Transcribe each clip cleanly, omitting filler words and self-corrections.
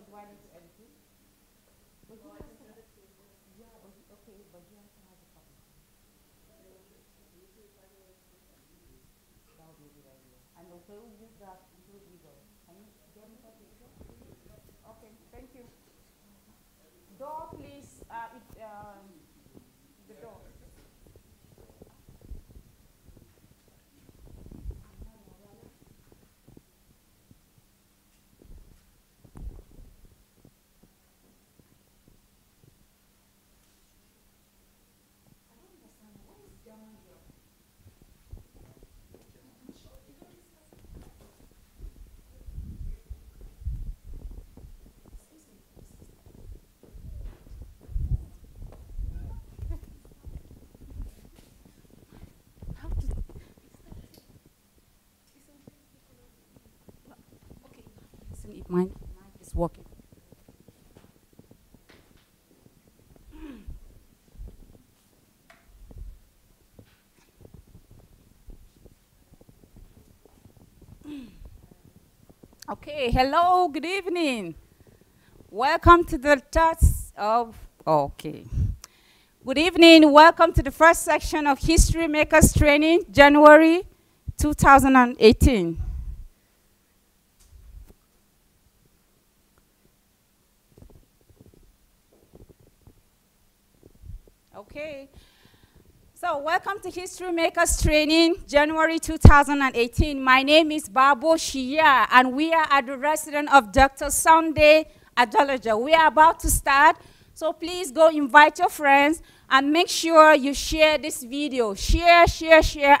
do I need to edit it? But you have to, yeah, but okay, but you have to have a copy. That would be a good idea. And also use that through Eagle. Can you get me that Eagle? Okay, thank you. Door, please. The door. If mine is working. Okay, hello, good evening. Welcome to the Good evening, welcome to the first section of History Makers Training, January 2018. Okay, so welcome to History Makers Training, January 2018. My name is Babo Shia, and we are at the residence of Dr. Sunday Adalaja. We are about to start, so please go invite your friends and make sure you share this video. Share,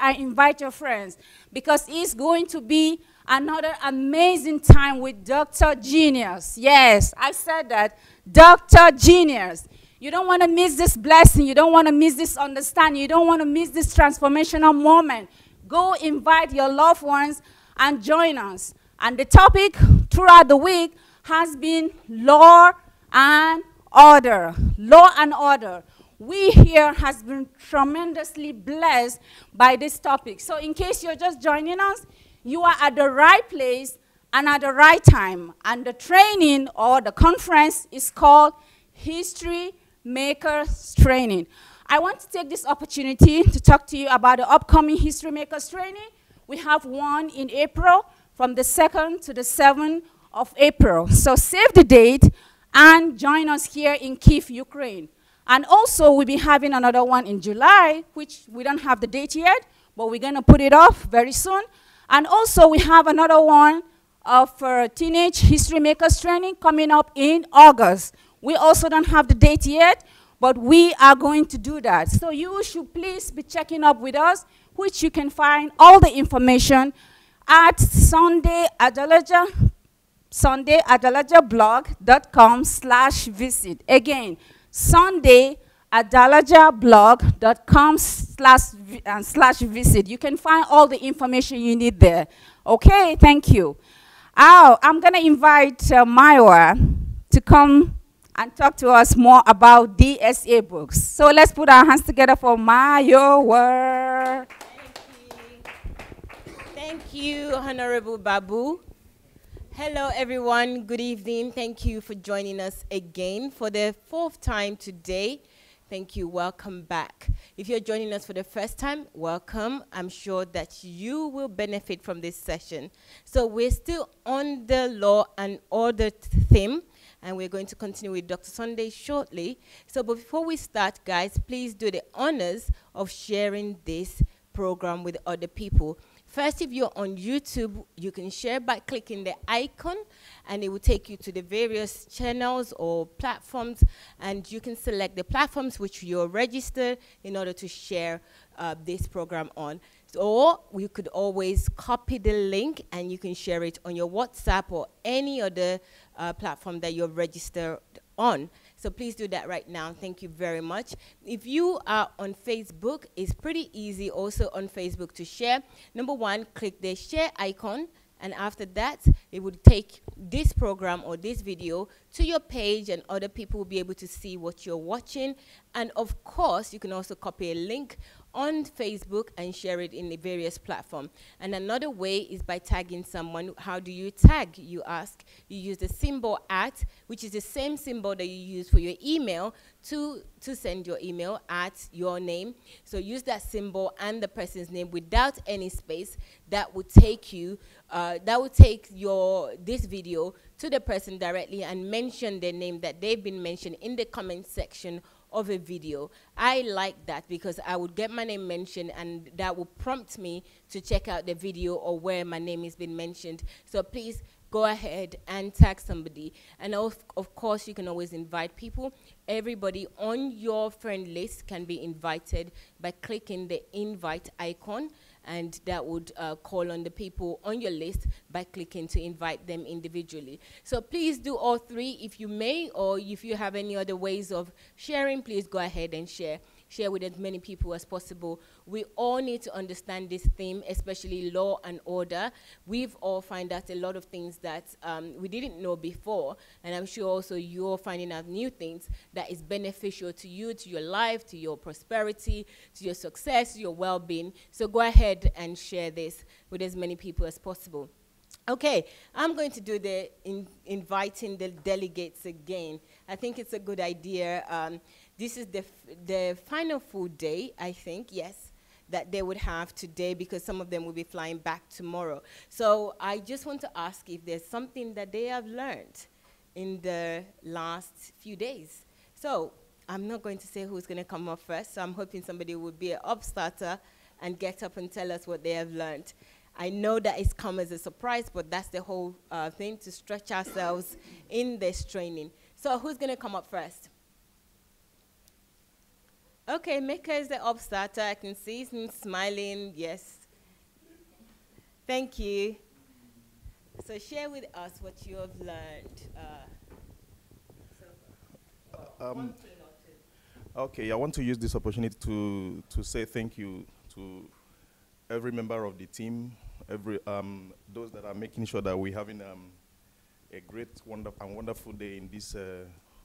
and invite your friends, because it's going to be another amazing time with Dr. Genius. Yes, I said that, Dr. Genius. You don't want to miss this blessing. You don't want to miss this understanding. You don't want to miss this transformational moment. Go invite your loved ones and join us. And the topic throughout the week has been law and order. Law and order. We here has been tremendously blessed by this topic. So in case you're just joining us, you are at the right place and at the right time. And the training or the conference is called History Makers Training. I want to take this opportunity to talk to you about the upcoming History Makers Training. We have one in April from the 2nd to the 7th of April. So save the date and join us here in Kyiv, Ukraine. And also we'll be having another one in July, which we don't have the date yet, but we're going to put it off very soon. And also we have another one of Teenage History Makers Training coming up in August. We also don't have the date yet, but we are going to do that. So you should please be checking up with us, which you can find all the information at sundayadalajablog.com/visit. Again, sundayadalajablog.com/visit. You can find all the information you need there. Okay, thank you. I'm going to invite Maiwa to come and talk to us more about DSA books. So let's put our hands together for Maiwa. Thank you, Honorable Babu. Hello, everyone. Good evening. Thank you for joining us again for the 4th time today. Thank you. Welcome back. If you're joining us for the first time, welcome. I'm sure that you will benefit from this session. So we're still on the law and order theme, and we're going to continue with Dr. Sunday shortly. So before we start, guys, please do the honors of sharing this program with other people. First, if you're on YouTube, you can share by clicking the icon, and it will take you to the various channels or platforms, and you can select the platforms which you're registered in order to share this program on. Or you could always copy the link and you can share it on your WhatsApp or any other platform that you're registered on. So please do that right now. Thank you very much. If you are on Facebook, it's pretty easy also on Facebook to share. Number one, click the share icon, and after that, it would take this program or this video to your page, and other people will be able to see what you're watching And of course, you can also copy a link on Facebook and share it in the various platforms. And another way is by tagging someone. How do you tag, you ask? You use the symbol @ which is the same symbol that you use for your email to send your email at your name. So use that symbol and the person's name without any space. That would take you, this video to the person directly and mention their name that they've been mentioned in the comment section of a video. I like that because I would get my name mentioned and that would prompt me to check out the video or where my name has been mentioned. So please go ahead and tag somebody. And of course, you can always invite people. Everybody on your friend list can be invited by clicking the invite icon, and that would call on the people on your list by clicking to invite them individually. So please do all three if you may, or if you have any other ways of sharing, please go ahead and share. Share with as many people as possible. We all need to understand this theme, especially law and order. We've all found out a lot of things that we didn't know before, and I'm sure also you're finding out new things that is beneficial to you, to your life, to your prosperity, to your success, your well-being. So go ahead and share this with as many people as possible. Okay, I'm going to do the inviting the delegates again. I think it's a good idea. This is the final full day, I think, yes, that they would have today because some of them will be flying back tomorrow. So I just want to ask if there's something that they have learned in the last few days. So I'm not going to say who's going to come up first, so I'm hoping somebody would be an upstarter and get up and tell us what they have learned. I know that it's come as a surprise, but that's the whole thing, to stretch ourselves in this training. So who's going to come up first? Okay, Mika is the upstarter. I can see him smiling. Yes. Thank you. So share with us what you have learned. One thing or two. Okay, I want to use this opportunity to say thank you to every member of the team, those that are making sure that we're having a great, wonderful day in this,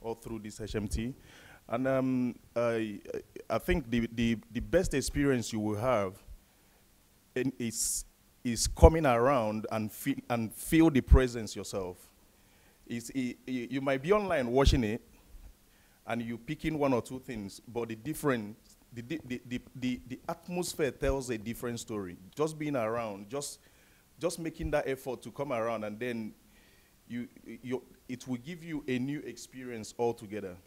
all through this HMT. And I think the best experience you will have is coming around and feel the presence yourself. You might be online watching it, and you picking one or two things, but the atmosphere tells a different story. Just being around, just making that effort to come around, and then it will give you a new experience altogether.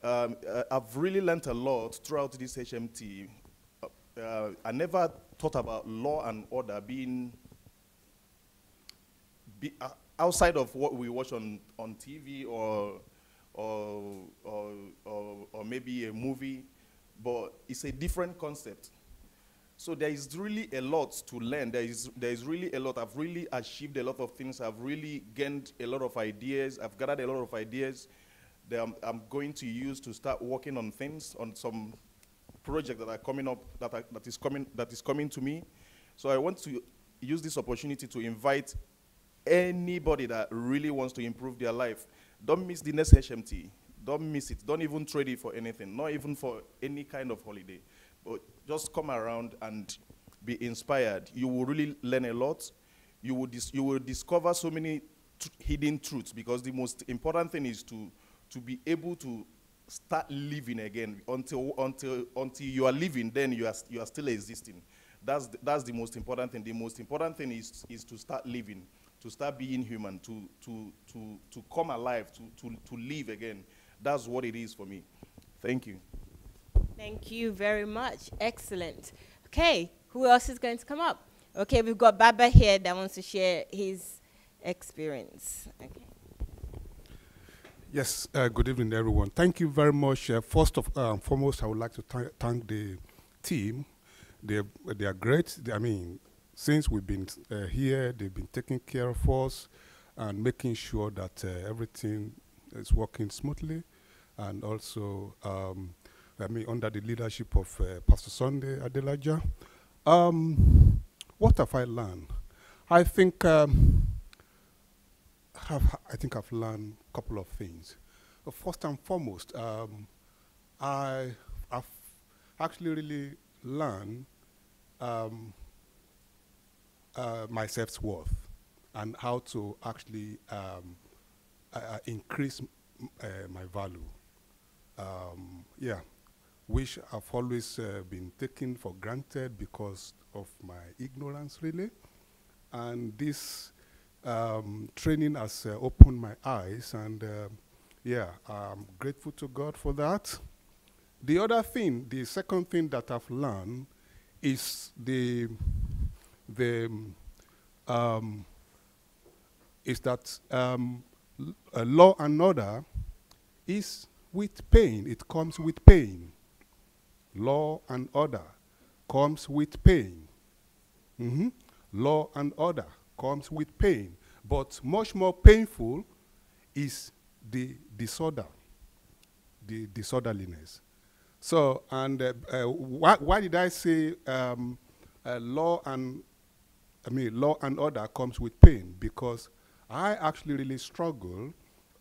I've really learned a lot throughout this HMT. I never thought about law and order being outside of what we watch on TV or maybe a movie, but it's a different concept. So there is really a lot to learn. There is really a lot. I've really achieved a lot of things. I've really gained a lot of ideas. I've gathered a lot of ideas that I'm going to use to start working on things, on some project that are coming up, that is coming to me. So I want to use this opportunity to invite anybody that really wants to improve their life. Don't miss the next HMT. Don't miss it. Don't even trade it for anything, not even for any kind of holiday. But just come around and be inspired. You will really learn a lot. You will discover so many hidden truths, because the most important thing is to be able to start living again. Until you are living, then you are still existing. That's the most important thing. The most important thing is to start living, to start being human, to come alive, to live again. That's what it is for me. Thank you. Thank you very much. Excellent. Okay, who else is going to come up? Okay, we've got Baba here that wants to share his experience. Okay. Yes, good evening, everyone. Thank you very much. First of foremost, I would like to thank the team. They are great. I mean, since we've been here, they've been taking care of us and making sure that everything is working smoothly. And also, I mean, under the leadership of Pastor Sunday Adelaja. What have I learned? I think I've learned a couple of things. First and foremost, I've actually really learned my self-worth and how to actually increase my value. Yeah, which I've always been taken for granted because of my ignorance, really. And this training has opened my eyes, and yeah, I'm grateful to God for that. The other thing, the second thing that I've learned is is that law and order is with pain. It comes with pain. Law and order comes with pain. Law and order comes with pain. But much more painful is the disorder, the disorderliness. So, and why did I say law and order comes with pain? Because I actually really struggle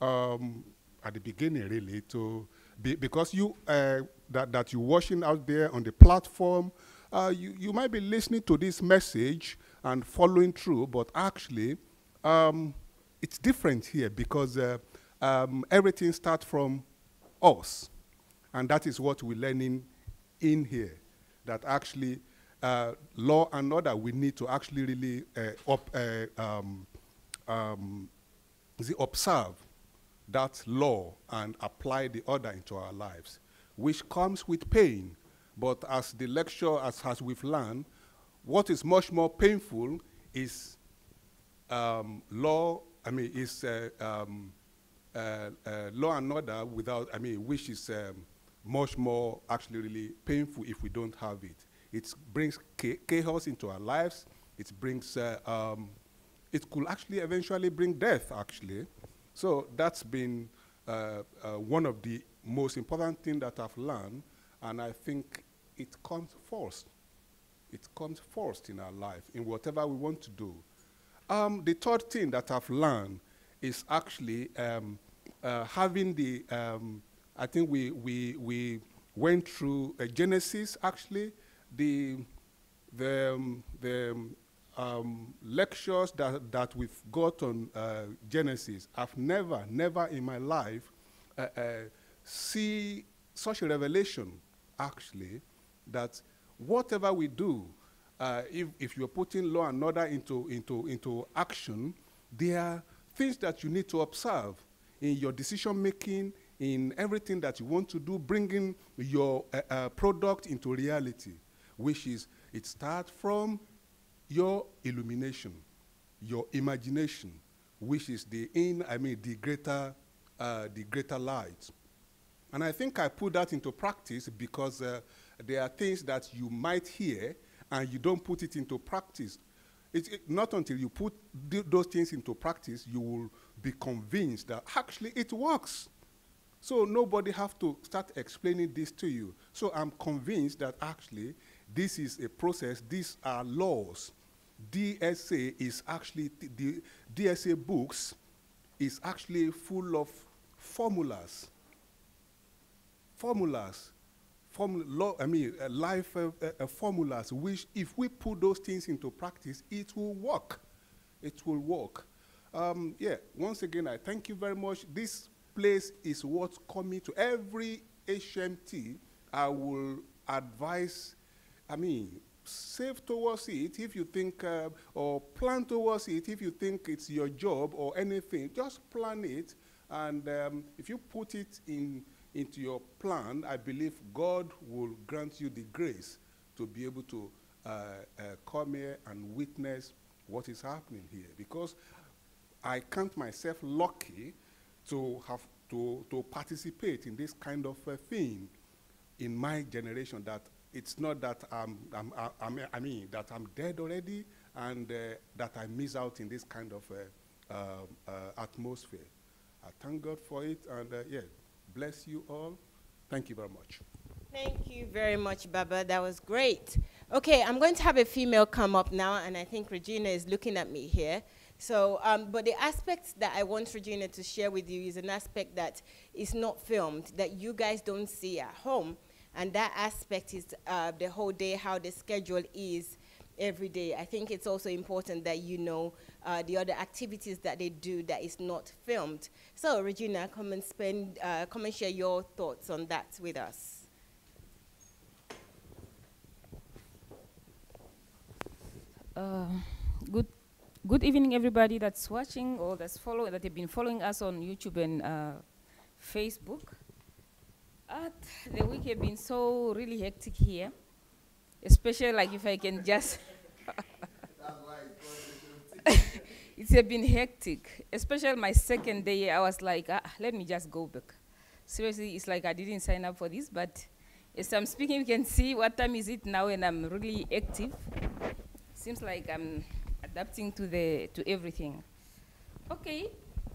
at the beginning, really, to because you that you're watching out there on the platform, you might be listening to this message and following through, but actually, it's different here because everything starts from us. And that is what we're learning in here, that actually law and order, we need to actually really observe that law and apply the order into our lives, which comes with pain. But as the lecture, as we've learned, what is much more painful is law and order without, which is much more actually really painful if we don't have it. It brings chaos into our lives. It brings, it could actually eventually bring death, actually. So that's been one of the most important things that I've learned, and I think it comes first. It comes first in our life, in whatever we want to do. The third thing that I've learned is actually having the, I think we went through Genesis, actually, the lectures that we've got on Genesis. I've never in my life see such a revelation, actually, that whatever we do, if you're putting law and order into action, there are things that you need to observe in your decision making, in everything that you want to do, bringing your product into reality, which is, it starts from your illumination, your imagination, which is the greater light. And I think I put that into practice because there are things that you might hear and you don't put it into practice. Not until you put those things into practice, you will be convinced that actually it works. So nobody have to start explaining this to you. So I'm convinced that actually this is a process. These are laws. DSA is actually, the DSA books is actually full of formulas. Life formulas, which if we put those things into practice, it will work. It will work. Yeah, once again, I thank you very much. This place is what's coming to every HMT. I will advise, save towards it if you think, or plan towards it if you think it's your job or anything. Just plan it, and if you put it into your plan, I believe God will grant you the grace to be able to come here and witness what is happening here. Because I count myself lucky to have to participate in this kind of thing in my generation. That it's not that that I'm dead already and that I miss out in this kind of atmosphere. I thank God for it, and yeah, bless you all. Thank you very much. Thank you very much, Baba. That was great. Okay, I'm going to have a female come up now, and I think Regina is looking at me here. So, but the aspect that I want Regina to share with you is an aspect that is not filmed, that you guys don't see at home. And that aspect is the whole day, how the schedule is every day. I think it's also important that you know the other activities that they do that is not filmed. So, Regina, come and share your thoughts on that with us. Good evening, everybody that's watching or that have been following us on YouTube and Facebook. The week has been so really hectic here, especially like if I can just. It's been hectic, especially my second day. I was like, let me just go back. Seriously, it's like I didn't sign up for this, but as I'm speaking, you can see what time is it now, and I'm really active. Seems like I'm adapting to everything. Okay,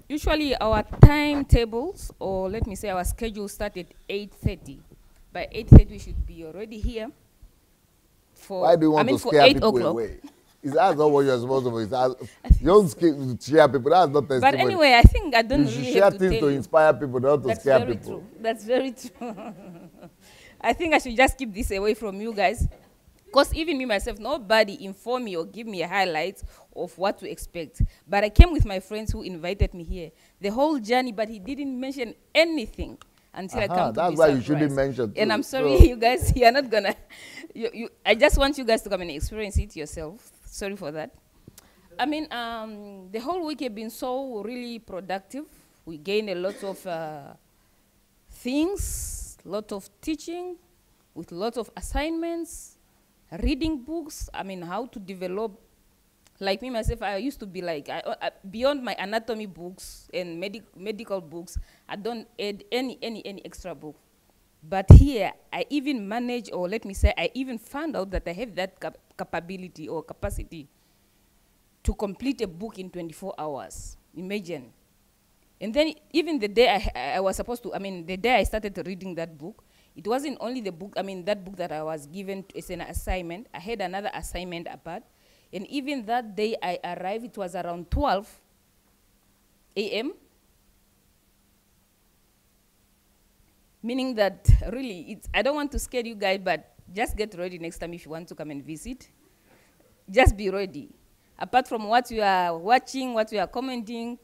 usually our timetables, or let me say our schedule, start at 8:30. By 8:30 we should be already here. Why do you want to scare people away? That's not what you're supposed to do. You don't scare people. That's not testimony. But anyway, I think I don't really have to tell you. You should share things to inspire people, not to scare people. True. That's very true. I think I should just keep this away from you guys. Because even me myself, nobody informed me or give me a highlight of what to expect. But I came with my friends who invited me here. The whole journey, but he didn't mention anything until I come to that's why you shouldn't mention too. And I'm sorry, you guys, you're not gonna. I just want you guys to come and experience it yourself. Sorry for that. I mean, the whole week has been so really productive. We gained a lot of things, a lot of teaching, with lots of assignments. Reading books, I mean, how to develop, like me, myself, I used to be like, beyond my anatomy books and medical books, I don't add any extra book. But here, I even manage, or let me say, I even found out that I have that capability or capacity to complete a book in 24 hours. Imagine. And then even the day I was supposed to, I mean, the day I started reading that book, it wasn't only the book, I mean, that book that I was given as an assignment. I had another assignment apart. And even that day I arrived, it was around 12 a.m. Meaning that really, I don't want to scare you guys, but just get ready next time if you want to come and visit. Just be ready. Apart from what you are watching, what you are commenting,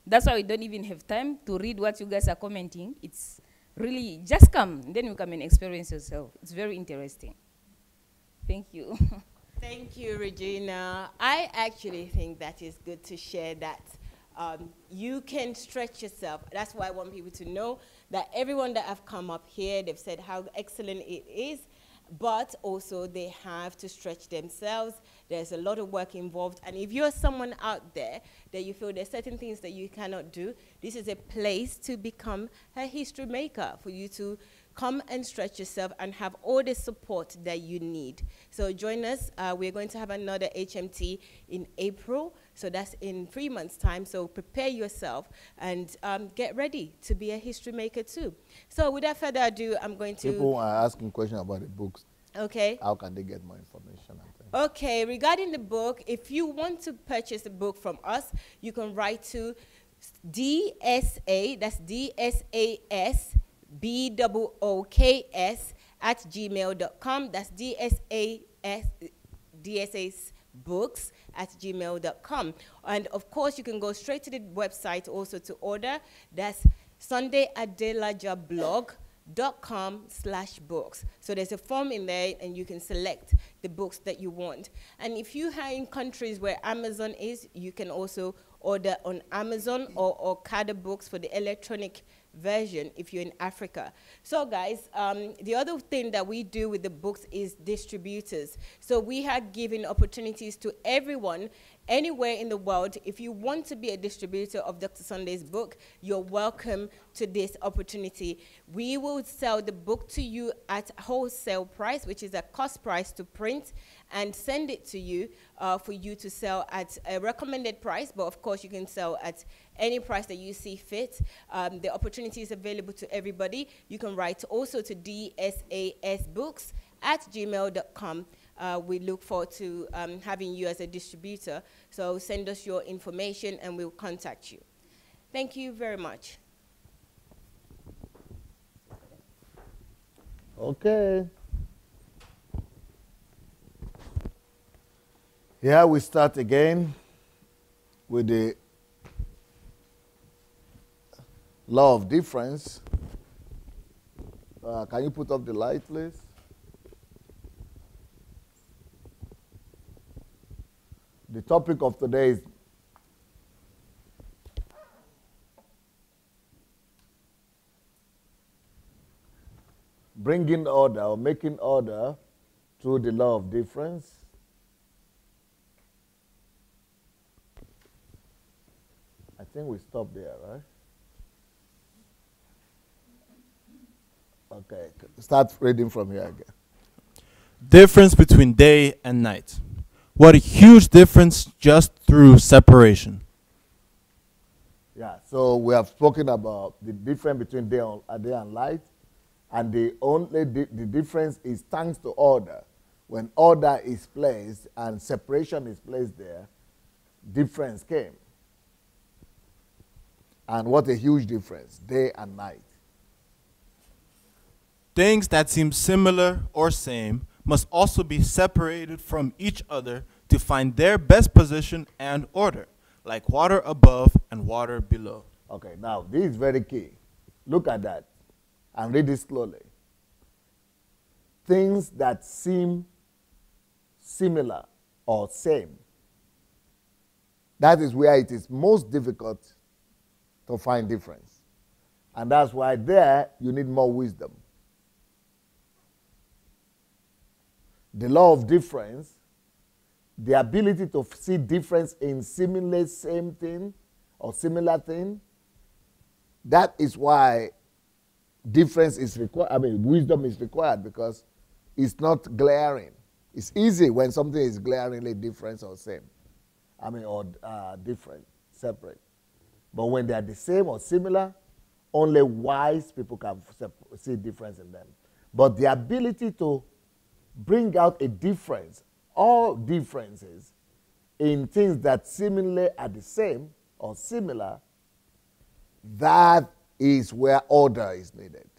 that's why we don't even have time to read what you guys are commenting. It's really, just come, then you come and experience yourself. It's very interesting. Thank you. Thank you, Regina. I actually think that is good to share that you can stretch yourself. That's why I want people to know that everyone that have come up here, they've said how excellent it is, but also they have to stretch themselves. There's a lot of work involved. And if you're someone out there that you feel there's certain things that you cannot do, this is a place to become a history maker, for you to come and stretch yourself and have all the support that you need. So join us. We're going to have another HMT in April. So that's in 3 months' time. So prepare yourself and get ready to be a history maker too. So without further ado, I'm going to... People are asking questions about the books. Okay. How can they get more information? Okay, regarding the book, if you want to purchase the book from us, you can write to DSA, that's DSAS, BOOKS @gmail.com. That's DSAS books @gmail.com. And of course, you can go straight to the website also to order. That's sundayadelajablog.com/books. So there's a form in there and you can select the books that you want. And if you are in countries where Amazon is, you can also order on Amazon or Okada Books for the electronic version if you're in Africa. So guys, the other thing that we do with the books is distributors. So we are giving opportunities to everyone anywhere in the world. If you want to be a distributor of Dr. Sunday's book, you're welcome to this opportunity. We will sell the book to you at wholesale price, which is a cost price to print, and send it to you for you to sell at a recommended price. But of course, you can sell at any price that you see fit. The opportunity is available to everybody. You can write also to DSASbooks @gmail.com. We look forward to having you as a distributor. So send us your information and we'll contact you. Thank you very much. Okay. Here we start again with the law of difference. Can you put up the light, please? The topic of today is bringing order or making order through the law of difference. I think we stop there, right? Okay, start reading from here again. Difference between day and night. What a huge difference just through separation. Yeah, so we have spoken about the difference between day and night, and the difference is thanks to order. When order is placed and separation is placed there, difference came. And what a huge difference, day and night. Things that seem similar or same must also be separated from each other to find their best position and order, like water above and water below. Okay, now this is very key. Look at that and read it slowly. Things that seem similar or same. That is where it is most difficult to find difference. And that's why there you need more wisdom. The law of difference, the ability to see difference in seemingly same thing or similar thing, that is why difference is required. I mean, wisdom is required because it's not glaring. It's easy when something is glaringly different or same. I mean, or different, separate. But when they are the same or similar, only wise people can see difference in them. But the ability to bring out a difference, all differences in things that seemingly are the same or similar, that is where order is needed.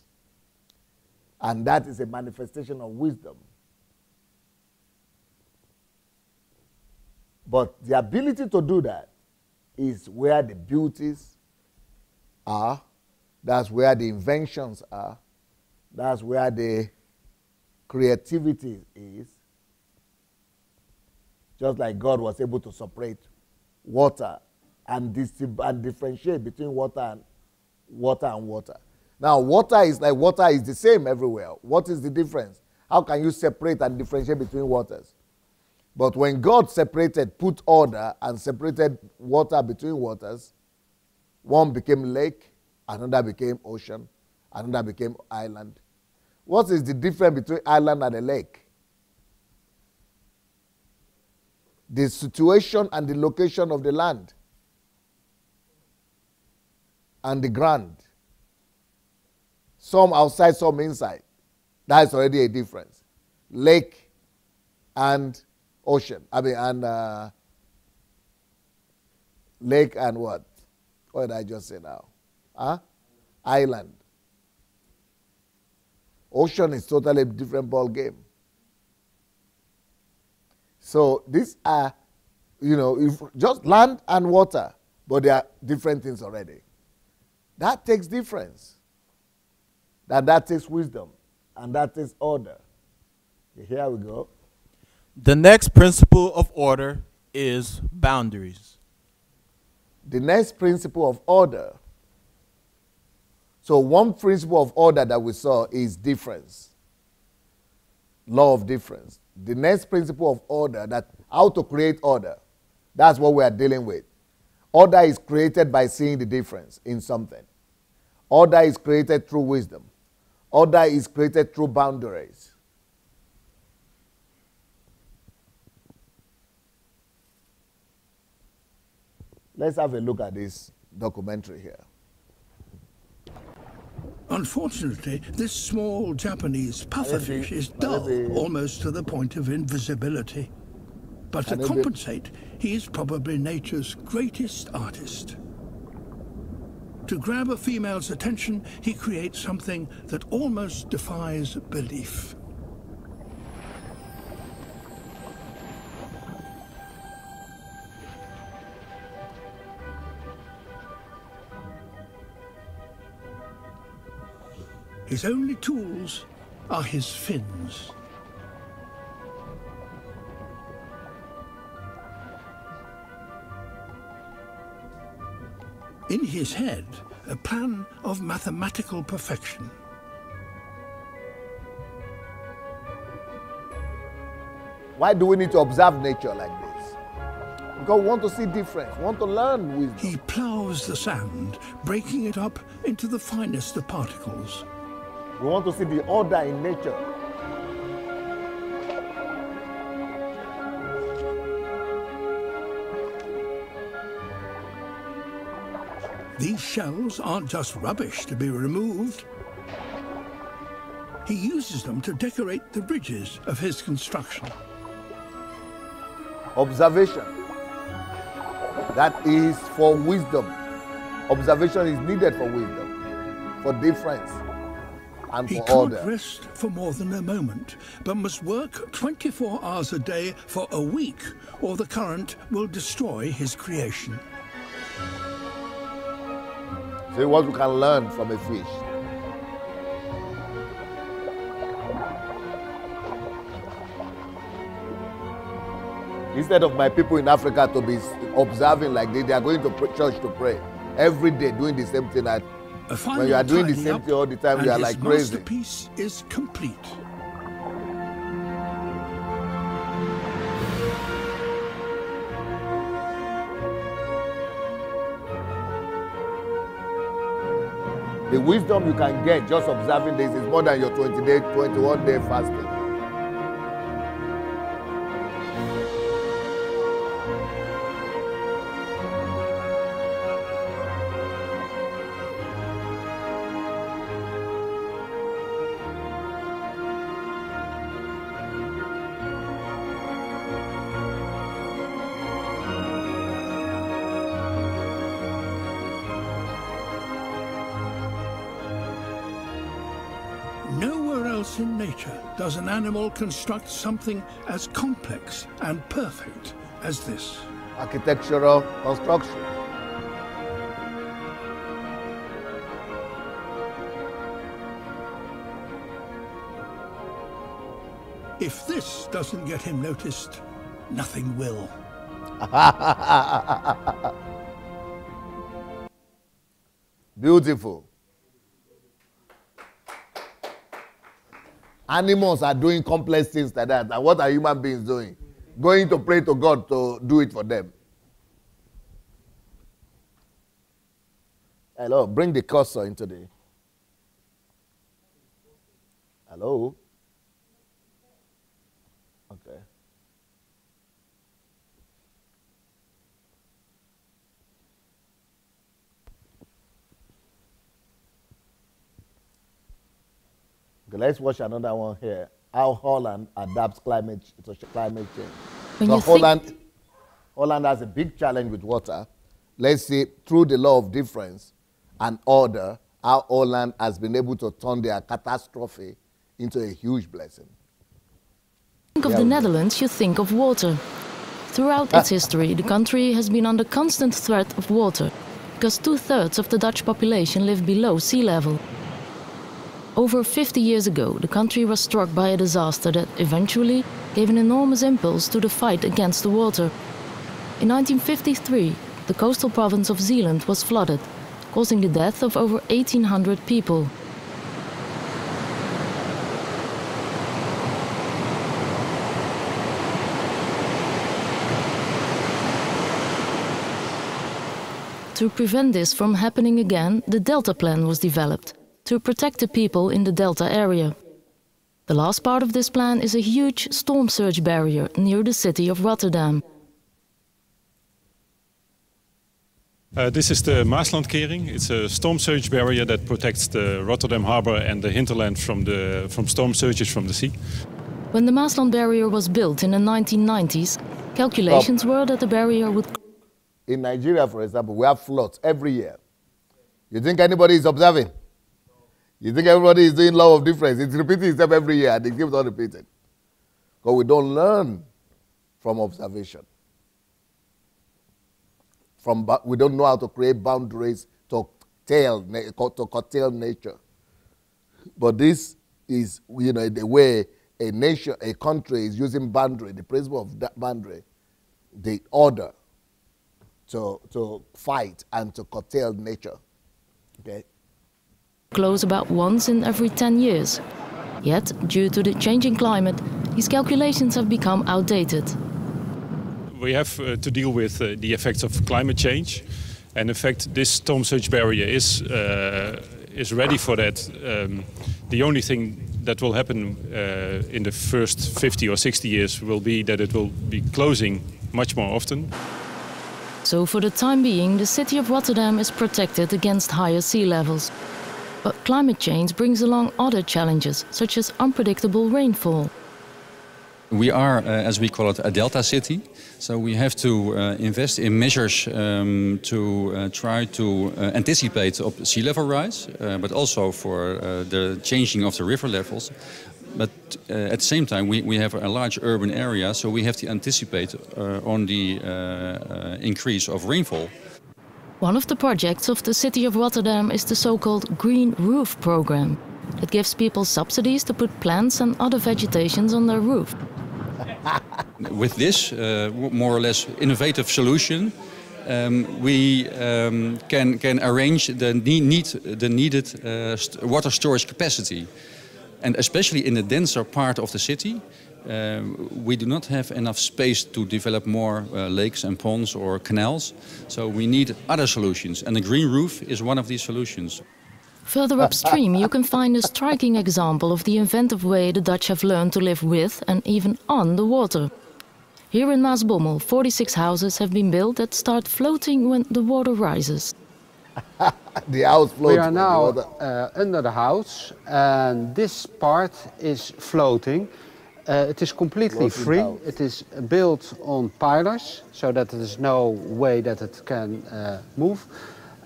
And that is a manifestation of wisdom. But the ability to do that is where the beauties are. That's where the inventions are. That's where the creativity is. Just like God was able to separate water and differentiate between water and water. Now, water is the same everywhere. What is the difference? How can you separate and differentiate between waters? But when God put order and separated water between waters, one became lake, another became ocean, another became island. What is the difference between island and a lake? The situation and the location of the land and the ground. Some outside, some inside. That is already a difference. Lake and ocean. Lake and what? What did I just say now? Island. Ocean is totally different ball game. So these are, just land and water, but they are different things already. That takes difference. That takes wisdom, and that takes order. Here we go. The next principle of order is boundaries. The next principle of order. So one principle of order that we saw is difference. Law of difference. The next principle of order, that how to create order. That's what we are dealing with. Order is created by seeing the difference in something. Order is created through wisdom. Order is created through boundaries. Let's have a look at this documentary here. Unfortunately, this small Japanese pufferfish is dull, almost to the point of invisibility. But to compensate, he is probably nature's greatest artist. To grab a female's attention, he creates something that almost defies belief. His only tools are his fins. In his head, a plan of mathematical perfection. Why do we need to observe nature like this? Because we want to see difference, we want to learn wisdom. He plows the sand, breaking it up into the finest of particles. We want to see the order in nature. These shells aren't just rubbish to be removed. He uses them to decorate the ridges of his construction. Observation. That is for wisdom. Observation is needed for wisdom, for difference, and He for can't order. rest for more than a moment, but must work 24 hours a day for a week, or the current will destroy his creation. See what we can learn from a fish. Instead of my people in Africa to be observing like this, they are going to church to pray every day, doing the same thing. When you are doing the same thing all the time, you are like crazy. The masterpiece is complete. The wisdom you can get just observing this is more than your 20-day, 21-day fasting. Nowhere else in nature does an animal construct something as complex and perfect as this. Architectural construction. If this doesn't get him noticed, nothing will. Beautiful. Animals are doing complex things like that. And what are human beings doing? Going to pray to God to do it for them. Hello, bring the cursor into the... Hello? Okay. Okay, let's watch another one here. How Holland adapts climate change. So Holland has a big challenge with water. Let's see, through the law of difference and order, how Holland has been able to turn their catastrophe into a huge blessing. Think of the Netherlands, you think of water. Throughout its history, the country has been under constant threat of water, because 2/3 of the Dutch population live below sea level. Over 50 years ago, the country was struck by a disaster that eventually gave an enormous impulse to the fight against the water. In 1953, the coastal province of Zeeland was flooded, causing the death of over 1,800 people. To prevent this from happening again, the Delta Plan was developed to protect the people in the Delta area. The last part of this plan is a huge storm surge barrier near the city of Rotterdam. This is the Maaslandkering. It's a storm surge barrier that protects the Rotterdam harbor and the hinterland from storm surges from the sea. When the Maasland barrier was built in the 1990s, calculations were that the barrier would... In Nigeria, for example, we have floods every year. You think anybody is observing? You think everybody is doing law of difference? It's repeating itself every year, and it keeps on repeating. Because we don't learn from observation. We don't know how to create boundaries to curtail nature. But this is, the way a nation, a country is using boundary, the principle of that boundary, the order to fight and to curtail nature. Okay. Close about once in every 10 years. Yet, due to the changing climate, these calculations have become outdated. We have to deal with the effects of climate change, and in fact this storm surge barrier is ready for that. The only thing that will happen in the first 50 or 60 years will be that it will be closing much more often. So for the time being, the city of Rotterdam is protected against higher sea levels. But climate change brings along other challenges, such as unpredictable rainfall. We are, as we call it, a delta city. So we have to invest in measures to try to anticipate sea level rise, but also for the changing of the river levels. But at the same time, we have a large urban area, so we have to anticipate on the increase of rainfall. One of the projects of the city of Rotterdam is the so-called Green Roof program. It gives people subsidies to put plants and other vegetations on their roof. With this more or less innovative solution, we can arrange the needed water storage capacity. And especially in the denser part of the city, we do not have enough space to develop more lakes and ponds or canals. So we need other solutions, and the green roof is one of these solutions. Further upstream, you can find a striking example of the inventive way the Dutch have learned to live with and even on the water. Here in Maasbommel, 46 houses have been built that start floating when the water rises. The house floats. We are now under the house, and this part is floating. It is completely free. It is built on pillars, so that there is no way that it can move.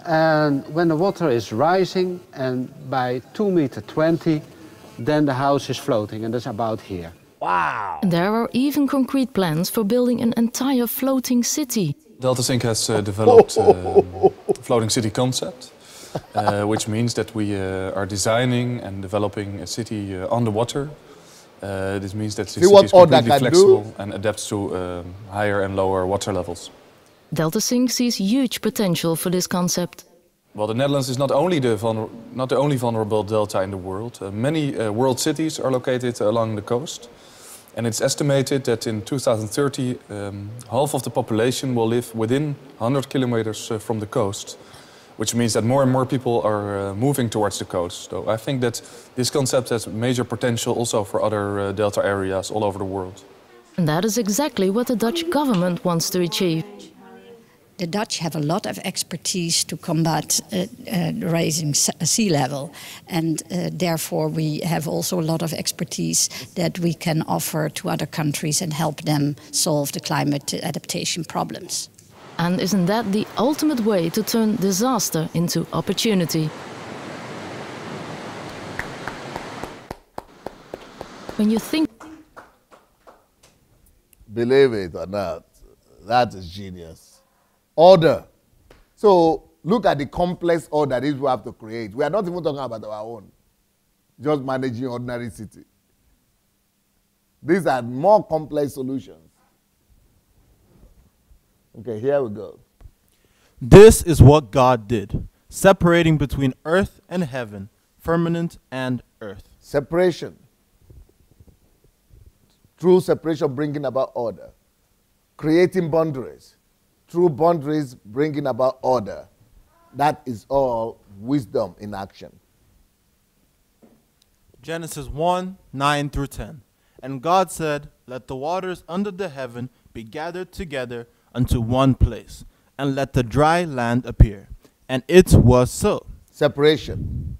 And when the water is rising, and by 2.20 meters, then the house is floating, and that's about here. Wow! There are even concrete plans for building an entire floating city. DeltaSync has developed a floating city concept, which means that we are designing and developing a city on the water. This means that the city is completely flexible and adapts to higher and lower water levels. DeltaSync sees huge potential for this concept. Well, the Netherlands is not the only vulnerable delta in the world. Many world cities are located along the coast. And it's estimated that in 2030, half of the population will live within 100 kilometers from the coast, which means that more and more people are moving towards the coast. So I think that this concept has major potential also for other delta areas all over the world. And that is exactly what the Dutch government wants to achieve. The Dutch have a lot of expertise to combat rising sea level, and therefore we have also a lot of expertise that we can offer to other countries and help them solve the climate adaptation problems. And isn't that the ultimate way to turn disaster into opportunity? When you think... Believe it or not, that is genius. Order. So look at the complex order these we have to create. We are not even talking about our own, just managing ordinary city. These are more complex solutions. Okay, here we go. This is what God did, separating between earth and heaven, firmament and earth. Separation. True separation bringing about order. Creating boundaries. Through boundaries, bringing about order. That is all wisdom in action. Genesis 1, 9 through 10. And God said, let the waters under the heaven be gathered together unto one place, and let the dry land appear. And it was so. Separation.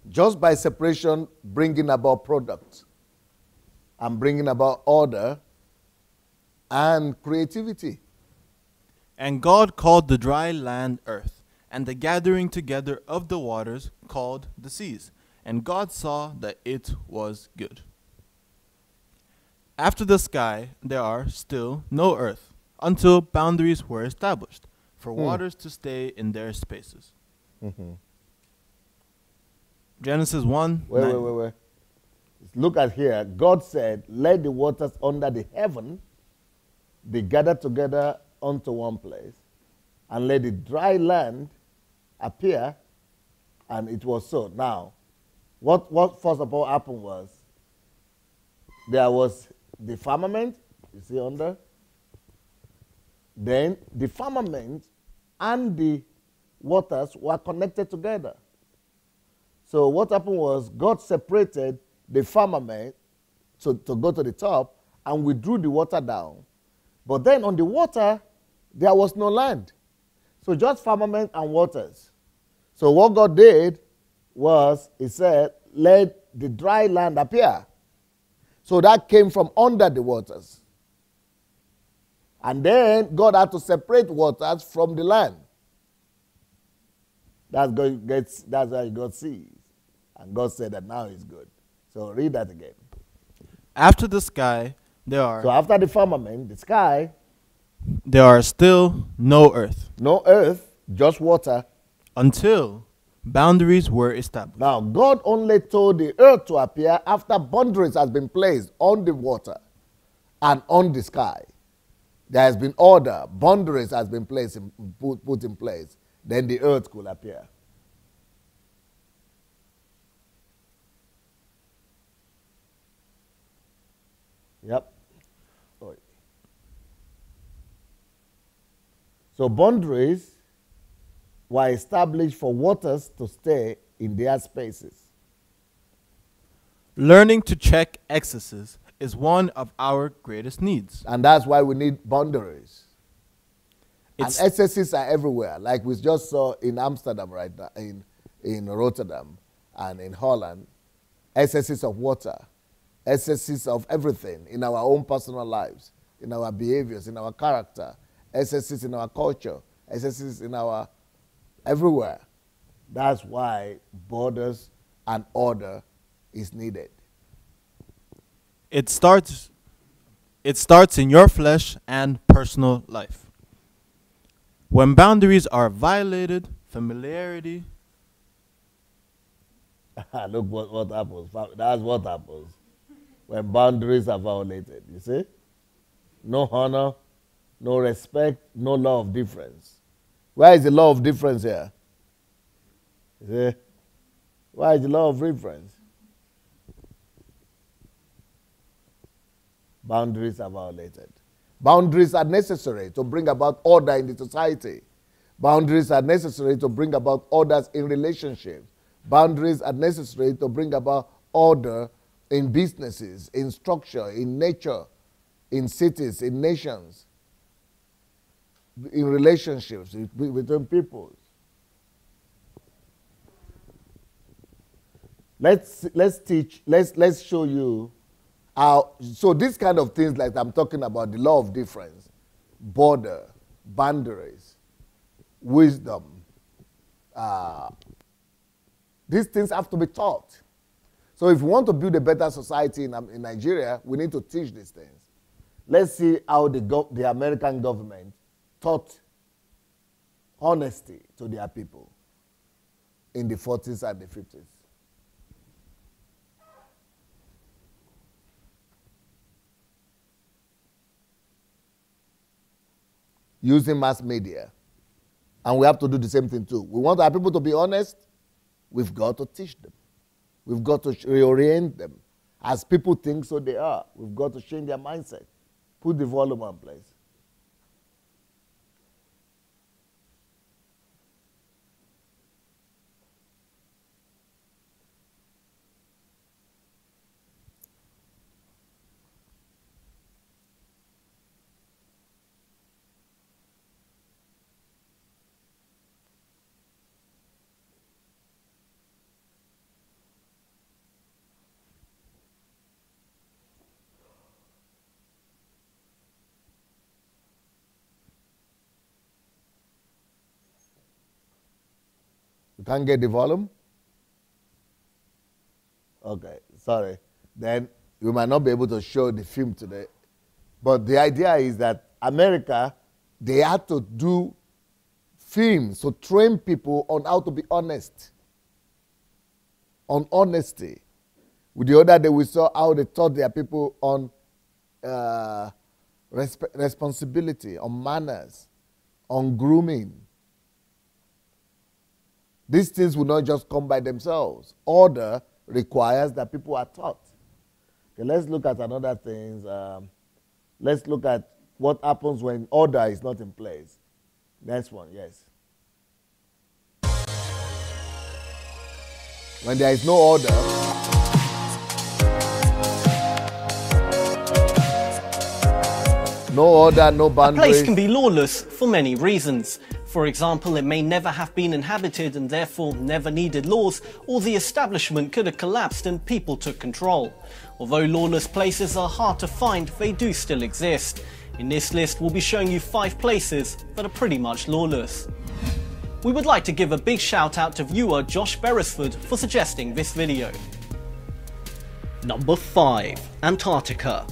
Just by separation, bringing about product and bringing about order and creativity. And God called the dry land earth, and the gathering together of the waters called the seas. And God saw that it was good. After the sky, there are still no earth, until boundaries were established, for waters to stay in their spaces. Genesis 1. Wait. Look at here. God said, let the waters under the heaven be gathered together unto one place, and let the dry land appear, and it was so. Now, what first of all happened was, there was the firmament, you see under, then the firmament and the waters were connected together. So what happened was, God separated the firmament to go to the top and withdrew the water down. But then on the water, there was no land. So just firmament and waters. So what God did was, he said, let the dry land appear. So that came from under the waters. And then God had to separate waters from the land. That's why God sees. And God said that now is good. So read that again. After the sky, there are... So after the firmament, the sky... There are still no earth. No earth, just water. Until boundaries were established. Now, God only told the earth to appear after boundaries has been placed on the water and on the sky. There has been order. Boundaries has been placed put in place. Then the earth could appear. Yep. So boundaries were established for waters to stay in their spaces. Learning to check excesses is one of our greatest needs. And that's why we need boundaries. And excesses are everywhere, like we just saw in Amsterdam right now, in Rotterdam and in Holland. Excesses of water, excesses of everything in our own personal lives, in our behaviors, in our character, excesses in our culture, excesses in our everywhere. That's why borders and order is needed. It starts in your flesh and personal life. When boundaries are violated, familiarity... Look what happens. That's what happens when boundaries are violated, you see? No honor, no respect, no law of difference. Where is the law of difference here? You see? Where is the law of difference? Boundaries are violated. Boundaries are necessary to bring about order in the society. Boundaries are necessary to bring about orders in relationships. Boundaries are necessary to bring about order in businesses, in structure, in nature, in cities, in nations, in relationships between peoples. Let's show you how. So these kind of things, like I'm talking about, the law of difference, border, boundaries, wisdom, these things have to be taught. So if we want to build a better society in Nigeria, we need to teach these things. Let's see how the American government taught honesty to their people in the 40s and the 50s. Using mass media. And we have to do the same thing too. We want our people to be honest. We've got to teach them. We've got to reorient them. As people think, so they are. We've got to change their mindset. Put the volume on, please. can't get the volume? Okay, sorry. Then you might not be able to show the film today. But the idea is that America, they had to do films to train people on how to be honest, on honesty. With the other day, we saw how they taught their people on responsibility, on manners, on grooming. These things will not just come by themselves. Order requires that people are taught. Okay, let's look at another thing. Let's look at what happens when order is not in place. Next one, yes. When there is no order, no boundaries. A place can be lawless for many reasons. For example, it may never have been inhabited and therefore never needed laws, or the establishment could have collapsed and people took control. Although lawless places are hard to find, they do still exist. In this list, we'll be showing you 5 places that are pretty much lawless. We would like to give a big shout out to viewer Josh Beresford for suggesting this video. Number 5. Antarctica.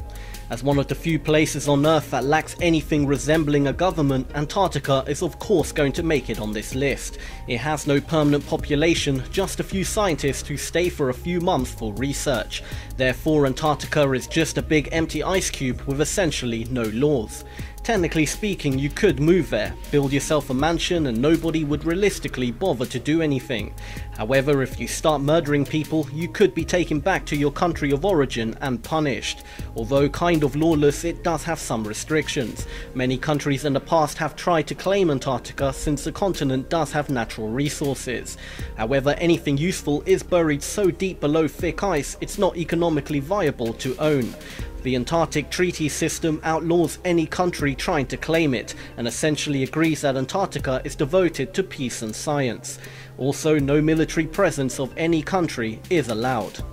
As one of the few places on Earth that lacks anything resembling a government, Antarctica is of course going to make it on this list. It has no permanent population, just a few scientists who stay for a few months for research. Therefore, Antarctica is just a big empty ice cube with essentially no laws. Technically speaking, you could move there, build yourself a mansion, and nobody would realistically bother to do anything. However, if you start murdering people, you could be taken back to your country of origin and punished. Although kind of lawless, it does have some restrictions. Many countries in the past have tried to claim Antarctica since the continent does have natural resources. However, anything useful is buried so deep below thick ice, it's not economically viable to own. The Antarctic Treaty System outlaws any country trying to claim it, and essentially agrees that Antarctica is devoted to peace and science. Also, no military presence of any country is allowed.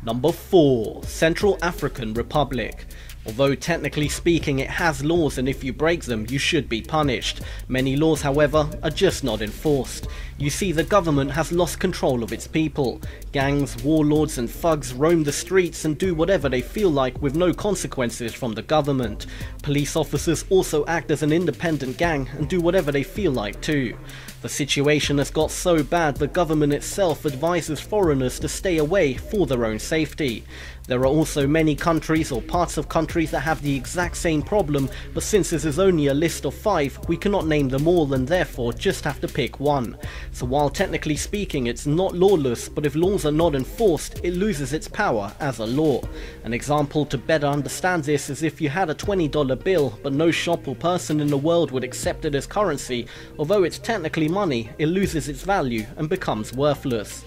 Number 4. Central African Republic. Although technically speaking it has laws, and if you break them you should be punished. Many laws, however, are just not enforced. You see, the government has lost control of its people. Gangs, warlords and thugs roam the streets and do whatever they feel like with no consequences from the government. Police officers also act as an independent gang and do whatever they feel like too. The situation has got so bad the government itself advises foreigners to stay away for their own safety. There are also many countries or parts of countries that have the exact same problem, but since this is only a list of 5, we cannot name them all and therefore just have to pick one. So while technically speaking it's not lawless, but if laws are not enforced, it loses its power as a law. An example to better understand this is if you had a $20 bill, but no shop or person in the world would accept it as currency. Although it's technically money, it loses its value and becomes worthless.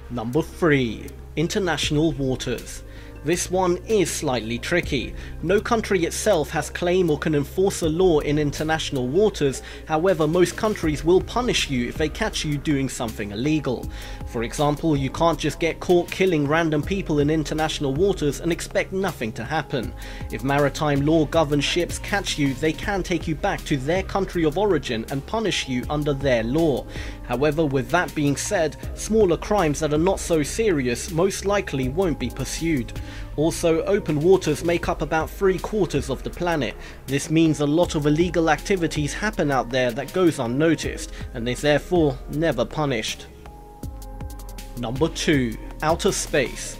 Number 3. International waters. This one is slightly tricky. No country itself has claim or can enforce a law in international waters, however most countries will punish you if they catch you doing something illegal. For example, you can't just get caught killing random people in international waters and expect nothing to happen. If maritime law governed ships catch you, they can take you back to their country of origin and punish you under their law. However, with that being said, smaller crimes that are not so serious most likely won't be pursued. Also, open waters make up about 3/4 of the planet. This means a lot of illegal activities happen out there that goes unnoticed, and is therefore never punished. Number 2. Outer space.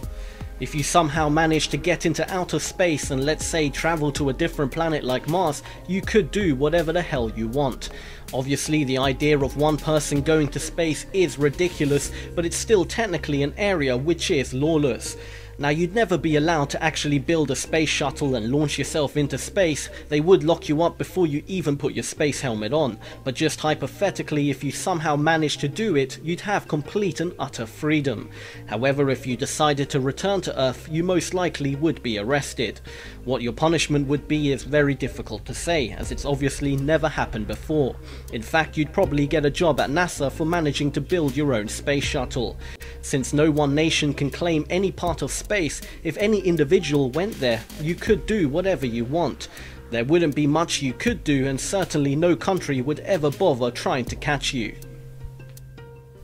If you somehow manage to get into outer space and let's say travel to a different planet like Mars, you could do whatever the hell you want. Obviously the idea of one person going to space is ridiculous, but it's still technically an area which is lawless. Now, you'd never be allowed to actually build a space shuttle and launch yourself into space. They would lock you up before you even put your space helmet on. But just hypothetically, if you somehow managed to do it, you'd have complete and utter freedom. However, if you decided to return to Earth, you most likely would be arrested. What your punishment would be is very difficult to say, as it's obviously never happened before. In fact, you'd probably get a job at NASA for managing to build your own space shuttle. Since no one nation can claim any part of space, if any individual went there, you could do whatever you want. There wouldn't be much you could do, and certainly no country would ever bother trying to catch you.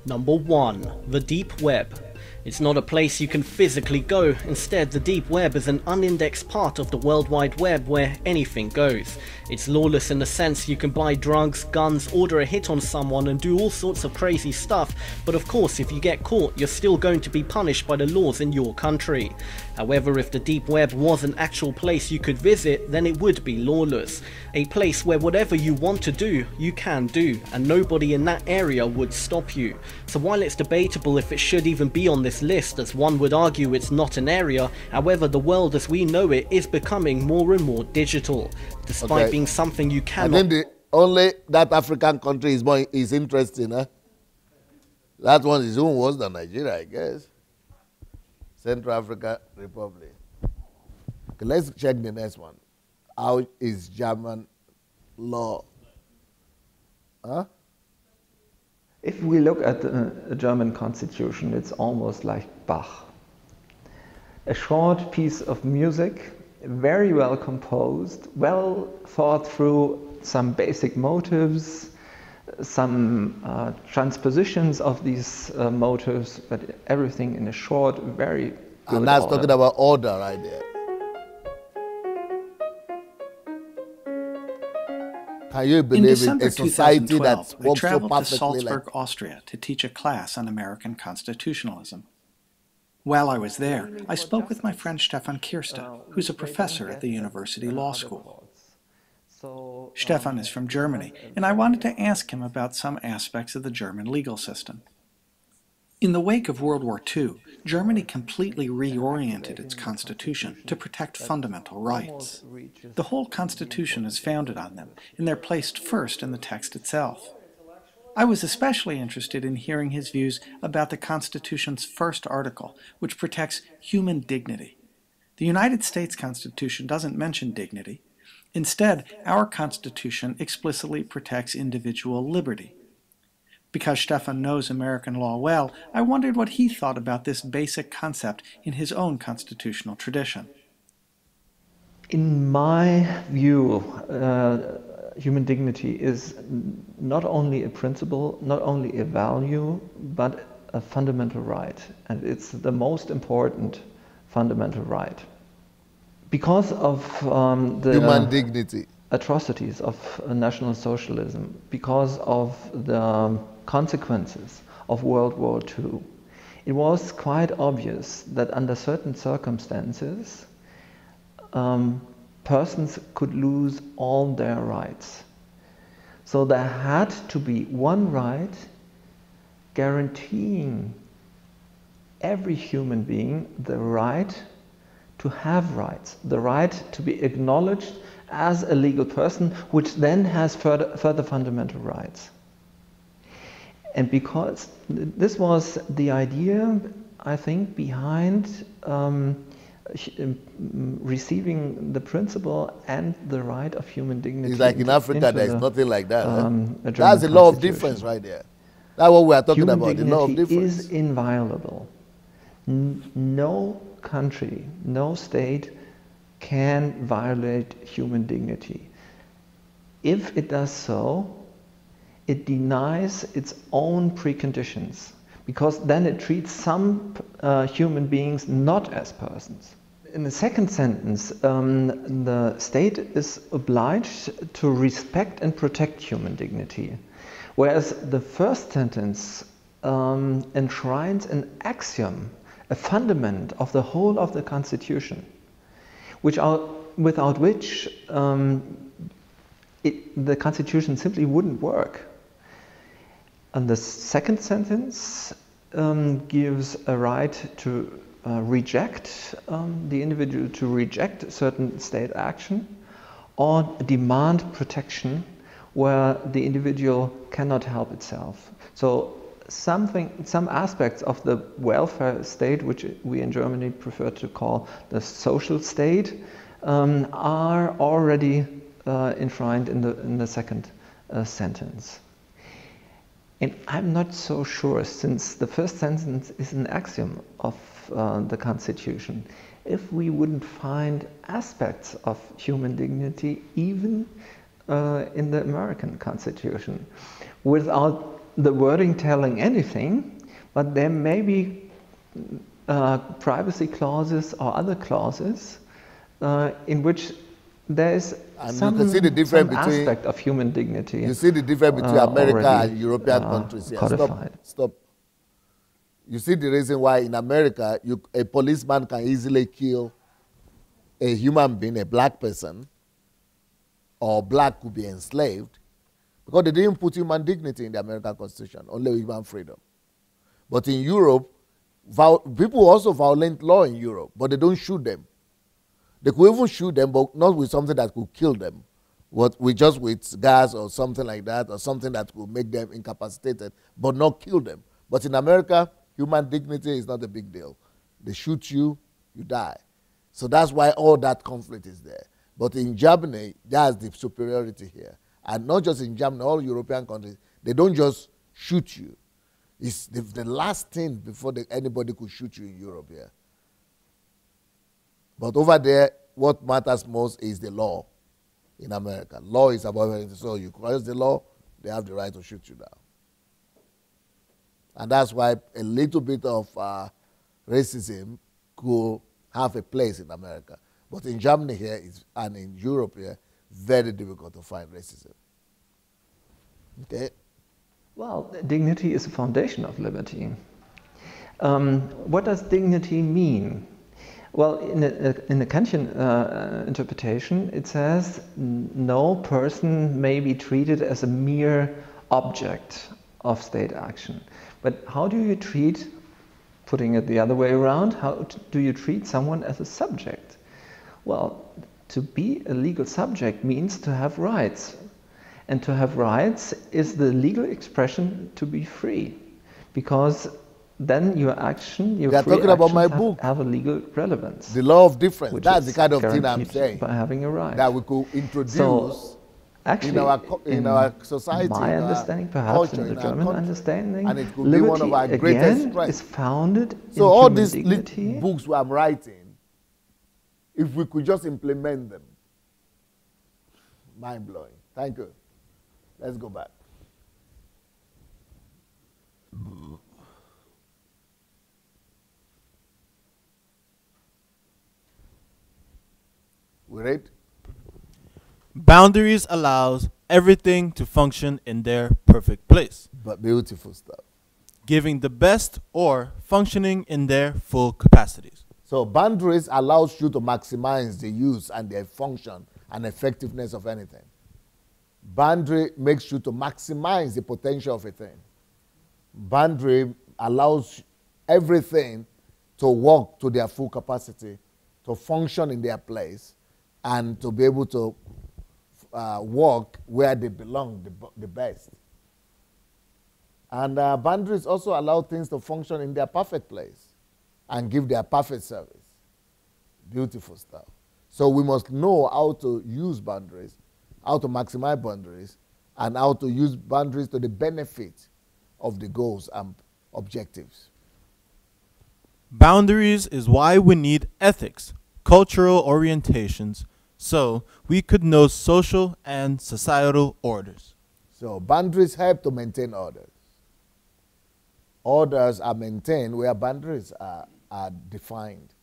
Number 1. The Deep Web. It's not a place you can physically go. Instead, the deep web is an unindexed part of the World Wide Web where anything goes. It's lawless in the sense you can buy drugs, guns, order a hit on someone and do all sorts of crazy stuff, but of course if you get caught you're still going to be punished by the laws in your country. However, if the deep web was an actual place you could visit, then it would be lawless. A place where whatever you want to do, you can do, and nobody in that area would stop you. So while it's debatable if it should even be on this list, as one would argue it's not an area, however the world as we know it is becoming more and more digital, despite being something you cannot... I think only that African country is interesting, huh? That one is even worse than Nigeria, I guess. Central African Republic. Okay, let's check the next one. How is German law? Huh? If we look at the German constitution, it's almost like Bach. A short piece of music, very well composed, well thought through, some basic motives, some transpositions of these motives, but everything in a short, very good And that's order. talking about order right there. Can you In believe December in a society that 2012, I works so traveled to perfectly Salzburg, like... Austria to teach a class on American constitutionalism. While I was there, I spoke with my friend Stefan Kirste, who's a professor at the University Law School. Stefan is from Germany, and I wanted to ask him about some aspects of the German legal system. In the wake of World War II, Germany completely reoriented its constitution to protect fundamental rights. The whole constitution is founded on them, and they're placed first in the text itself. I was especially interested in hearing his views about the Constitution's first article, which protects human dignity. The United States Constitution doesn't mention dignity. Instead, our Constitution explicitly protects individual liberty. Because Stefan knows American law well, I wondered what he thought about this basic concept in his own constitutional tradition. In my view, human dignity is not only a principle, not only a value, but a fundamental right. And it's the most important fundamental right. Because of the human dignity, atrocities of National Socialism, because of the consequences of World War II, it was quite obvious that under certain circumstances, persons could lose all their rights. So there had to be one right guaranteeing every human being the right to have rights, the right to be acknowledged as a legal person, which then has further fundamental rights. And because this was the idea, I think, behind receiving the principle and the right of human dignity. It's like in Africa, there's nothing like that. That's That's the law of difference right there. That's what we are talking about, the law of difference. Human dignity is inviolable. No country, no state can violate human dignity. If it does so, it denies its own preconditions, because then it treats some human beings not as persons. In the second sentence, the state is obliged to respect and protect human dignity, whereas the first sentence enshrines an axiom, a fundament of the whole of the Constitution, without which the Constitution simply wouldn't work. And the second sentence gives a right to reject, the individual to reject certain state action or demand protection where the individual cannot help itself. So some aspects of the welfare state, which we in Germany prefer to call the social state, are already enshrined in the second sentence. And I'm not so sure, since the first sentence is an axiom of the Constitution, if we wouldn't find aspects of human dignity even in the American Constitution, without the wording telling anything, but there may be privacy clauses or other clauses in which there is some aspect of human dignity. You see the difference between America and European countries here. Stop. You see the reason why in America a policeman can easily kill a human being, a black person, or black could be enslaved, because they didn't put human dignity in the American Constitution, only human freedom. But in Europe, people also violate law in Europe, but they don't shoot them. They could even shoot them, but not with something that could kill them. Just with gas or something like that, or something that could make them incapacitated, but not kill them. But in America, human dignity is not a big deal. They shoot you, you die. So that's why all that conflict is there. But in Germany, that's the superiority here. And not just in Germany, all European countries, they don't just shoot you. It's the last thing before anybody could shoot you in Europe here. But over there, what matters most is the law in America. Law is about everything. So you cross the law, they have the right to shoot you down. And that's why a little bit of racism could have a place in America. But in Germany here and in Europe here, very difficult to find racism. Okay? Well, dignity is the foundation of liberty. What does dignity mean? Well, in the Kantian interpretation, it says no person may be treated as a mere object of state action. But how do you treat, putting it the other way around, how do you treat someone as a subject? Well, to be a legal subject means to have rights. And to have rights is the legal expression to be free. Because then your action, your free talking about my actions book. Have a legal relevance. The law of difference. That's the kind of thing I'm saying. By having a right. That we could introduce actually, in our society, my understanding, perhaps in the German understanding, and it could be one of our greatest strengths. Is founded so in all these dignity. Books I'm writing, if we could just implement them, mind-blowing. Thank you. Let's go back. We read? Boundaries allows everything to function in their perfect place. But beautiful stuff. Giving the best or functioning in their full capacities. So boundaries allows you to maximize the use and the function and effectiveness of anything. Boundary makes you to maximize the potential of a thing. Boundary allows everything to work to their full capacity, to function in their place, and to be able to work where they belong the best. And boundaries also allow things to function in their perfect place and give their perfect service. Beautiful stuff. So we must know how to use boundaries, how to maximize boundaries, and how to use boundaries to the benefit of the goals and objectives. Boundaries is why we need ethics, cultural orientations, so we could know social and societal orders. So boundaries help to maintain orders. Orders are maintained where boundaries are defined.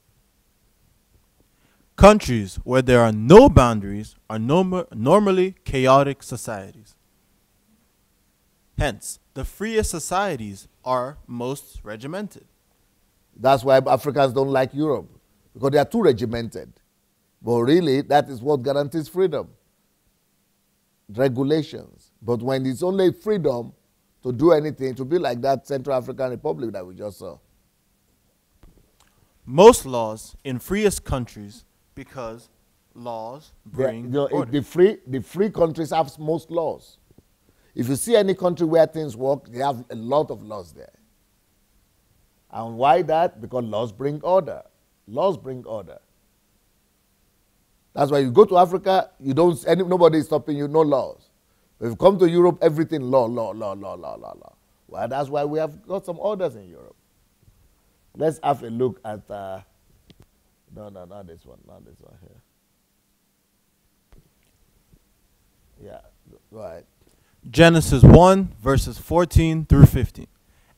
Countries where there are no boundaries are normally chaotic societies. Hence, the freest societies are most regimented. That's why Africans don't like Europe, because they are too regimented. But really, that is what guarantees freedom. Regulations. But when it's only freedom to do anything, to be like that Central African Republic that we just saw. Most laws in freest countries, because laws bring order. The free countries have most laws. If you see any country where things work, they have a lot of laws there. And why that? Because laws bring order. Laws bring order. That's why you go to Africa, nobody is stopping you, no laws. If you come to Europe, everything law. Well, that's why we have got some orders in Europe. Let's have a look at No, not this one. Not this one here. Yeah, go ahead. Genesis 1, verses 14 through 15.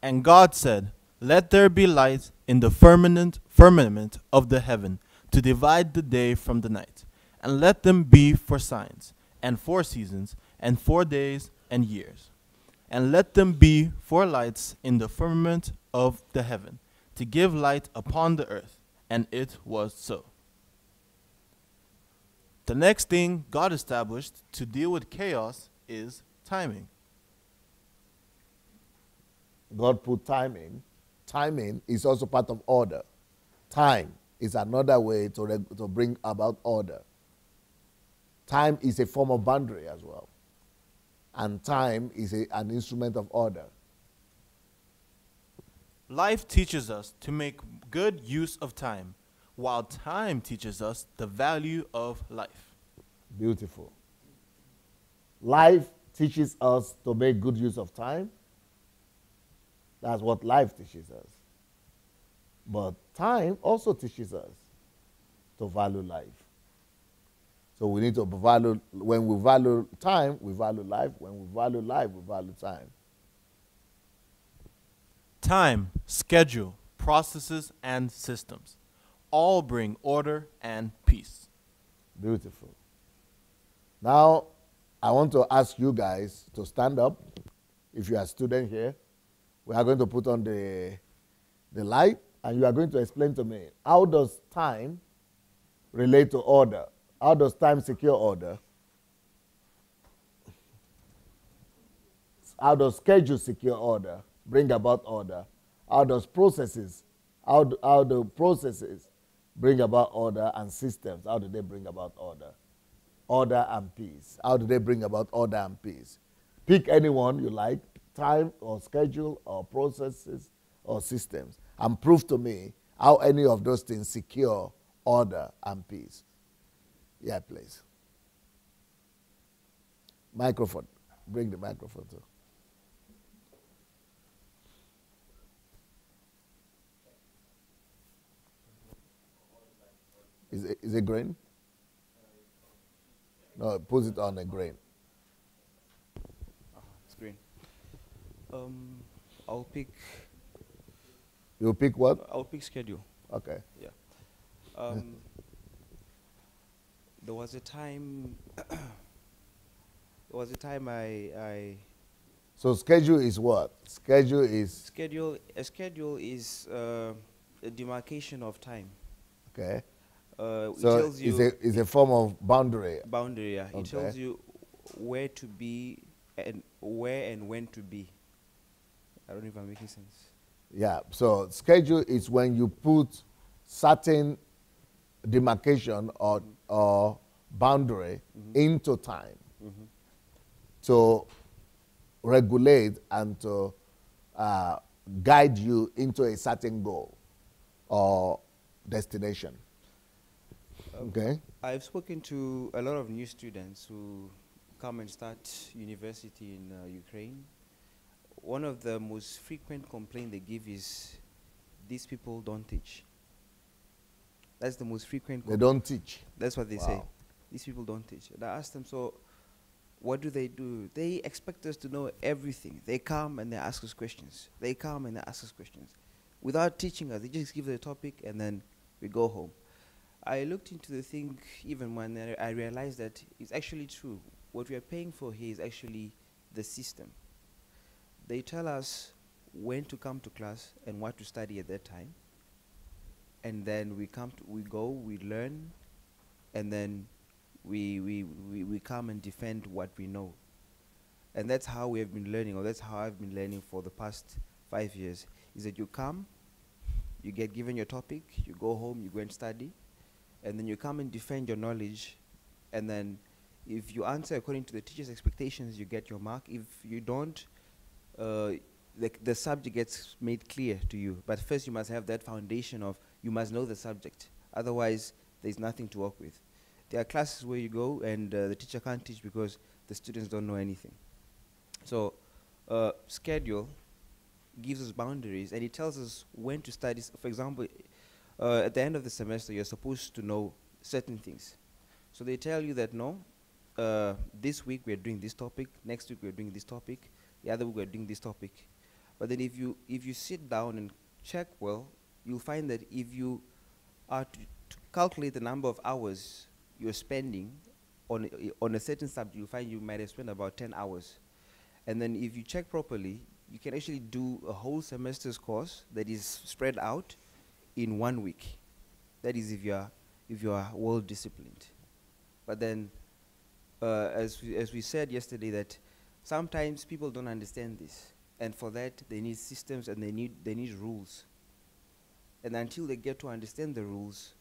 And God said, let there be light in the firmament of the heaven to divide the day from the night, and let them be for signs, and for seasons, and for days and years. And let them be for lights in the firmament of the heaven, to give light upon the earth. And it was so. The next thing God established to deal with chaos is timing. God put timing. Timing is also part of order. Time is another way to bring about order. Time is a form of boundary as well. And time is an instrument of order. Life teaches us to make good use of time, while time teaches us the value of life. Beautiful. Life teaches us to make good use of time. That's what life teaches us. But time also teaches us to value life. So we need to value, when we value time, we value life. When we value life, we value time. Time, schedule, processes, and systems all bring order and peace. Beautiful. Now, I want to ask you guys to stand up. If you are a student here, we are going to put on the light, and you are going to explain to me, how does time relate to order? How does time secure order? How does schedule secure order, bring about order? How does processes, how do processes bring about order, and systems, how do they bring about order? Order and peace. How do they bring about order and peace? Pick anyone you like, time or schedule or processes or systems, and prove to me how any of those things secure order and peace. Yeah, please. Microphone. Bring the microphone too. Is it green? No, put it on a green. It's green. I'll pick. You'll pick what? I'll pick schedule. Okay. Yeah. There was a time. There was a time I. So schedule is what? Schedule is. Schedule. A schedule is a demarcation of time. Okay. So it tells you it's a form of boundary. Boundary, yeah. Okay. It tells you where to be and where and when to be. I don't know if I'm making sense. Yeah. So schedule is when you put certain demarcation or boundary into time to regulate and to guide you into a certain goal or destination. Okay. I've spoken to a lot of new students who come and start university in Ukraine. One of the most frequent complaints they give is, these people don't teach. That's the most frequent complaint. They don't teach? That's what they say. These people don't teach. And I asked them, so what do? They expect us to know everything. They come and they ask us questions. They come and they ask us questions. Without teaching us, they just give the topic and then we go home. I looked into the thing even when I realized that it's actually true. What we are paying for here is actually the system. They tell us when to come to class and what to study at that time. And then we go, we learn, and then we come and defend what we know. And that's how we have been learning, or that's how I've been learning for the past 5 years, is that you come, you get given your topic, you go home, you go and study, and then you come and defend your knowledge, and then if you answer according to the teacher's expectations, you get your mark. If you don't, the subject gets made clear to you. But first you must have that foundation of, you must know the subject. Otherwise, there's nothing to work with. There are classes where you go and the teacher can't teach because the students don't know anything. So schedule gives us boundaries, and it tells us when to study. For example, at the end of the semester, you're supposed to know certain things. So they tell you that, no, this week we're doing this topic, next week we're doing this topic, the other week we're doing this topic. But then if you sit down and check well, you'll find that if you are to calculate the number of hours you're spending on a certain subject, you'll find you might have spent about 10 hours. And then if you check properly, you can actually do a whole semester's course that is spread out in 1 week. That is if you are well disciplined. But then, as we said yesterday, that sometimes people don't understand this, and for that they need systems and they need rules. And until they get to understand the rules,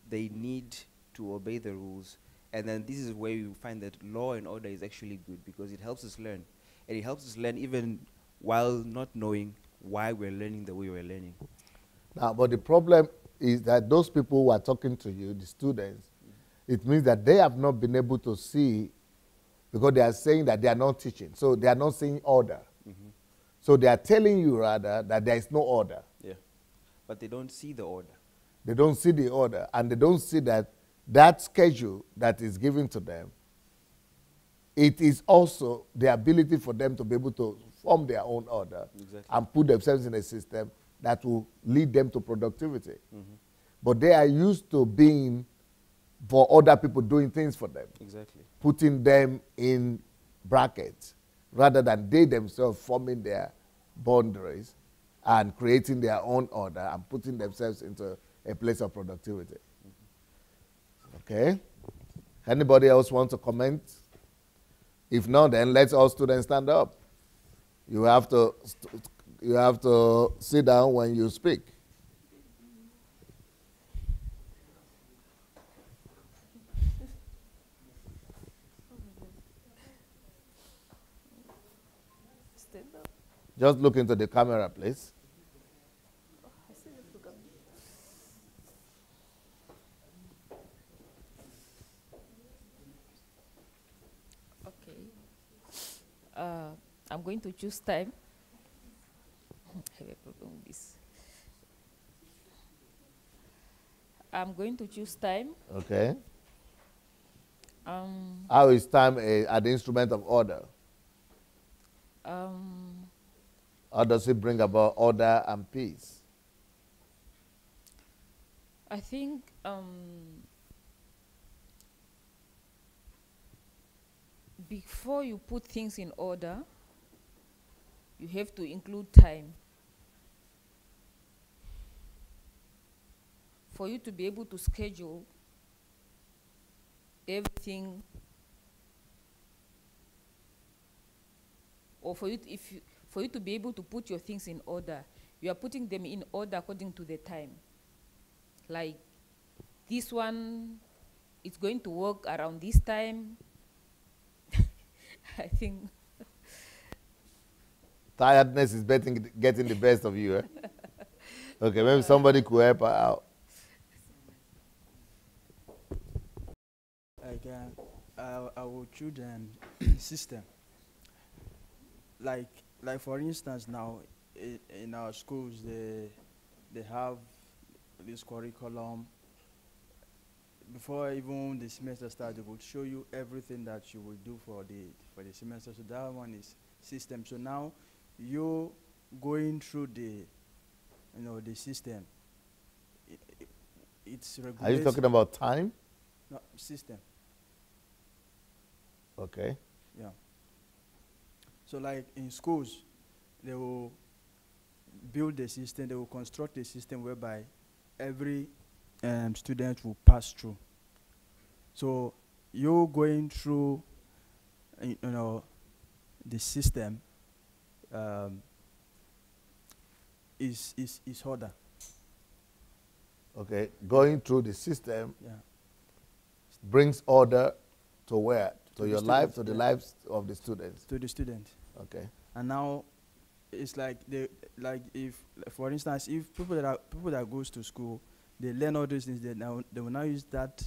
they need to obey the rules. And then this is where you find that law and order is actually good, because it helps us learn. And it helps us learn even while not knowing why we're learning the way we're learning. Now, but the problem is that those people who are talking to you, the students, it means that they have not been able to see, because they are saying that they are not teaching. So they are not seeing order. So they are telling you rather that there is no order. Yeah. But they don't see the order. They don't see the order, and they don't see that that schedule that is given to them, it is also the ability for them to be able to form their own order and put themselves in a system that will lead them to productivity. But they are used to being for other people doing things for them. Exactly. Putting them in brackets rather than they themselves forming their boundaries and creating their own order and putting themselves into a place of productivity. Okay? Anybody else want to comment? If not, then let's all students stand up. You have to sit down when you speak. Just look into the camera, please. Okay. I'm going to choose time. I have a problem with this. I'm going to choose time. Okay. How is time an instrument of order? How does it bring about order and peace? I think before you put things in order, you have to include time. For you to be able to schedule everything, or for you to be able to put your things in order, you are putting them in order according to the time. Like this one, it's going to work around this time. I think tiredness is getting the best of you. Eh? Okay, maybe somebody could help her out. I will choose system. Like for instance, now in our schools they have this curriculum. Before even the semester starts, they will show you everything that you will do for the semester. So that one is system. So now you're going through the system. It's regulated. Are you talking about time? No, system. Okay. Yeah. So like in schools, they will build a system, they will construct a system whereby every student will pass through. So you're going through, the system is order. Okay, going through the system brings order to where? To your life, to the lives of the students? To the student. Okay. And now it's like if, for instance, if people that goes to school, they learn all those things, they will now use that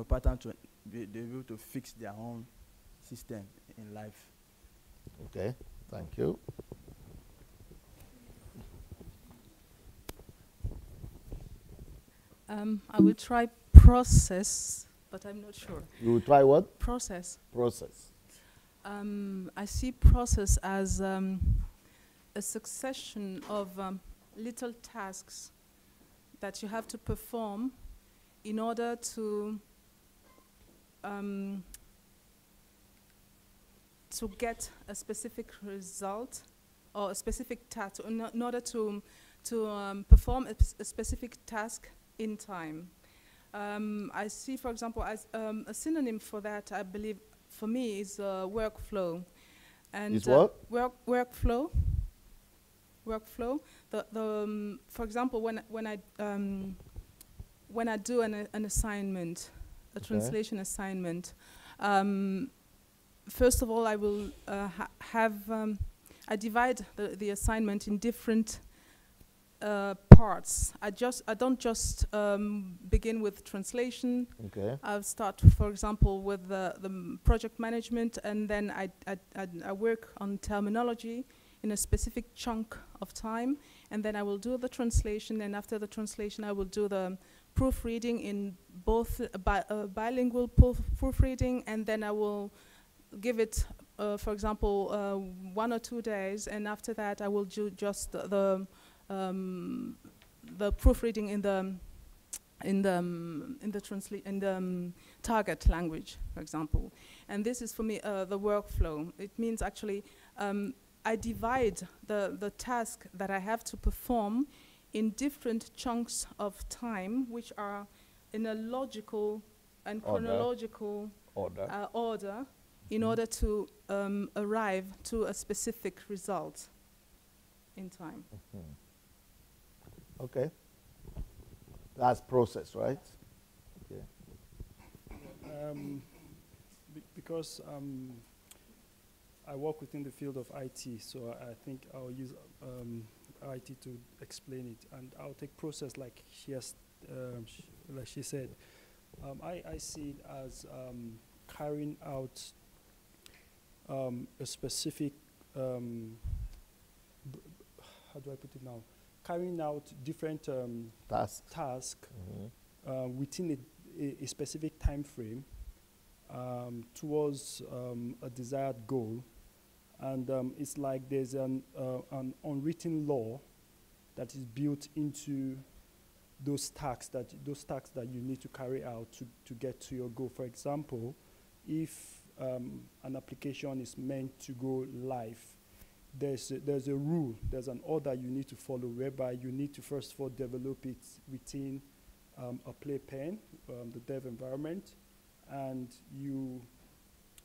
pattern to be able to fix their own system in life. Okay, thank you. I will try process, but I'm not sure. You will try what? Process. Process. I see process as a succession of little tasks that you have to perform in order to get a specific result or a specific task, in order to perform a specific task in time. I see, for example, as a synonym for that, I believe, for me, is workflow. And is what? Workflow. Workflow. For example, when I do an assignment, a translation assignment, first of all, I will I divide the assignment in different parts. I don't just begin with translation. Okay. I'll start, for example, with the project management, and then I work on terminology in a specific chunk of time, and then I will do the translation, and after the translation I will do the proofreading in both bilingual proofreading, and then I will give it, for example, 1 or 2 days, and after that I will do just the proofreading in the target language, for example. And this is for me the workflow. It means actually I divide the task that I have to perform in different chunks of time, which are in a logical and chronological order in order to arrive to a specific result in time. Okay. That's process, right? Okay. Because I work within the field of IT, so I think I'll use IT to explain it, and I'll take process like like she said. I see it as carrying out a specific, how do I put it now? Carrying out different tasks within a specific time frame towards a desired goal, and it's like there's an unwritten law that is built into those tasks that you need to carry out to get to your goal. For example, if an application is meant to go live, there's a rule, there's an order you need to follow, whereby you need to first of all develop it within a playpen, the dev environment, and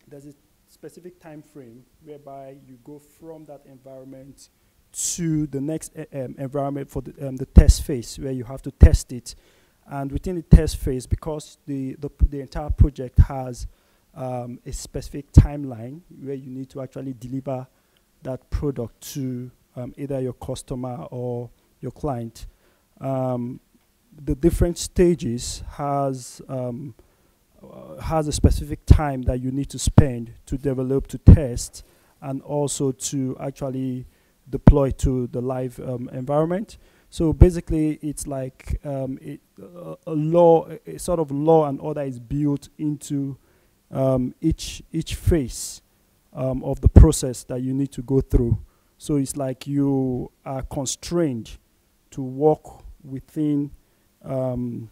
there's a specific time frame whereby you go from that environment to the next environment for the test phase, where you have to test it. And within the test phase, because the entire project has a specific timeline where you need to actually deliver that product to either your customer or your client, the different stages has a specific time that you need to spend to develop, to test, and also to actually deploy to the live environment. So basically, it's like a sort of law and order is built into each phase of the process that you need to go through. So it's like you are constrained to work within some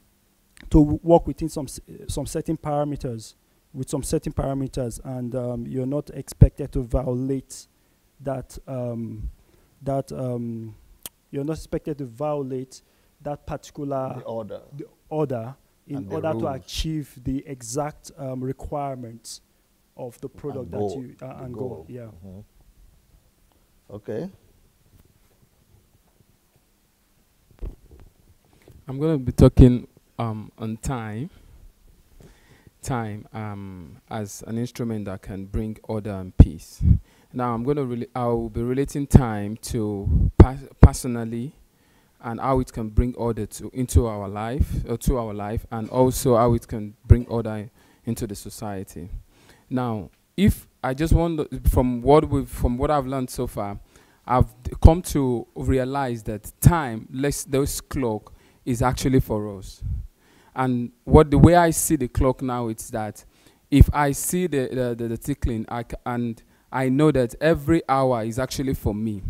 certain parameters, and you're not expected to violate that. You're not expected to violate that particular order in order to achieve the exact requirements of the product that you and goal. Yeah. Okay. I'm going to be talking on time as an instrument that can bring order and peace. Now I will be relating time to personally, and how it can bring order into our life, and also how it can bring order into the society. Now, if I just want from what I've learned so far, I've come to realize that time, those clock, is actually for us. And the way I see the clock now, it's that if I see the tickling, and I know that every hour is actually for me.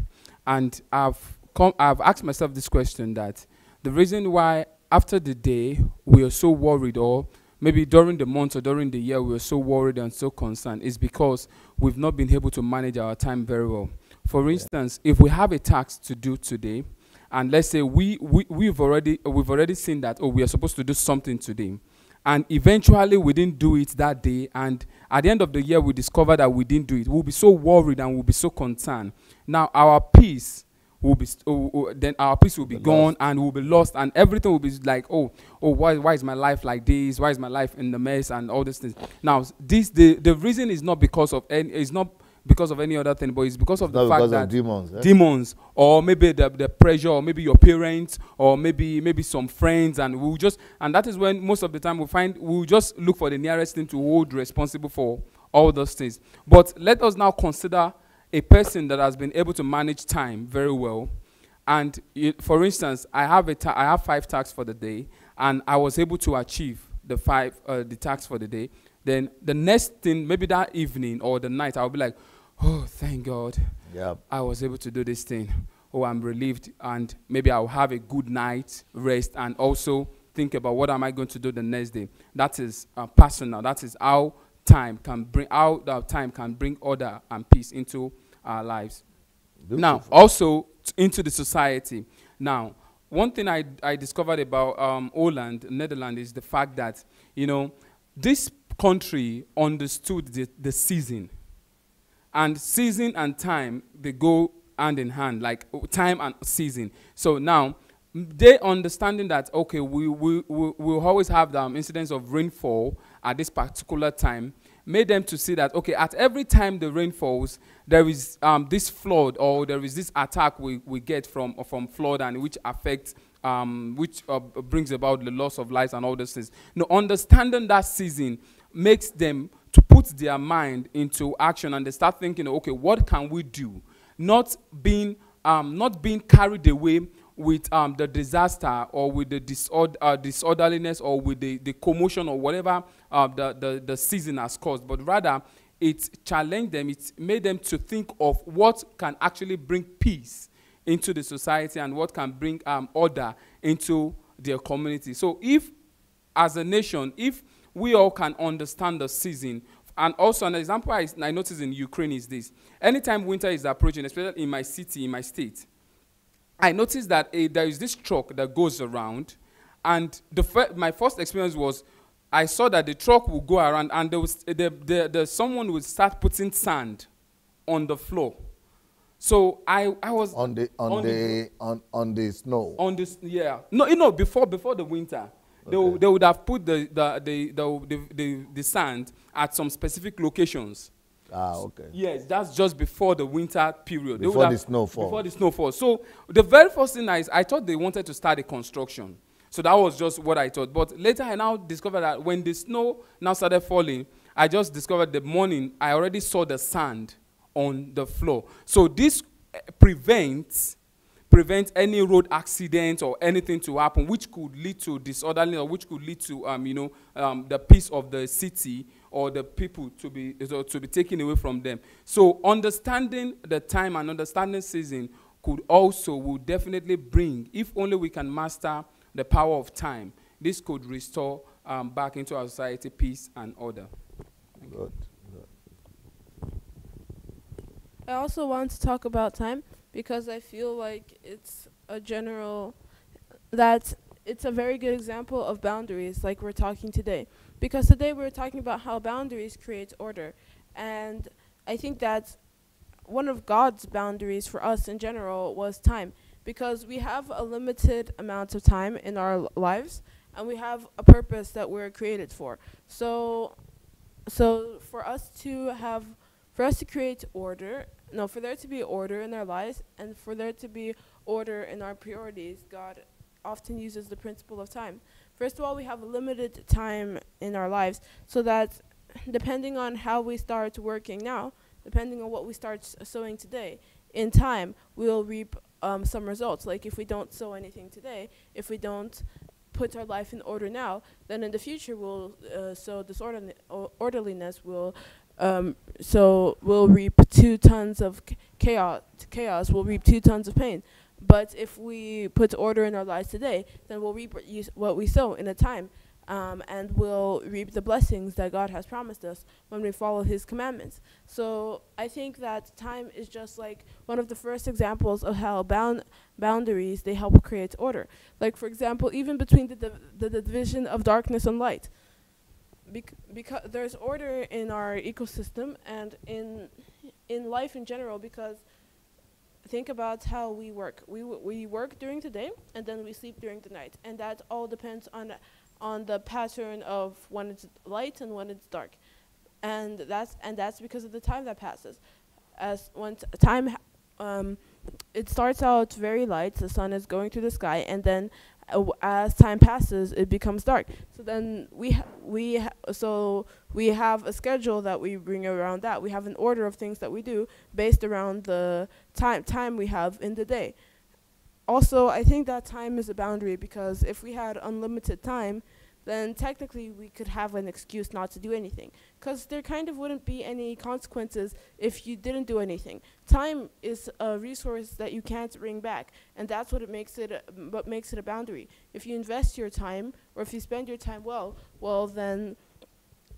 And I've asked myself this question, that the reason why after the day we are so worried, or maybe during the month or during the year we are so worried and so concerned, is because we've not been able to manage our time very well. For instance, if we have a task to do today, and let's say we've already seen that, oh, we are supposed to do something today, and eventually we didn't do it that day, and at the end of the year we discover that we didn't do it, we'll be so worried and we'll be so concerned. Now our peace will be then our peace will be gone, and we'll be lost, and everything will be like, why is my life like this? Why is my life in the mess and all these things? Now the reason is not because of any other thing, but it's because of the fact that demons, or maybe the pressure, or maybe your parents, or maybe some friends, and that is when most of the time we'll just look for the nearest thing to hold responsible for all those things. But let us now consider a person that has been able to manage time very well. And for instance, I have 5 tasks for the day, and I was able to achieve the tasks for the day. Then the next thing, maybe that evening or the night, I'll be like, oh, thank God, I was able to do this thing. Oh, I'm relieved. And maybe I'll have a good night rest, and also think about what am I going to do the next day. That is personal. That is how time can bring order and peace into our lives. Beautiful. Now, also into the society. Now, one thing I discovered about Holland, Netherlands, is the fact that, this country understood the season. And season and time, they go hand in hand, like time and season. So now, they understanding that, okay, we'll always have the incidents of rainfall at this particular time, made them to see that, okay, at every time the rain falls, there is this flood, or there is this attack we get from flood, and which affects, which brings about the loss of lives and all those things. Understanding that season makes them to put their mind into action, and they start thinking, okay, what can we do? Not being carried away with the disaster, or with the disorderliness, or with the commotion, or whatever the season has caused, but rather it challenged them, it made them to think of what can actually bring peace into the society, and what can bring order into their community. So if, as a nation, if we all can understand the season. And also an example I noticed in Ukraine is this. Anytime winter is approaching, especially in my city, in my state, I noticed that there is this truck that goes around, and my first experience was, I saw that the truck will go around, and someone would start putting sand on the floor. So I was on the snow. On this, yeah. No, before the winter. Okay. They would have put the sand at some specific locations. Ah, okay. Yes, that's just before the winter period. Before the snowfall. Before the snowfall. So the very first thing I thought they wanted to start a construction. So that was just what I thought. But later I now discovered that when the snow now started falling, I just discovered the morning I already saw the sand on the floor. So this prevents any road accident or anything to happen, which could lead to disorderly, or which could lead to the peace of the city, or the people to be taken away from them. So understanding the time and understanding season will definitely bring, if only we can master the power of time, this could restore back into our society peace and order. Good. I also want to talk about time, because I feel like it's a very good example of boundaries, like we're talking today. Because today we're talking about how boundaries create order. And I think that one of God's boundaries for us in general was time. Because we have a limited amount of time in our lives, and we have a purpose that we're created for. So for us to create order, for there to be order in our lives, and for there to be order in our priorities, God often uses the principle of time. First of all, we have a limited time in our lives, so that depending on how we start working now, depending on what we start sowing today, in time, we'll reap some results. Like if we don't sow anything today, if we don't put our life in order now, then in the future we'll so orderliness will so we'll reap 2 tons of chaos will reap 2 tons of pain. But if we put order in our lives today, then we'll reap what we sow in a time, and we'll reap the blessings that God has promised us when we follow His commandments. So I think that time is just like one of the first examples of how boundaries, they help create order. Like, for example, even between the division of darkness and light. Because there's order in our ecosystem and in life in general, because think about how we work. We work during the day and then we sleep during the night, and that all depends on the pattern of when it's light and when it's dark, and that's because of the time that passes. As when it starts out very light, the sun is going through the sky, and then as time passes, it becomes dark. So then we have a schedule that we bring around that. We have an order of things that we do based around the time we have in the day. Also, I think that time is a boundary, because if we had unlimited time, then technically we could have an excuse not to do anything, because there kind of wouldn't be any consequences if you didn't do anything. Time is a resource that you can't bring back, and that's what makes it a boundary. If you invest your time, or if you spend your time well, then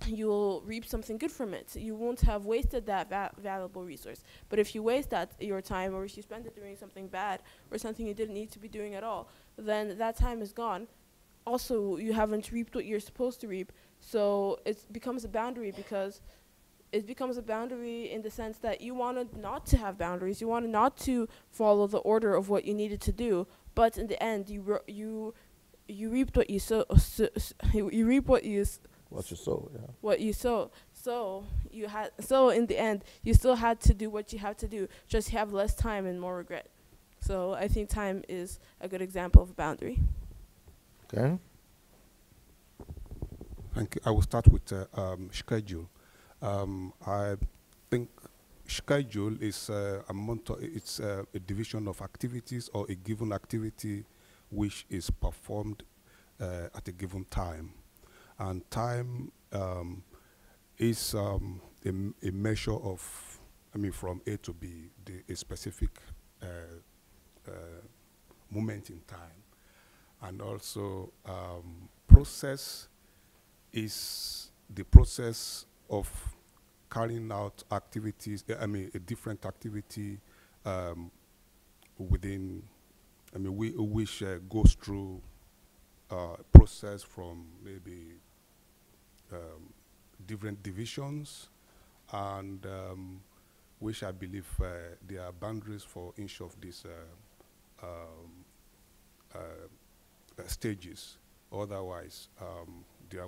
you'll reap something good from it. You won't have wasted that valuable resource. But if you waste your time, or if you spend it doing something bad or something you didn't need to be doing at all, then that time is gone. Also, you haven't reaped what you're supposed to reap. So it becomes a boundary, because it becomes a boundary in the sense that you wanted not to have boundaries. You wanted not to follow the order of what you needed to do. But in the end, you reaped what you sow. You reap what you sow. Yeah. What you sow. So in the end, you still had to do what you have to do. Just have less time and more regret. So I think time is a good example of a boundary. Okay. Thank you. I will start with schedule. I think schedule is it's a division of activities, or a given activity which is performed at a given time. And time is a measure of, from A to B, a specific moment in time. And also, process is the process of carrying out activities, a different activity within, which goes through a process from maybe different divisions, and which I believe there are boundaries for each of these stages. Otherwise, there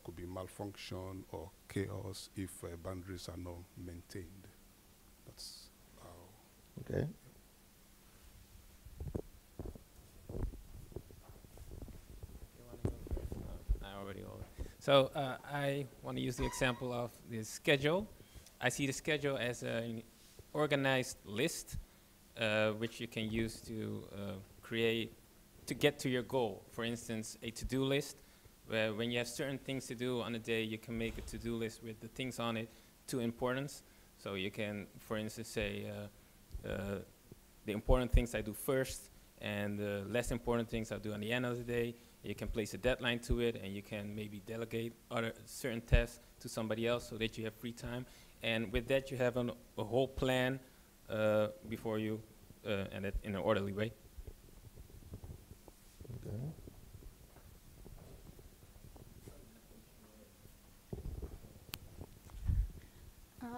could be malfunction or chaos if boundaries are not maintained. That's how. Okay. So I want to use the example of the schedule. I see the schedule as an organized list, which you can use to get to your goal. For instance, a to-do list, where when you have certain things to do on a day, you can make a to-do list with the things on it to importance. So you can, for instance, say the important things I do first, and the less important things I'll do at the end of the day. You can place a deadline to it, and you can maybe delegate certain tasks to somebody else so that you have free time. And with that, you have a whole plan before you, and it in an orderly way. Okay.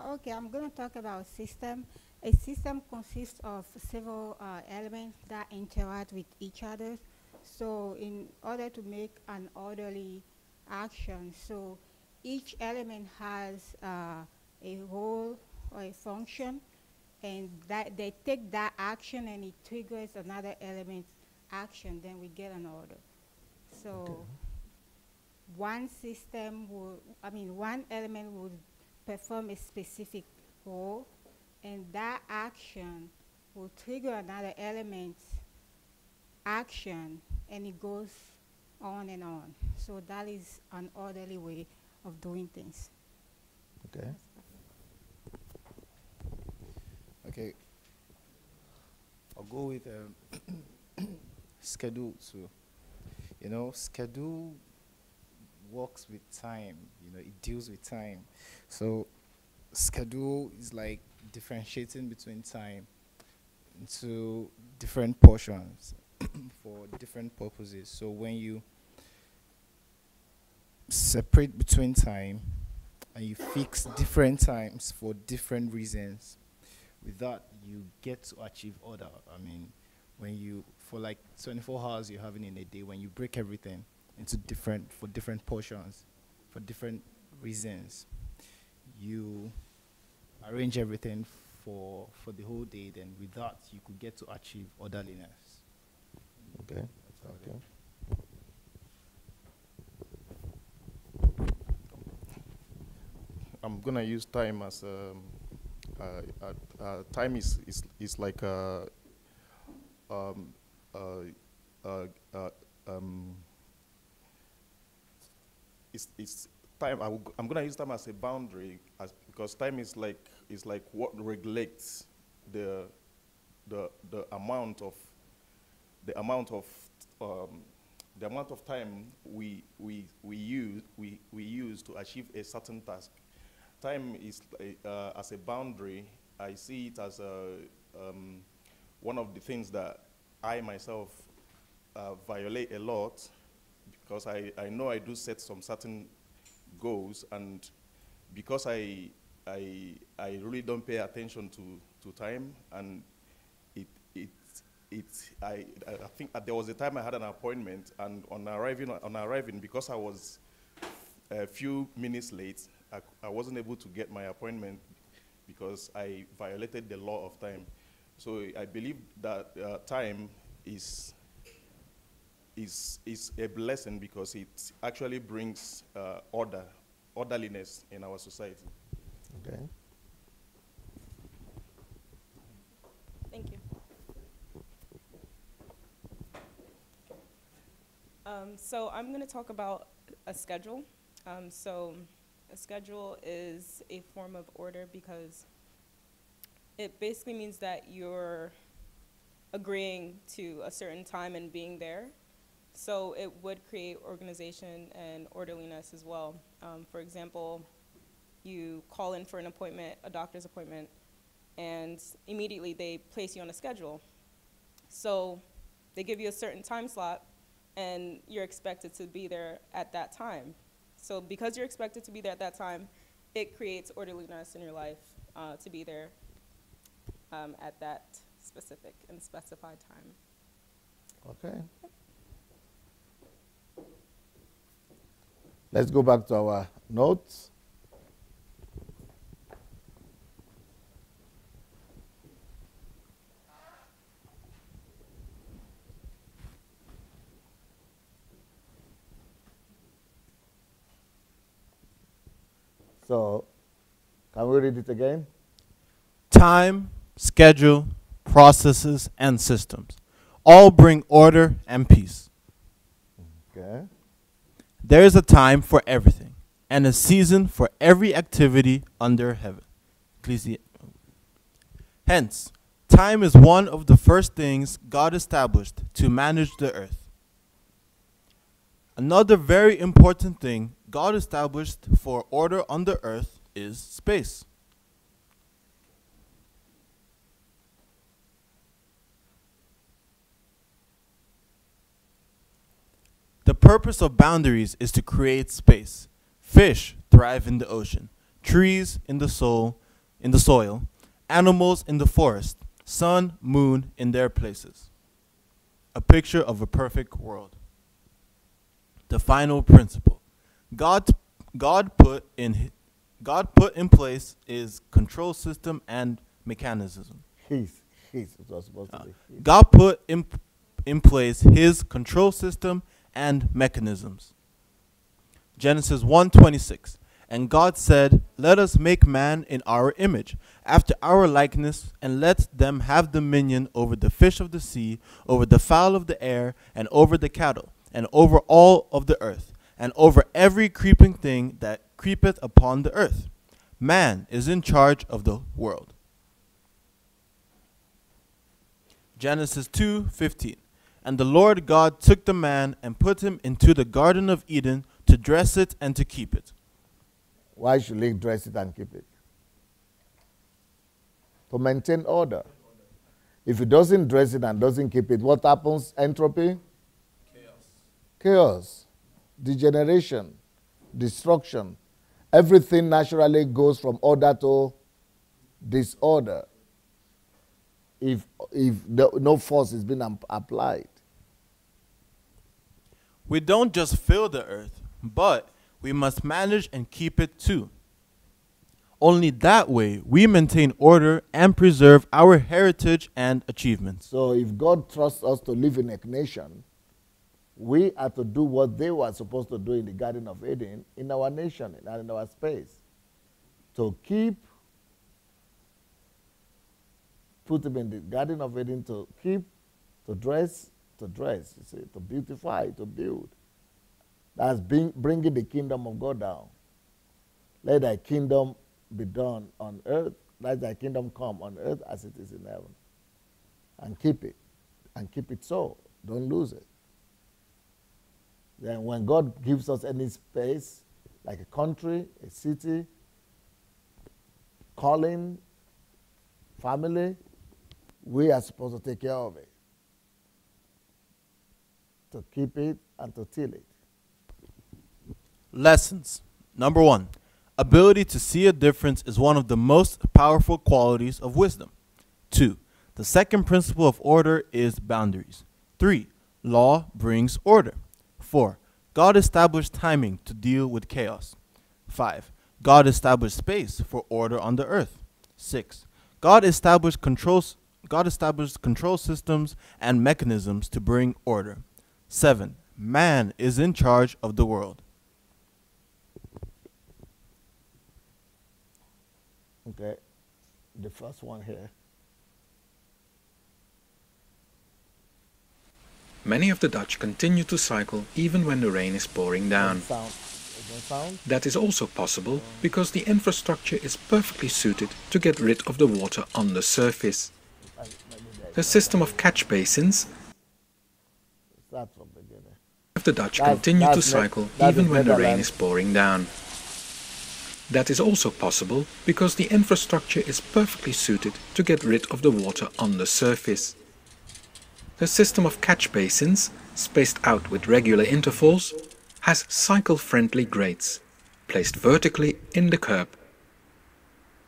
Okay, I'm going to talk about system. A system consists of several elements that interact with each other. So in order to make an orderly action, so each element has a role or a function, and that they take that action and it triggers another element's action, then we get an order. So okay. One element will perform a specific role, and that action will trigger another element action, and it goes on and on. So that is an orderly way of doing things. Okay. Okay. I'll go with schedule too. You know, schedule works with time. You know, it deals with time. So schedule is like differentiating between time into different portions for different purposes. So when you separate between time and you fix different times for different reasons, with that you get to achieve order. I mean, when you, for like 24 hours you're having in a day, when you break everything into different portions for different reasons, you arrange everything for the whole day, then with that you could get to achieve orderliness. Okay. Okay. I'm gonna use time as time is like it's time. I'm gonna use time as a boundary, because time is like what regulates the amount of the amount of time we use to achieve a certain task. Time is as a boundary. I see it as one of the things that I myself violate a lot, because I know I do set some certain goals, and because I really don't pay attention to time, and I think there was a time I had an appointment, and on arriving, because I was a few minutes late, I wasn't able to get my appointment because I violated the law of time. So I believe that time is a blessing, because it actually brings orderliness in our society. Okay. Thank you. So I'm going to talk about a schedule. So a schedule is a form of order, because it basically means that you're agreeing to a certain time and being there. So it would create organization and orderliness as well. For example, you call in for an appointment, a doctor's appointment, and immediately they place you on a schedule. So they give you a certain time slot, and you're expected to be there at that time. So because you're expected to be there at that time, it creates orderliness in your life to be there at that specific and specified time. Okay. Let's go back to our notes. So, can we read it again? Time, schedule, processes, and systems all bring order and peace. Okay. There is a time for everything, and a season for every activity under heaven. Hence, time is one of the first things God established to manage the earth. Another very important thing God established for order on the earth is space. The purpose of boundaries is to create space. Fish thrive in the ocean, trees in the soil, animals in the forest, sun, moon in their places. A picture of a perfect world. The final principle. God put in place is control system and mechanism. It was supposed to be. God put in place his control system and mechanisms. Genesis 1:26. And God said, let us make man in our image, after our likeness, and let them have dominion over the fish of the sea, over the fowl of the air, and over the cattle, and over all of the earth, and over every creeping thing that creepeth upon the earth. Man is in charge of the world. Genesis 2:15. And the Lord God took the man and put him into the Garden of Eden to dress it and to keep it. Why should he dress it and keep it? To maintain order. If he doesn't dress it and doesn't keep it, what happens? Entropy? Chaos. Degeneration. Destruction. Everything naturally goes from order to disorder if no force is being applied. We don't just fill the earth, but we must manage and keep it too. Only that way we maintain order and preserve our heritage and achievements. So if God trusts us to live in a nation, we are to do what they were supposed to do in the Garden of Eden in our nation and in our space. To put them in the Garden of Eden, to keep, to dress, you see, to beautify, to build. That's bringing the kingdom of God down. Let thy kingdom be done on earth. Let thy kingdom come on earth as it is in heaven. And keep it. And keep it so. Don't lose it. Then when God gives us any space, like a country, a city, calling, family, we are supposed to take care of it. To keep it and to till it. Lessons. Number 1. Ability to see a difference is one of the most powerful qualities of wisdom. 2. The second principle of order is boundaries. 3. Law brings order. 4. God established timing to deal with chaos. 5. God established space for order on the earth. 6. God established control systems and mechanisms to bring order. 7. Man is in charge of the world. Okay, the first one here. Many of the Dutch continue to cycle even when the rain is pouring down. That is also possible because the infrastructure is perfectly suited to get rid of the water on the surface. The system of catch basins of the Dutch continue to cycle even when the rain is pouring down. That is also possible because the infrastructure is perfectly suited to get rid of the water on the surface. The system of catch basins, spaced out with regular intervals, has cycle-friendly grates, placed vertically in the curb.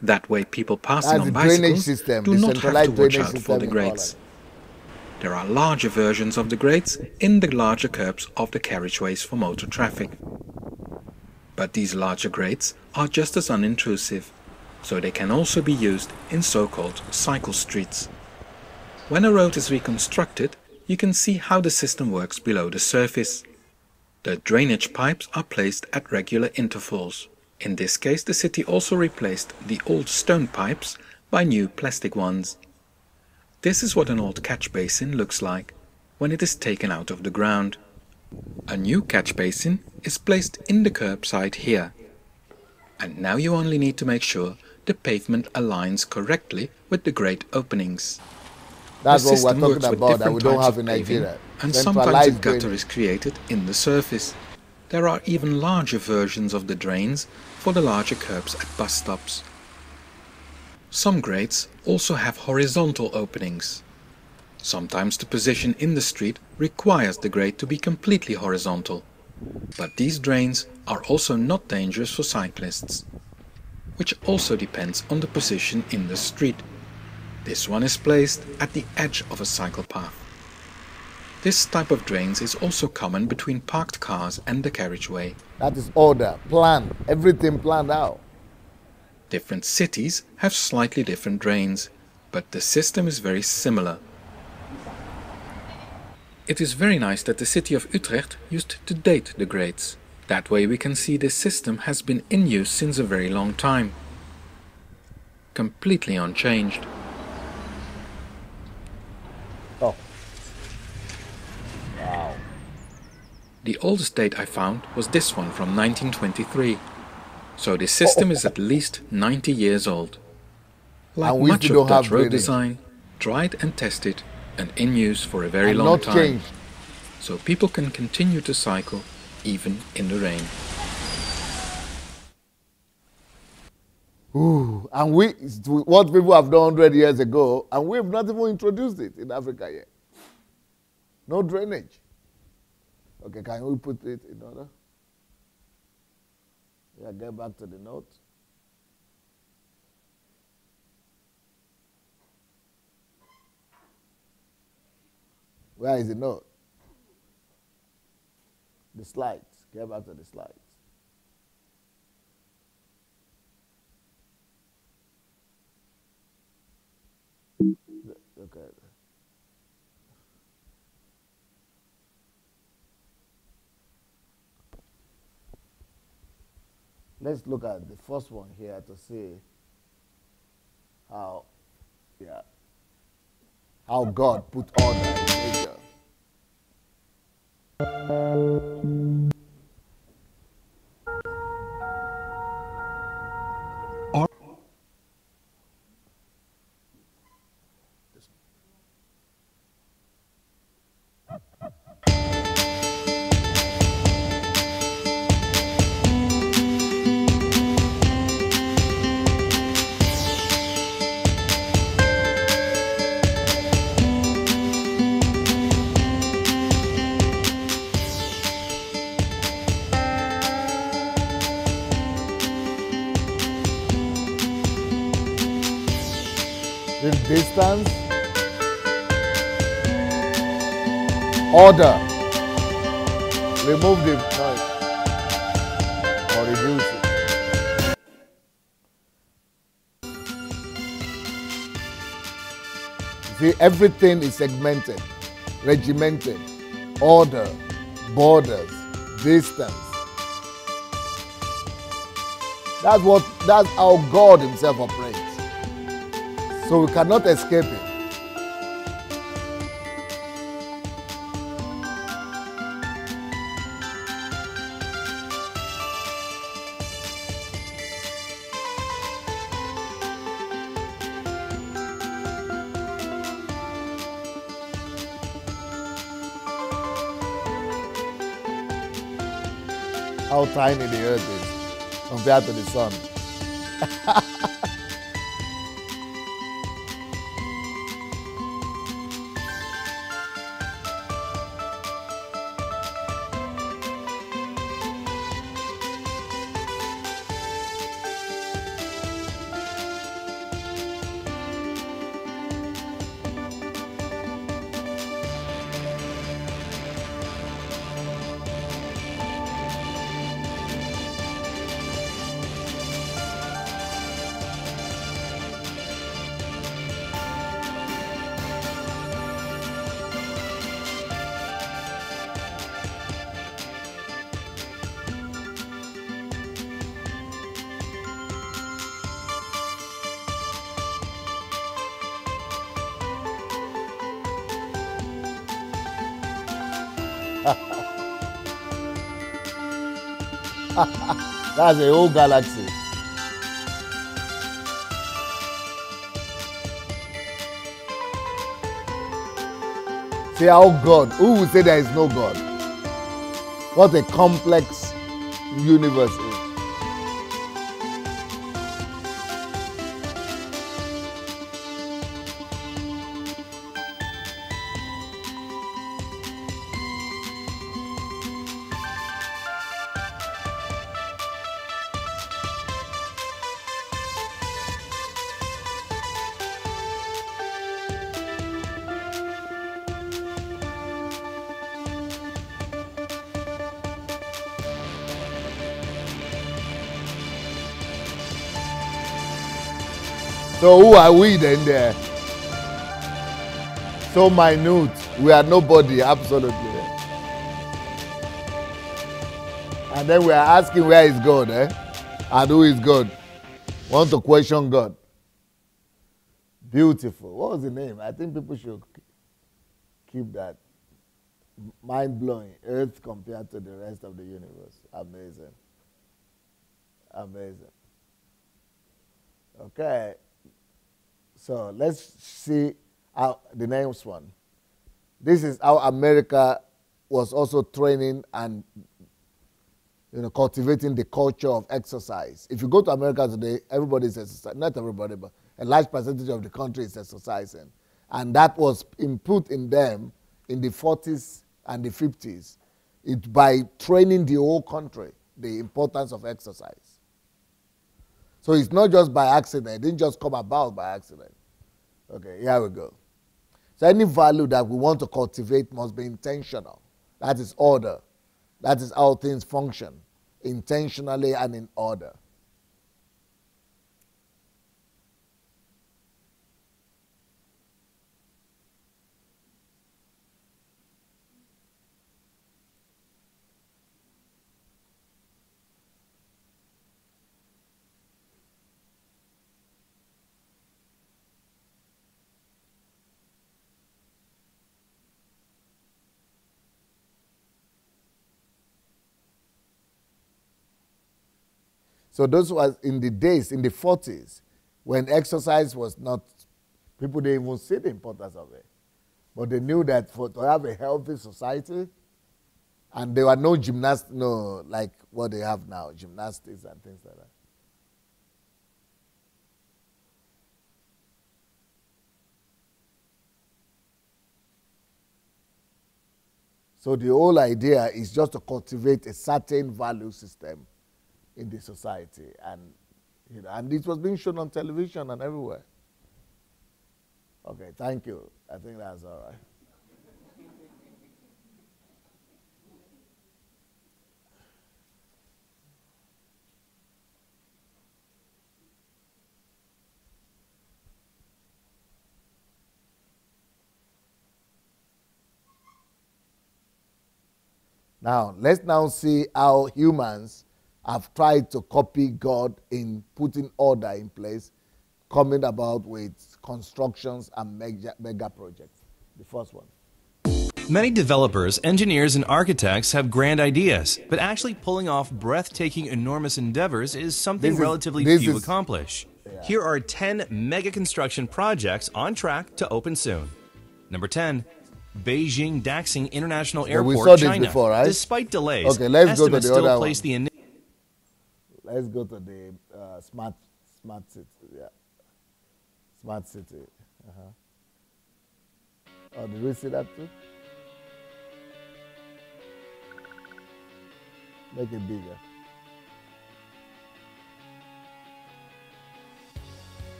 That way people passing on bicycles do not have to watch out for the grates. There are larger versions of the grates in the larger curbs of the carriageways for motor traffic. But these larger grates are just as unintrusive, so they can also be used in so-called cycle streets. When a road is reconstructed, you can see how the system works below the surface. The drainage pipes are placed at regular intervals. In this case, the city also replaced the old stone pipes by new plastic ones. This is what an old catch basin looks like when it is taken out of the ground. A new catch basin is placed in the curbside here. And now you only need to make sure the pavement aligns correctly with the grate openings. That's what we're talking about that we don't have in Nigeria. And sometimes a gutter is created in the surface. There are even larger versions of the drains for the larger curbs at bus stops. Some grates also have horizontal openings. Sometimes the position in the street requires the grate to be completely horizontal. But these drains are also not dangerous for cyclists, which also depends on the position in the street. This one is placed at the edge of a cycle path. This type of drains is also common between parked cars and the carriageway. That is order, plan, everything planned out. Different cities have slightly different drains, but the system is very similar. It is very nice that the city of Utrecht used to date the grates. That way we can see this system has been in use since a very long time, completely unchanged. Oh. Wow. The oldest date I found was this one from 1923, so this system is at least 90 years old. Like much of Dutch road design, tried and tested and in use for a very long time. Changed. So people can continue to cycle even in the rain. Ooh, and what people have done 100 years ago, and we've not even introduced it in Africa yet. No drainage. Okay, can we put it in order? Yeah, get back to the note. Where is the note? The slides. Get back to the slides. Okay. Let's look at the first one here to see how God put order in nature. Distance, order, remove the noise or reduce it. See, everything is segmented, regimented, order, borders, distance. That's how God himself operates. So we cannot escape it. How tiny the earth is compared to the sun. That's a whole galaxy. See how God, who will say there is no God? What a complex universe is. So who are we then there? So minute. We are nobody, absolutely. And then we are asking where is God, and who is God. Want to question God. Beautiful. What was the name? I think people should keep that. Mind-blowing. Earth compared to the rest of the universe. Amazing. Amazing. Okay. So let's see the next one. This is how America was also training and cultivating the culture of exercise. If you go to America today, everybody is exercising. Not everybody, but a large percentage of the country is exercising. And that was input in them in the 40s and the 50s by training the whole country, the importance of exercise. So it's not just by accident. It didn't just come about by accident. Okay, here we go. So any value that we want to cultivate must be intentional. That is order. That is how things function, intentionally and in order. So those was in the days, in the 40s, when exercise was not, people didn't even see the importance of it. But they knew that to have a healthy society, and there were no gymnastics, like what they have now, gymnastics and things like that. So the whole idea is just to cultivate a certain value system in the society, and it was being shown on television and everywhere. Okay, thank you. I think that's all right. Now, let's now see how humans have tried to copy God in putting order in place, coming about with constructions and mega projects. The first one. Many developers, engineers, and architects have grand ideas, but actually pulling off breathtaking, enormous endeavors is something relatively few accomplish. Yeah. Here are 10 mega construction projects on track to open soon. Number 10. Beijing Daxing International Airport, we saw this China. Before, right? Despite delays, okay, let's go to the other one. Let's go to the smart city. Yeah, smart city. Oh, did we see that too? Make it bigger.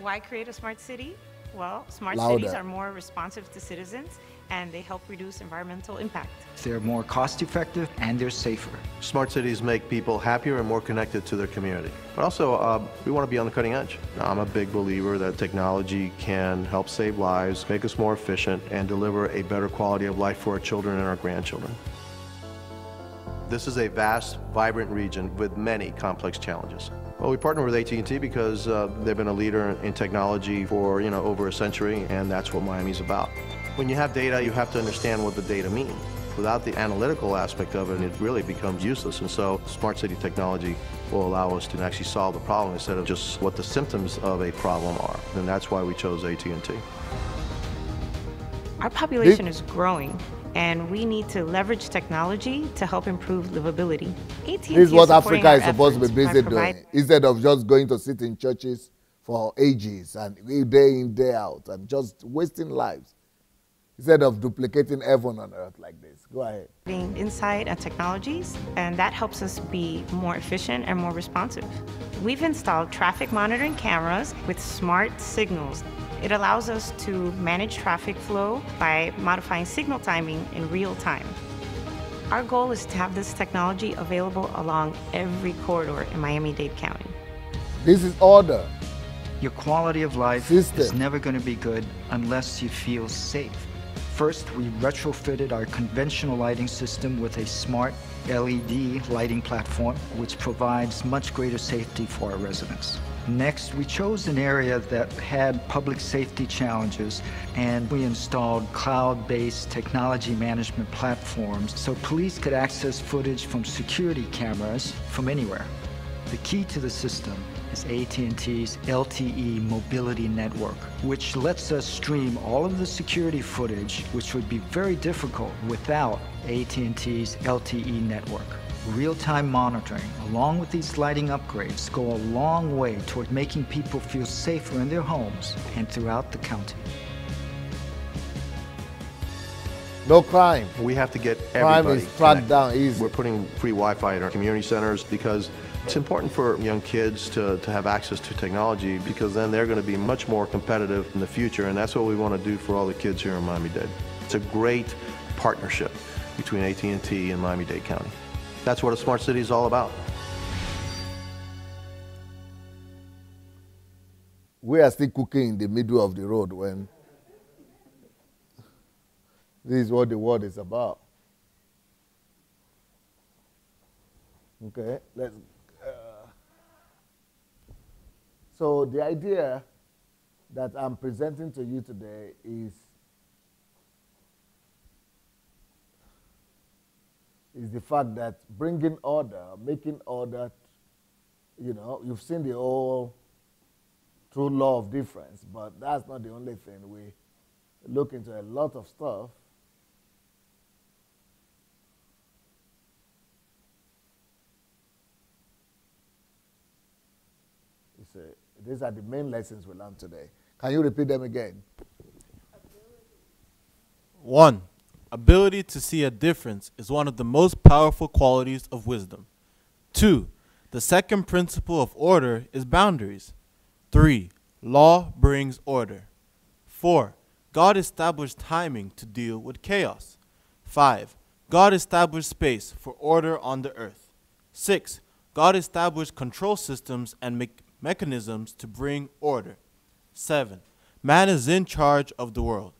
Why create a smart city? Well, smart Louder. cities are more responsive to citizens and they help reduce environmental impact. They're more cost-effective and they're safer. Smart cities make people happier and more connected to their community. But also, we want to be on the cutting edge. I'm a big believer that technology can help save lives, make us more efficient, and deliver a better quality of life for our children and our grandchildren. This is a vast, vibrant region with many complex challenges. Well, we partner with AT&T because they've been a leader in technology for over a century, and that's what Miami's about. When you have data, you have to understand what the data means. Without the analytical aspect of it, it really becomes useless. And so smart city technology will allow us to actually solve the problem instead of just what the symptoms of a problem are. And that's why we chose AT&T. Our population is growing, and we need to leverage technology to help improve livability. AT&T this is what supporting Africa is supposed to be busy by doing. Instead of just going to sit in churches for ages and day in, day out and just wasting lives. Instead of duplicating heaven on earth like this. Go ahead. Insight and technologies, and that helps us be more efficient and more responsive. We've installed traffic monitoring cameras with smart signals. It allows us to manage traffic flow by modifying signal timing in real time. Our goal is to have this technology available along every corridor in Miami-Dade County. This is order. Your quality of life is never going to be good unless you feel safe. First, we retrofitted our conventional lighting system with a smart LED lighting platform, which provides much greater safety for our residents. Next, we chose an area that had public safety challenges, and we installed cloud-based technology management platforms so police could access footage from security cameras from anywhere. The key to the system is AT&T's LTE mobility network, which lets us stream all of the security footage, which would be very difficult without AT&T's LTE network. Real-time monitoring, along with these lighting upgrades, go a long way toward making people feel safer in their homes and throughout the county. No crime. We have to get Crime everybody is tracked connected. down easy. We're putting free Wi-Fi in our community centers because it's important for young kids to have access to technology, because then they're going to be much more competitive in the future, and that's what we want to do for all the kids here in Miami-Dade. It's a great partnership between AT&T and Miami-Dade County. That's what a smart city is all about. We are still cooking in the middle of the road when this is what the world is about. Okay, let's. So the idea that I'm presenting to you today is the fact that bringing order, making order, you know, you've seen the whole true law of difference, but that's not the only thing. We look into a lot of stuff. You see, these are the main lessons we learned today. Can you repeat them again? 1. Ability to see a difference is one of the most powerful qualities of wisdom. 2. The second principle of order is boundaries. 3. Law brings order. 4. God established timing to deal with chaos. 5. God established space for order on the earth. 6. God established control systems and mechanisms to bring order. 7. Man is in charge of the world.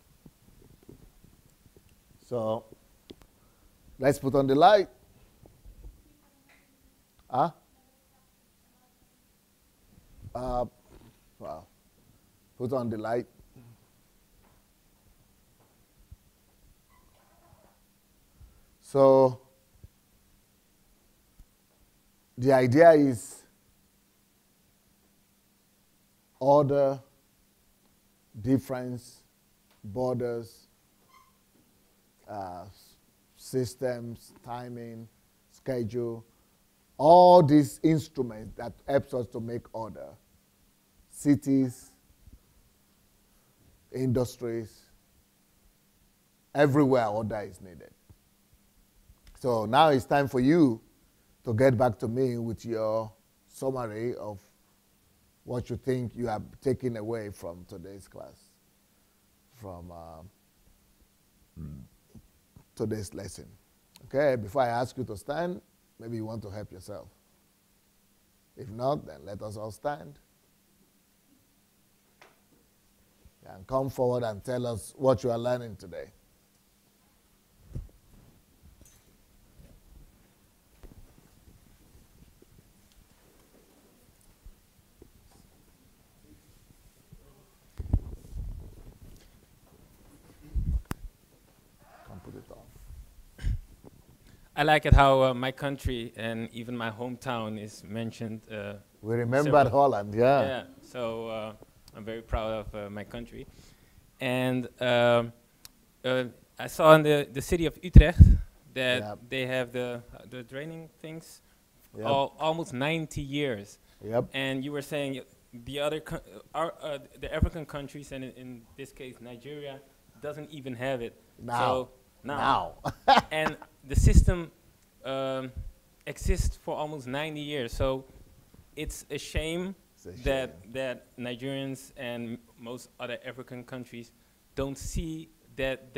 So, let's put on the light. Huh? Wow. Put on the light. So, the idea is order, difference, borders, systems, timing, schedule, all these instruments that helps us to make order. Cities, industries, everywhere order is needed. So now it's time for you to get back to me with your summary of what you think you have taken away from today's class, from today's lesson. Okay, before I ask you to stand, maybe you want to help yourself. If not, then let us all stand. And come forward and tell us what you are learning today. I like it how my country and even my hometown is mentioned. We remembered Holland, yeah. Yeah, so I'm very proud of my country. And I saw in the city of Utrecht that they have the draining things almost 90 years. Yep. And you were saying the other the African countries, and in this case Nigeria, doesn't even have it. Now. So now. And the system exists for almost 90 years. So it's a shame that Nigerians and most other African countries don't see that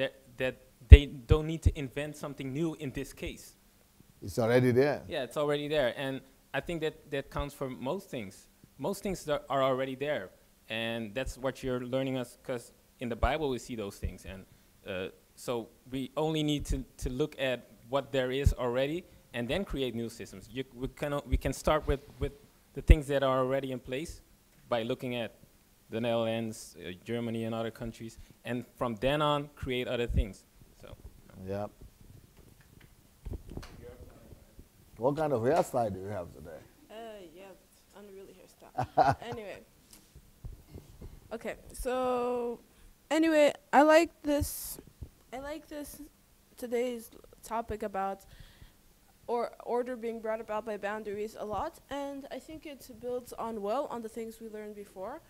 they don't need to invent something new in this case. It's already there. Yeah, it's already there. And I think that counts for most things. Most things that are already there. And that's what you're learning us, because in the Bible we see those things. And So we only need to look at what there is already and then create new systems. We can start with the things that are already in place by looking at the Netherlands, Germany, and other countries, and from then on create other things. So. Yeah. What kind of hairstyle do you have today? Yeah, unruly hairstyle. Anyway. Okay, so anyway, I like this today's topic about order being brought about by boundaries a lot, and I think it builds on the things we learned before.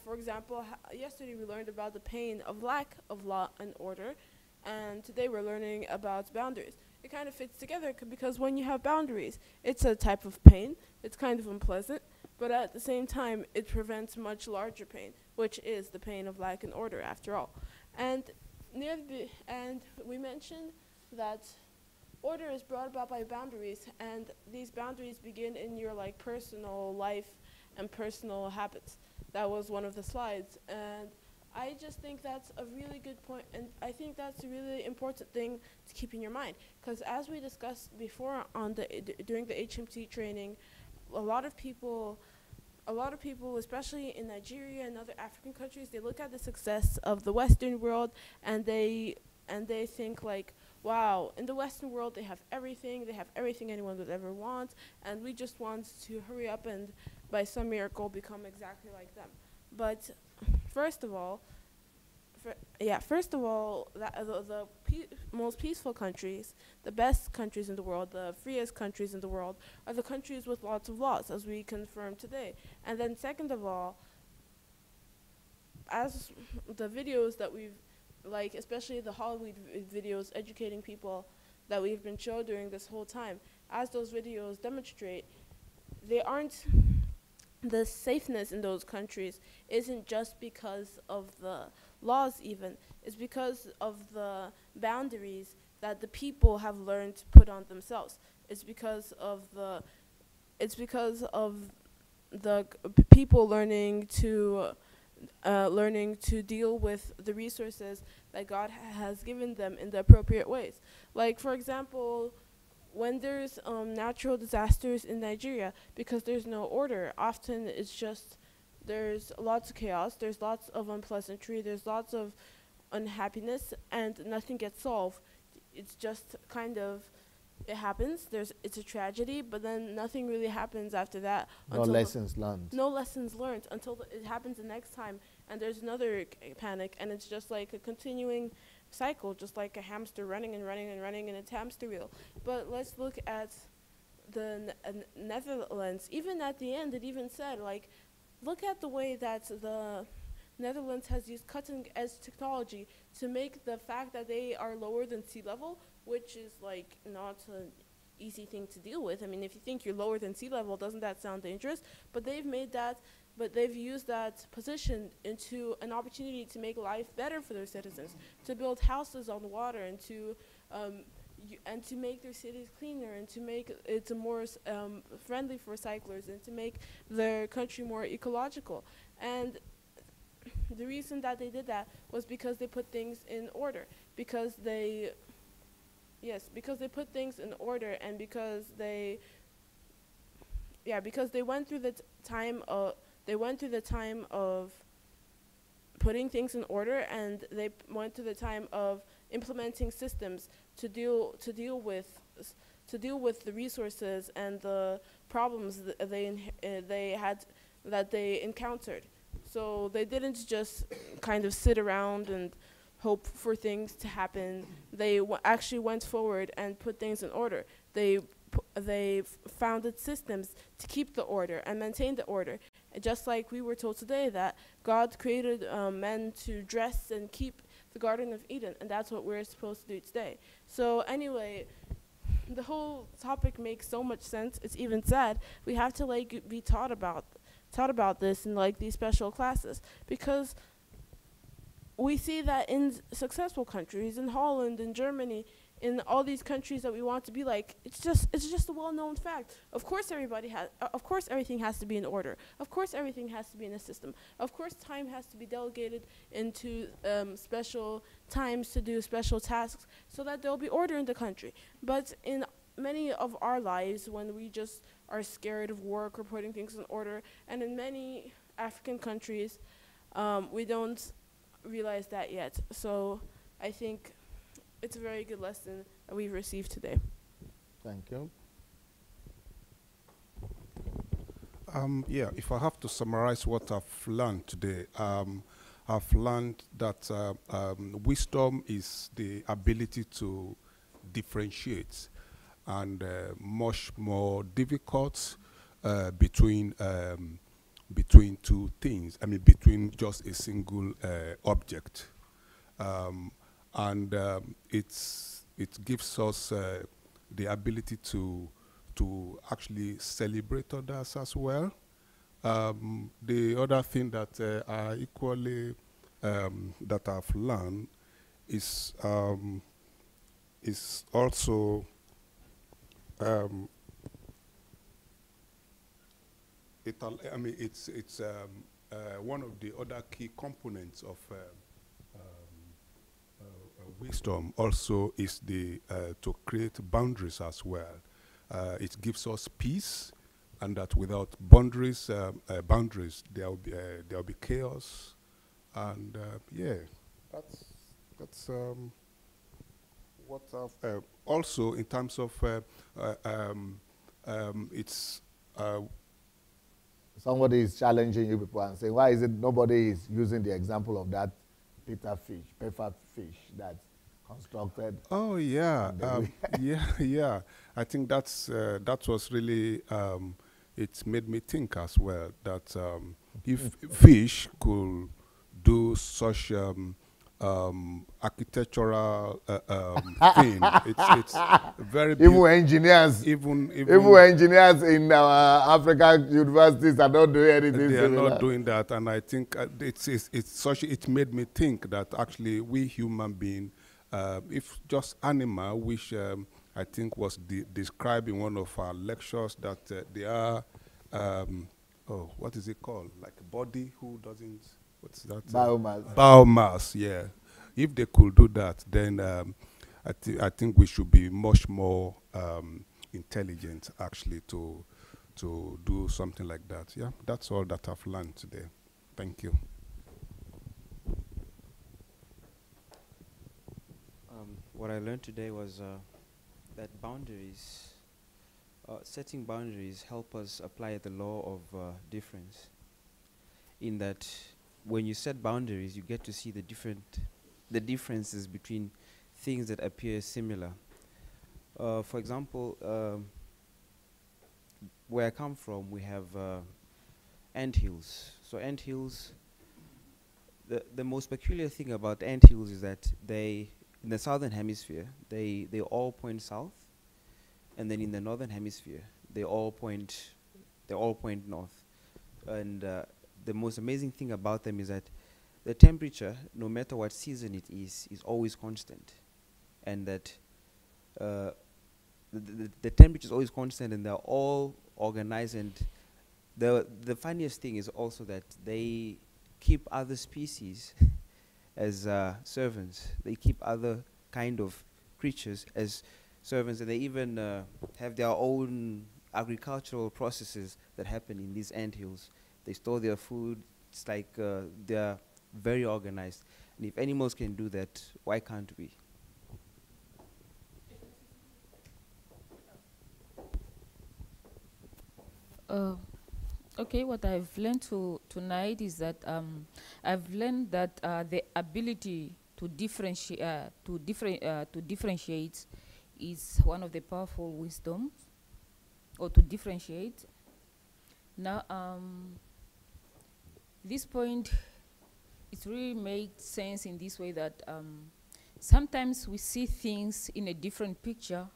For example, yesterday we learned about the pain of lack of law and order, and today we're learning about boundaries. It kind of fits together because when you have boundaries, it's a type of pain. It's kind of unpleasant, but at the same time, it prevents much larger pain, which is the pain of lack and order, after all. And we mentioned that order is brought about by boundaries, and these boundaries begin in your personal life and personal habits. That was one of the slides, and I just think that's a really good point, and I think that's a really important thing to keep in your mind, because as we discussed before during the HMT training, a lot of people, especially in Nigeria and other African countries, they look at the success of the Western world, and they think wow, in the Western world they have everything anyone would ever want, and we just want to hurry up and by some miracle become exactly like them. But first of all, the most peaceful countries, the best countries in the world, the freest countries in the world, are the countries with lots of laws, as we confirmed today. And then second of all, as the videos that we've, especially the Hollywood videos educating people that we've been shown during this whole time, as those videos demonstrate, the safeness in those countries isn't just because of the laws even, it's because of the boundaries that the people have learned to put on themselves. It's because of the people learning to deal with the resources that God has given them in the appropriate ways. Like, for example, when there's natural disasters in Nigeria, because there's no order, often it's just there's lots of chaos, there's lots of unpleasantry, there's lots of unhappiness, and nothing gets solved. It's just it happens, it's a tragedy, but then nothing really happens after that. No lessons learned. No lessons learned until it happens the next time, and there's another panic, and it's just like a continuing cycle, just like a hamster running and running and running in its hamster wheel. But let's look at the Netherlands. Even at the end, it even said, look at the way that the Netherlands has used cutting-edge technology to make the fact that they are lower than sea level, which is not an easy thing to deal with. I mean, if you think you're lower than sea level, doesn't that sound dangerous? But they've used that position into an opportunity to make life better for their citizens, to build houses on the water, and to make their cities cleaner, and to make it more friendly for cyclists, and to make their country more ecological. And the reason that they did that was because they put things in order, because they put things in order, and because they went through the time of putting things in order, and they went through the time of implementing systems to deal with the resources and the problems that they encountered. So they didn't just kind of sit around and hope for things to happen. They actually went forward and put things in order. They founded systems to keep the order and maintain the order. And just like we were told today that God created men to dress and keep the Garden of Eden, and that's what we're supposed to do today. So anyway, the whole topic makes so much sense. It's even sad. We have to be taught about this in these special classes, because we see that in successful countries, in Holland and Germany, in all these countries that we want to be like, it's just a well-known fact. Of course of course everything has to be in order. Of course everything has to be in a system. Of course time has to be delegated into special times to do special tasks so that there'll be order in the country. But in many of our lives, when we just are scared of work or putting things in order, and in many African countries, we don't realize that yet. So I think it's a very good lesson that we've received today. Thank you. Yeah, if I have to summarize what I've learned today, I've learned that wisdom is the ability to differentiate, and much more difficult between two things. I mean, between just a single object, and it gives us the ability to actually celebrate others as well. The other thing that I equally that I've learned is also it's one of the other key components of wisdom. Also, is the to create boundaries as well. It gives us peace, and that without boundaries, there will be chaos, and yeah, that's what I've also in terms of it's. Somebody is challenging you people and saying, why is it nobody is using the example of that puffer fish that's constructed? Oh yeah, yeah. I think that was really it made me think as well that if fish could do such architectural thing, it's very even engineers, even engineers in our African universities are not doing anything. They are not doing that, and I think it made me think that actually we human beings, if just animal, which I think was described in one of our lectures, that they are what is it called, like a body who doesn't. What's that? Biomass. Biomass, yeah. If they could do that, then I think we should be much more intelligent, actually, to do something like that. Yeah, that's all that I've learned today. Thank you. What I learned today was that boundaries, setting boundaries, help us apply the law of difference. In that, when you set boundaries, you get to see the differences between things that appear similar. For example, where I come from, we have anthills. So anthills, the most peculiar thing about anthills is that they, in the southern hemisphere, they all point south, and then in the northern hemisphere, they all point north. And the most amazing thing about them is that the temperature, no matter what season it is always constant, and that the temperature is always constant, and they're all organized. And the funniest thing is also that they keep other species as servants. They keep other kind of creatures as servants, and they even have their own agricultural processes that happen in these anthills. They store their food. It's like they're very organized. And if animals can do that, why can't we? Okay, what I've learned tonight is that I've learned that the ability to differentiate is one of the powerful wisdoms, or to differentiate. Now, this point, it really makes sense in this way that sometimes we see things in a different picture,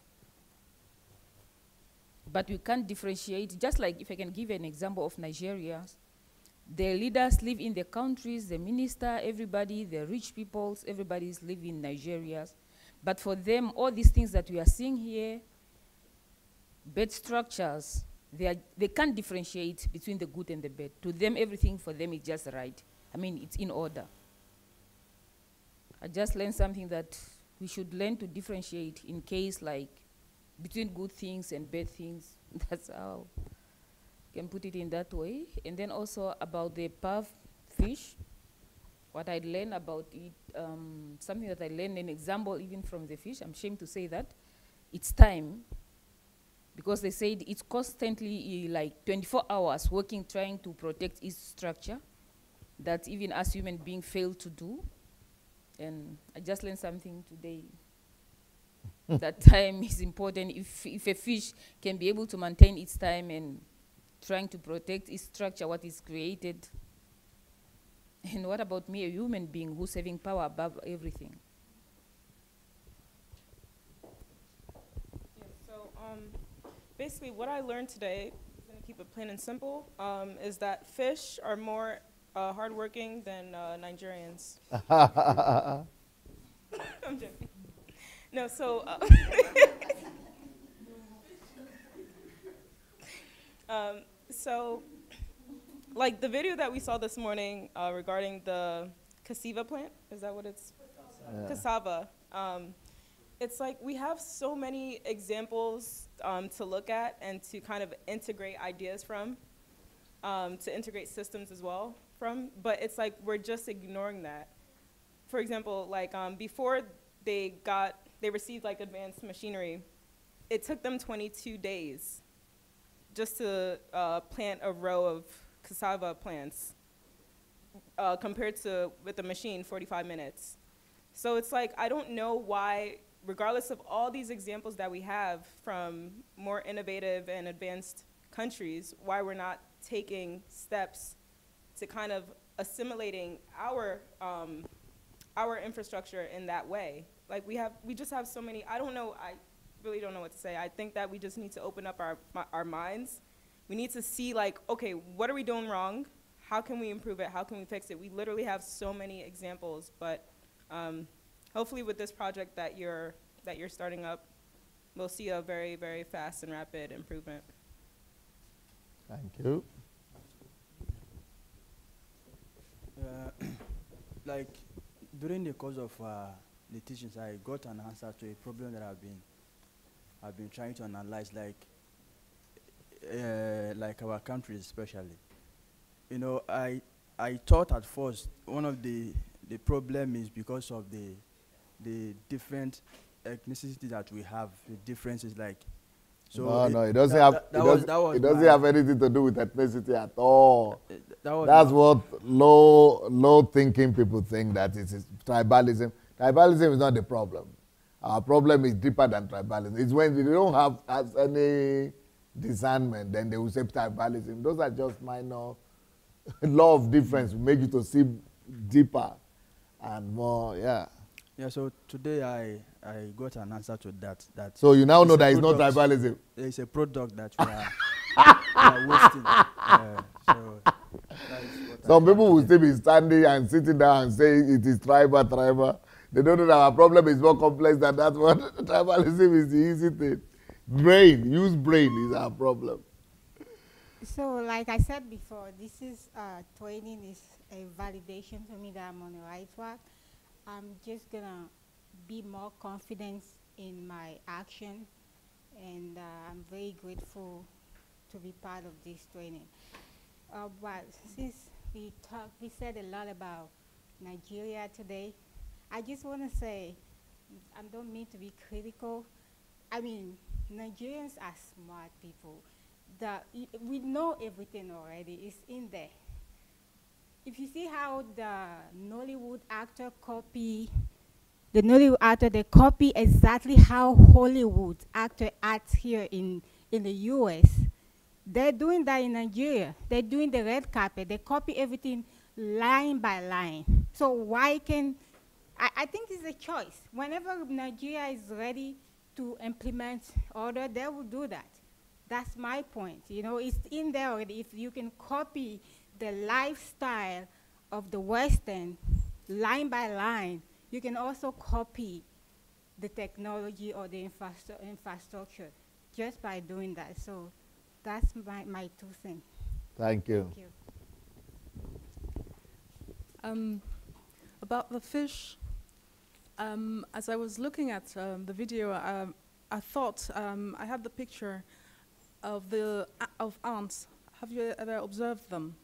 but we can't differentiate. Just like, if I can give an example of Nigeria, the leaders live in the countries, the minister, everybody, the rich peoples, everybody's living in Nigeria. But for them, all these things that we are seeing here, bed structures, they can't differentiate between the good and the bad. To them, everything for them is just right. I mean, it's in order. I just learned something that we should learn to differentiate in case, like, between good things and bad things. That's how I can put it in that way. And then also about the puff fish, what I learned about it, something that I learned, an example even from the fish, I'm ashamed to say that, it's time. Because they said it's constantly like 24 hours working, trying to protect its structure, that even us human beings fail to do. And I just learned something today. That time is important. If a fish can be able to maintain its time and trying to protect its structure, what is created. And what about me, a human being who's having power above everything? Yeah, so basically what I learned today, I'm going to keep it plain and simple, is that fish are more hardworking than Nigerians. I'm joking. No, so so like the video that we saw this morning regarding the cassava plant, is that what it's? Yeah. Cassava. It's like we have so many examples to look at and to kind of integrate ideas from, to integrate systems as well from, but it's like we're just ignoring that. For example, like before they received like advanced machinery, it took them 22 days just to plant a row of cassava plants compared to with the machine 45 minutes. So it's like I don't know why, regardless of all these examples that we have from more innovative and advanced countries, why we're not taking steps to kind of assimilating our infrastructure in that way. Like we just have so many, I really don't know what to say. I think that we just need to open up our minds. We need to see like, okay, what are we doing wrong? How can we improve it? How can we fix it? We literally have so many examples, but hopefully with this project that you're starting up, we'll see a very, very fast and rapid improvement. Thank you. Like during the course of the teachings, I got an answer to a problem that I've been trying to analyze, like our country especially. You know, I thought at first one of the problem is because of the different ethnicity that we have, the differences like. So no, it doesn't have anything to do with ethnicity at all. That's what low thinking people think, that it is tribalism. Tribalism is not the problem. Our problem is deeper than tribalism. It's when they don't have any discernment, then they will say tribalism. Those are just minor. Law of difference will make you to see deeper and more, yeah. Yeah, so today I got an answer to that. So you now know that it's not tribalism. It's a product that we are wasting. So some people will still be standing and sitting down and saying it is tribal. They don't know that our problem is more complex than that one. Tribalism is the easy thing. Use brain is our problem. So like I said before, this is training is a validation for me that I'm on the right track. I'm just gonna be more confident in my action, and I'm very grateful to be part of this training. But since we said a lot about Nigeria today, I just want to say, I don't mean to be critical. I mean, Nigerians are smart people. We know everything already. It's in there. If you see how the Nollywood actor they copy exactly how Hollywood actor acts here in the US. They're doing that in Nigeria. They're doing the red carpet. They copy everything line by line. So why can, I think it's a choice. Whenever Nigeria is ready to implement order, they will do that. That's my point. You know, it's in there already. If you can copy the lifestyle of the Western line by line, you can also copy the technology or the infrastructure just by doing that. So that's my 2 cents. Thank you. Thank you. About the fish, as I was looking at the video, I thought I had the picture of ants. Have you ever observed them?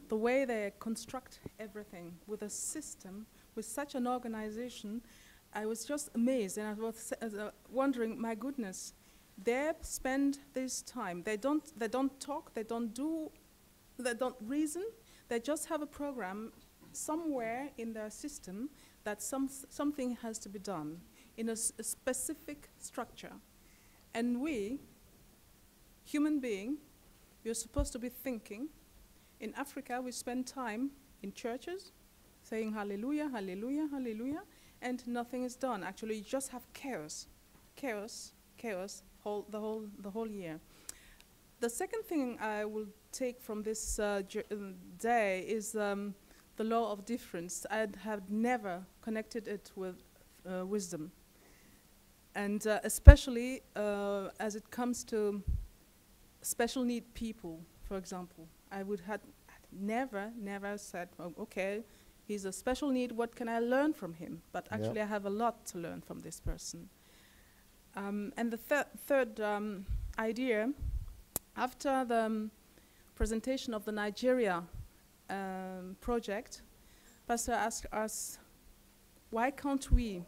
The way they construct everything with a system, with such an organization, I was just amazed, and I was wondering, my goodness, they spend this time. They don't talk. They don't reason. They just have a program somewhere in their system that something has to be done in a specific structure. And we, human beings, we're supposed to be thinking. In Africa, we spend time in churches saying hallelujah, hallelujah, hallelujah, and nothing is done. Actually, you just have chaos, chaos, chaos the whole year. The second thing I will take from this day is the law of difference. I have never connected it with wisdom. And especially as it comes to special need people, for example. I would have never said, oh, okay, he's a special need, what can I learn from him? But actually I have a lot to learn from this person. And the third idea, after the presentation of the Nigeria project, Pastor asked us, why can't we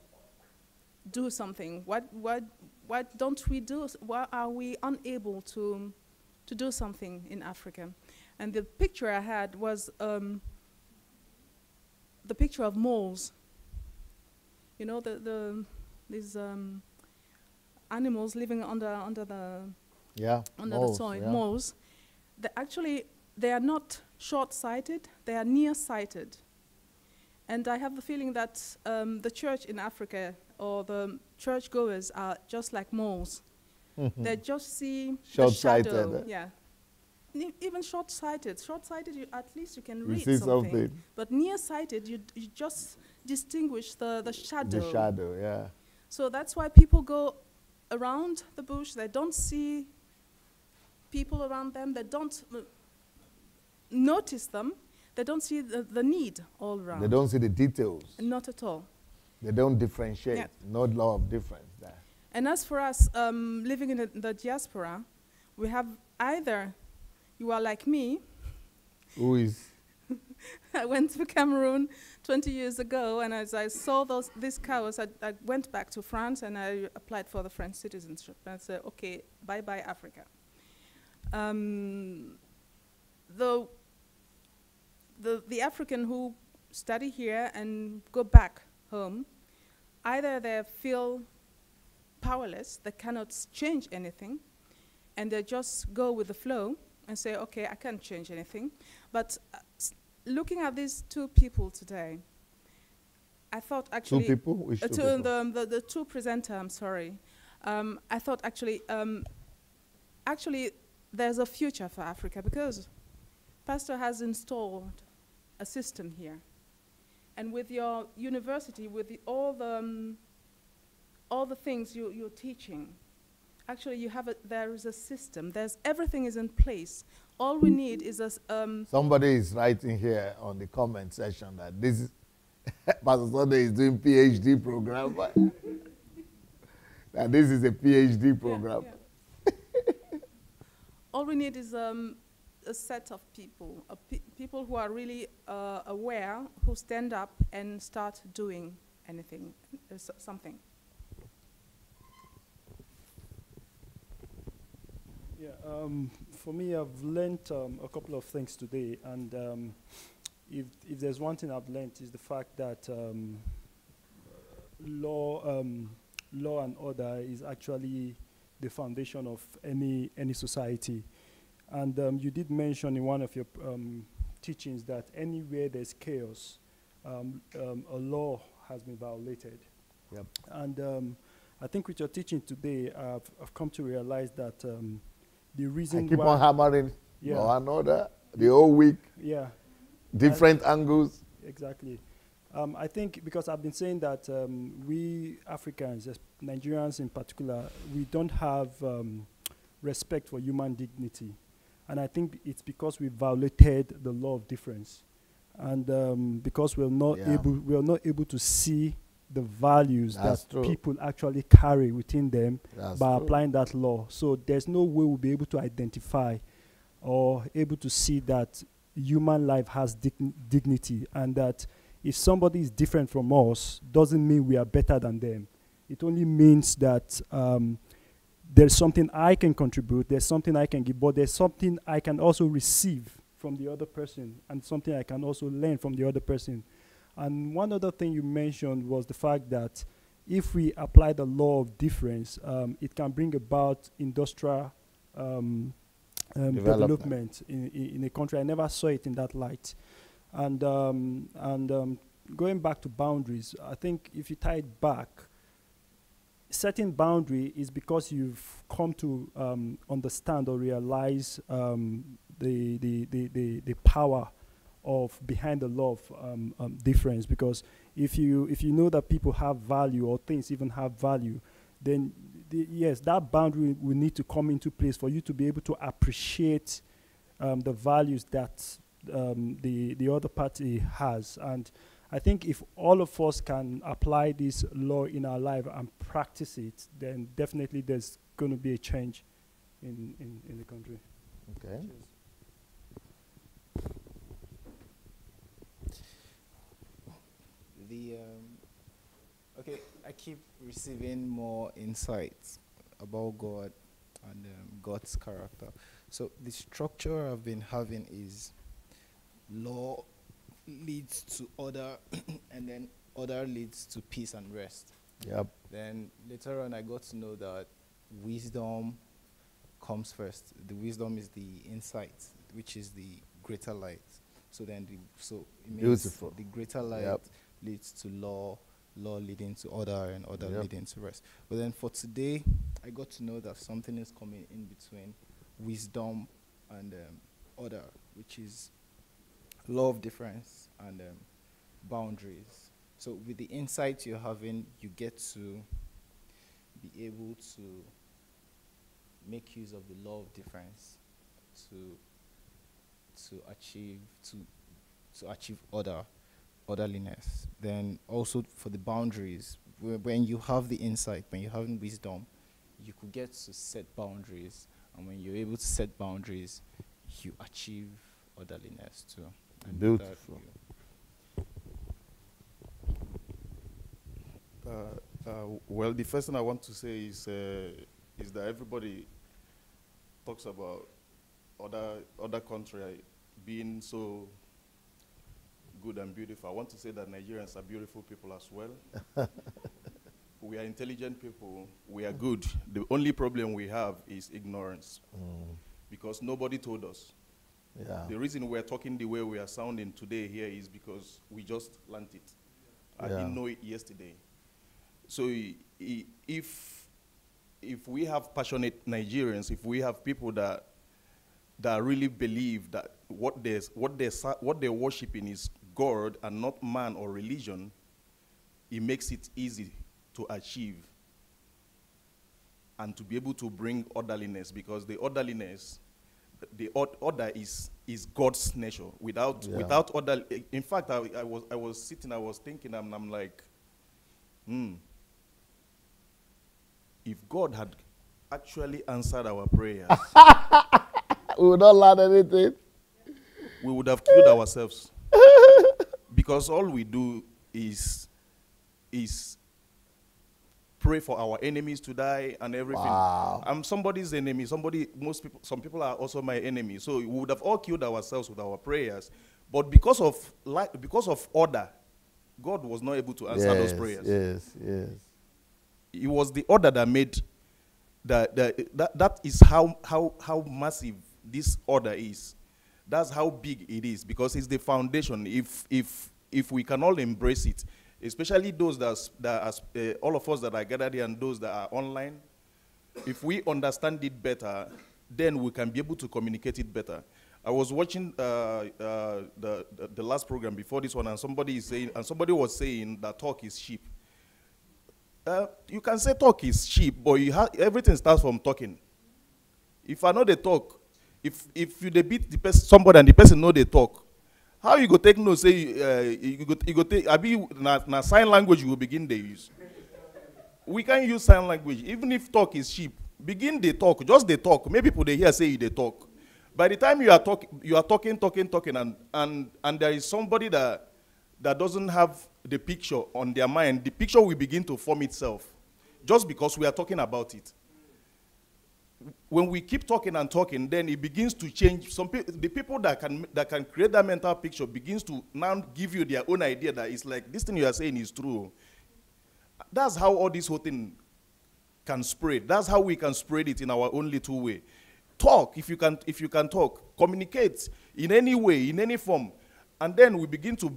do something? What don't we do? Why are we unable to do something in Africa? And the picture I had was the picture of moles. You know, these animals living under the soil, moles. They are not short-sighted, they are near-sighted. And I have the feeling that the church in Africa, or the churchgoers, are just like moles. They just see the shadow. Yeah. Even short-sighted. Short-sighted, at least you can read something. But near-sighted, you just distinguish the shadow. The shadow, yeah. So that's why people go around the bush. They don't see people around them. They don't notice them. They don't see the need all around. They don't see the details. Not at all. They don't differentiate. Yeah. No law of difference there. And as for us living in the diaspora, we have either you are like me. Who is? I went to Cameroon 20 years ago, and as I saw these cows, I went back to France and I applied for the French citizenship. And I said, okay, bye-bye Africa. The African who study here and go back home, either they feel powerless, they cannot change anything, and they just go with the flow and say, okay, I can't change anything. But looking at these two people today, I thought actually— Two people? Which two people? The two presenters, I'm sorry. I thought actually there's a future for Africa, because Pastor has installed a system here. And with your university, with all the things you're teaching, actually there is a system. Everything is in place. All we need is a— Somebody is writing here on the comment section that this is Pastor Sunday is doing PhD program. That this is a PhD program. Yeah. All we need is a set of people, people who are really aware, who stand up and start doing anything, something. Yeah, for me, I've learned a couple of things today, and if there's one thing I've learned is the fact that law and order is actually the foundation of any society. And you did mention in one of your teachings that anywhere there's chaos, a law has been violated. Yep. And I think with your teaching today, I've come to realize that the reason I keep on hammering law and order the whole week. Yeah. Different angles. Exactly. I think because I've been saying that we Africans, Nigerians in particular, we don't have respect for human dignity. And I think it's because we violated the law of difference. And because we're not able to see the values that people actually carry within them by applying that law. So there's no way we'll be able to identify or able to see that human life has dignity, and that if somebody is different from us, doesn't mean we are better than them. It only means that there's something I can contribute, there's something I can give, but there's something I can also receive from the other person, and something I can also learn from the other person. And one other thing you mentioned was the fact that if we apply the law of difference, it can bring about industrial development in a country. I never saw it in that light. And going back to boundaries, I think if you tie it back, setting boundary is because you've come to understand or realize the power of behind the law of difference. Because if you know that people have value, or things even have value, then yes, that boundary will need to come into place for you to be able to appreciate the values that the other party has. And I think if all of us can apply this law in our life and practice it, then definitely there's going to be a change in the country. Okay. Okay, I keep receiving more insights about God and God's character. So the structure I've been having is law leads to order, and then order leads to peace and rest. Yep. Then later on, I got to know that wisdom comes first. The wisdom is the insight, which is the greater light. So then, it means Beautiful. the greater light leads to law leading to order, and order leading to rest. But then for today, I got to know that something is coming in between wisdom and order, which is law of difference and boundaries. So with the insight you're having, you get to be able to make use of the law of difference to achieve orderliness. Then also for the boundaries, when you have the insight, when you have wisdom, you could get to set boundaries, and when you're able to set boundaries, you achieve orderliness too. And Beautiful. Well, the first thing I want to say is that everybody talks about other country being so good and beautiful. I want to say that Nigerians are beautiful people as well. We are intelligent people. We are good. The only problem we have is ignorance, because nobody told us. Yeah. The reason we're talking the way we are sounding today here is because we just learned it. I didn't know it yesterday. So if we have passionate Nigerians, if we have people that really believe that what they're worshiping is God and not man or religion, it makes it easy to achieve and to be able to bring orderliness, because the orderliness, the order is God's nature. Without order, in fact, I was sitting, I was thinking, and I'm like, if God had actually answered our prayers, we would not learn anything. We would have killed ourselves. Because all we do is pray for our enemies to die and everything. Wow. I'm somebody's enemy. Some people are also my enemy. So we would have all killed ourselves with our prayers. But because of order, God was not able to answer those prayers. Yes. It was the order that made that is how massive this order is. That's how big it is, because it's the foundation. If we can all embrace it, especially those that all of us that are gathered here and those that are online, if we understand it better, then we can be able to communicate it better. I was watching the last program before this one, and somebody was saying that talk is cheap. You can say talk is cheap, but everything starts from talking. If I know they talk, if you beat somebody and the person know they talk, how you go take no say you go take na sign language you will begin to use. We can use sign language even if talk is cheap. Begin they talk, just they talk. Maybe people they hear say they talk. By the time you are talking, and there is somebody that doesn't have the picture on their mind, the picture will begin to form itself, just because we are talking about it. When we keep talking and talking, then it begins to change. The people that can create that mental picture begins to now give you their own idea that it's like this thing you are saying is true. That's how all this whole thing can spread. That's how we can spread it in our own little way. Talk if you can talk, communicate in any way, in any form, and then we begin to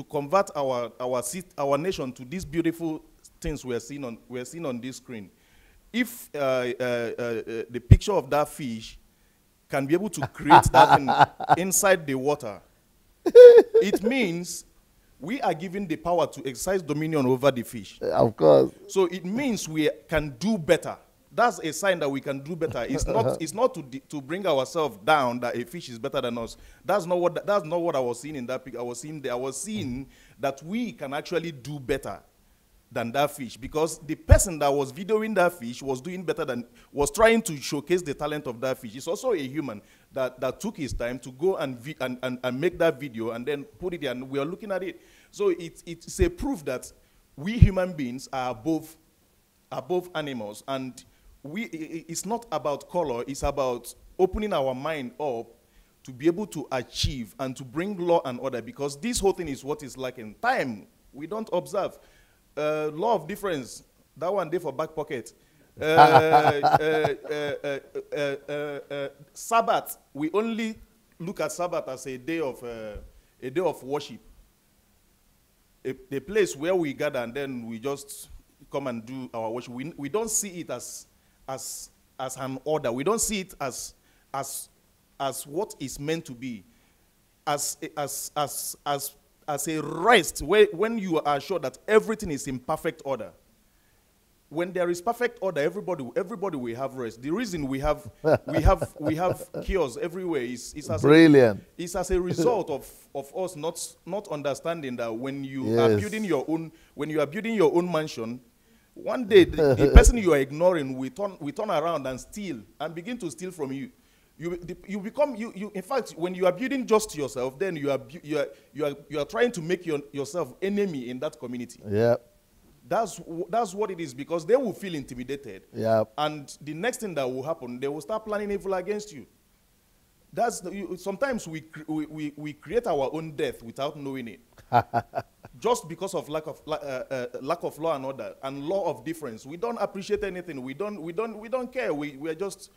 convert our nation to these beautiful things we are seeing on this screen. If the picture of that fish can be able to create that inside the water, it means we are given the power to exercise dominion over the fish. Of course. So it means we can do better. That's a sign that we can do better. It's not to bring ourselves down that a fish is better than us. That's not what I was seeing in that picture. I was seeing that we can actually do better than that fish, because the person that was videoing that fish was doing better was trying to showcase the talent of that fish. It's also a human that took his time to go and make that video and then put it there, and we are looking at it. So it's a proof that we human beings are above animals, and it's not about color, it's about opening our mind up to be able to achieve and to bring law and order, because this whole thing is what is lacking. Time, we don't observe. Law of difference, that one day for back pocket. Sabbath, we only look at Sabbath as a day of worship. A place where we gather and then we just come and do our worship. We don't see it as an order. We don't see it as what is meant to be, as a rest when you are sure that everything is in perfect order. When there is perfect order, everybody will have rest. The reason we have chaos everywhere is as brilliant. It's as a result of us not understanding that when you are building your own mansion, one day the person you are ignoring will turn around and steal and begin to steal from you. You become in fact, when you are building just yourself, then you are trying to make yourself enemy in that community. Yeah. That's what it is, because they will feel intimidated. Yeah. And the next thing that will happen, they will start planning evil against you. Sometimes we create our own death without knowing it. Just because of lack of law and order and law of difference. We don't appreciate anything. We don't care. We're just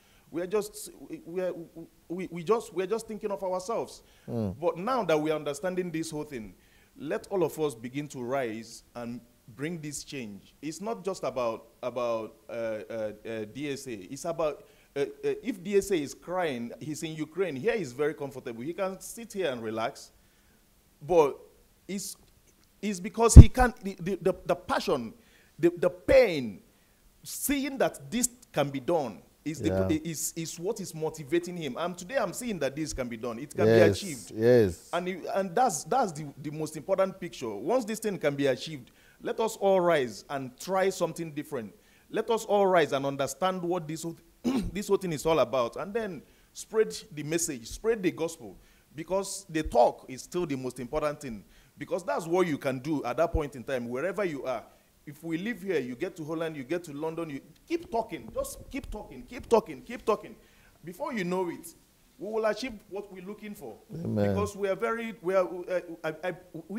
thinking of ourselves. But now that we are understanding this whole thing, let all of us begin to rise and bring this change. It's not just about DSA. It's about if DSA is crying, he's in Ukraine. Here he's very comfortable. He can sit here and relax. But it's because he can't. The passion, the pain, seeing that this can be done. Is what is motivating him. Today I'm seeing that this can be done. It can be achieved. Yes. And that's the most important picture. Once this thing can be achieved, let us all rise and try something different. Let us all rise and understand what this whole thing is all about, and then spread the message, spread the gospel, because the talk is still the most important thing, because that's what you can do at that point in time, wherever you are. If we live here, you get to Holland, you get to London, you keep talking, just keep talking, keep talking, keep talking. Before you know it, we will achieve what we're looking for. Amen. Because we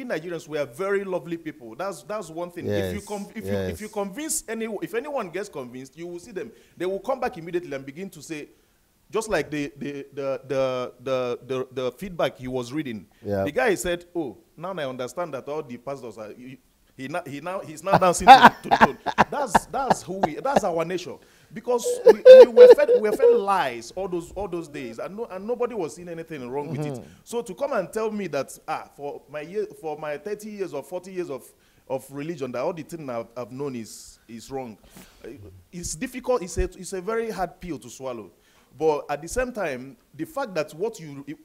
Nigerians, we are very lovely people. That's one thing. Yes. If you convince if anyone gets convinced, you will see them. They will come back immediately and begin to say, just like the feedback he was reading. Yeah. The guy said, "Oh, now I understand that all the pastors are." He's now dancing to the tone. That's our nature. because we were fed lies all those days, and nobody was seeing anything wrong with it. So to come and tell me that for my 30 years or 40 years of religion, that all the thing I've known is wrong, it's difficult. It's a very hard pill to swallow. But at the same time, the fact that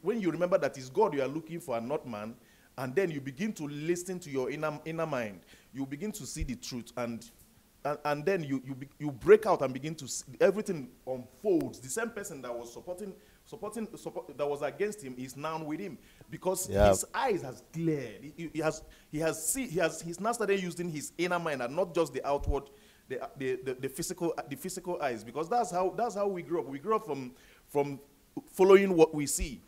when you remember that it's God you are looking for and not man, and then you begin to listen to your inner mind, you begin to see the truth, and then you break out and begin to see, everything unfolds. The same person that was supporting that was against him is now with him, because his eyes has cleared. He's now started using his inner mind and not just the outward, the physical eyes, because that's how we grew up. We grew up from following what we see.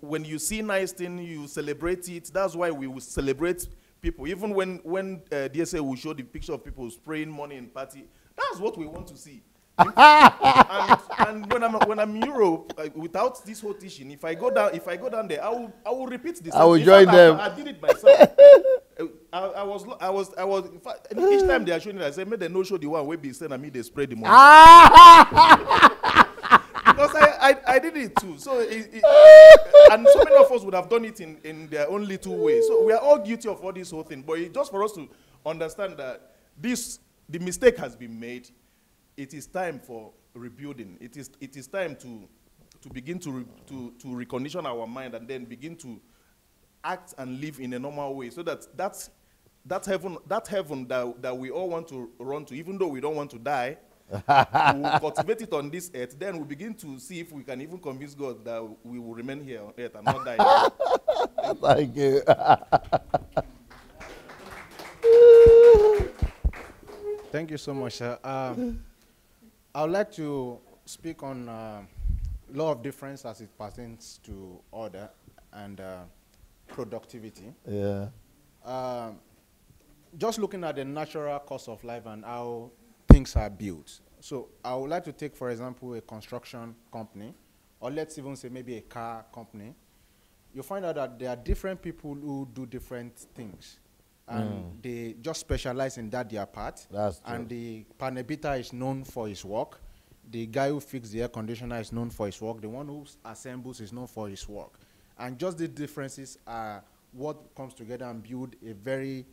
When you see nice thing, you celebrate it. That's why we will celebrate people. Even when DSA will show the picture of people spraying money in party, that's what we want to see. and when I'm in Europe, without this whole teaching, if I go down there, I will repeat this. I will join them. I did it myself. I was. In fact, each time they are showing it, I say, "May they no show the one where be saying, I mean they spray the money." Because I did it too. So and so many of us would have done it in their own little way. So we are all guilty of all this whole thing. But it's just for us to understand that the mistake has been made. It is time for rebuilding. It is time to begin to recondition our mind and then begin to act and live in a normal way, so that heaven that we all want to run to, even though we don't want to die, we'll cultivate it on this earth. Then we'll begin to see if we can even convince God that we will remain here on earth and not die. Thank you. Thank you so much, sir. I would like to speak on law of difference as it pertains to order and productivity. Yeah. Just looking at the natural course of life and how things are built. So I would like to take, for example, a construction company, or let's even say maybe a car company. You find out that there are different people who do different things. And they just specialize in their part. That's true. And the panel beater is known for his work. The guy who fixes the air conditioner is known for his work. The one who assembles is known for his work. And just the differences are what comes together and build a very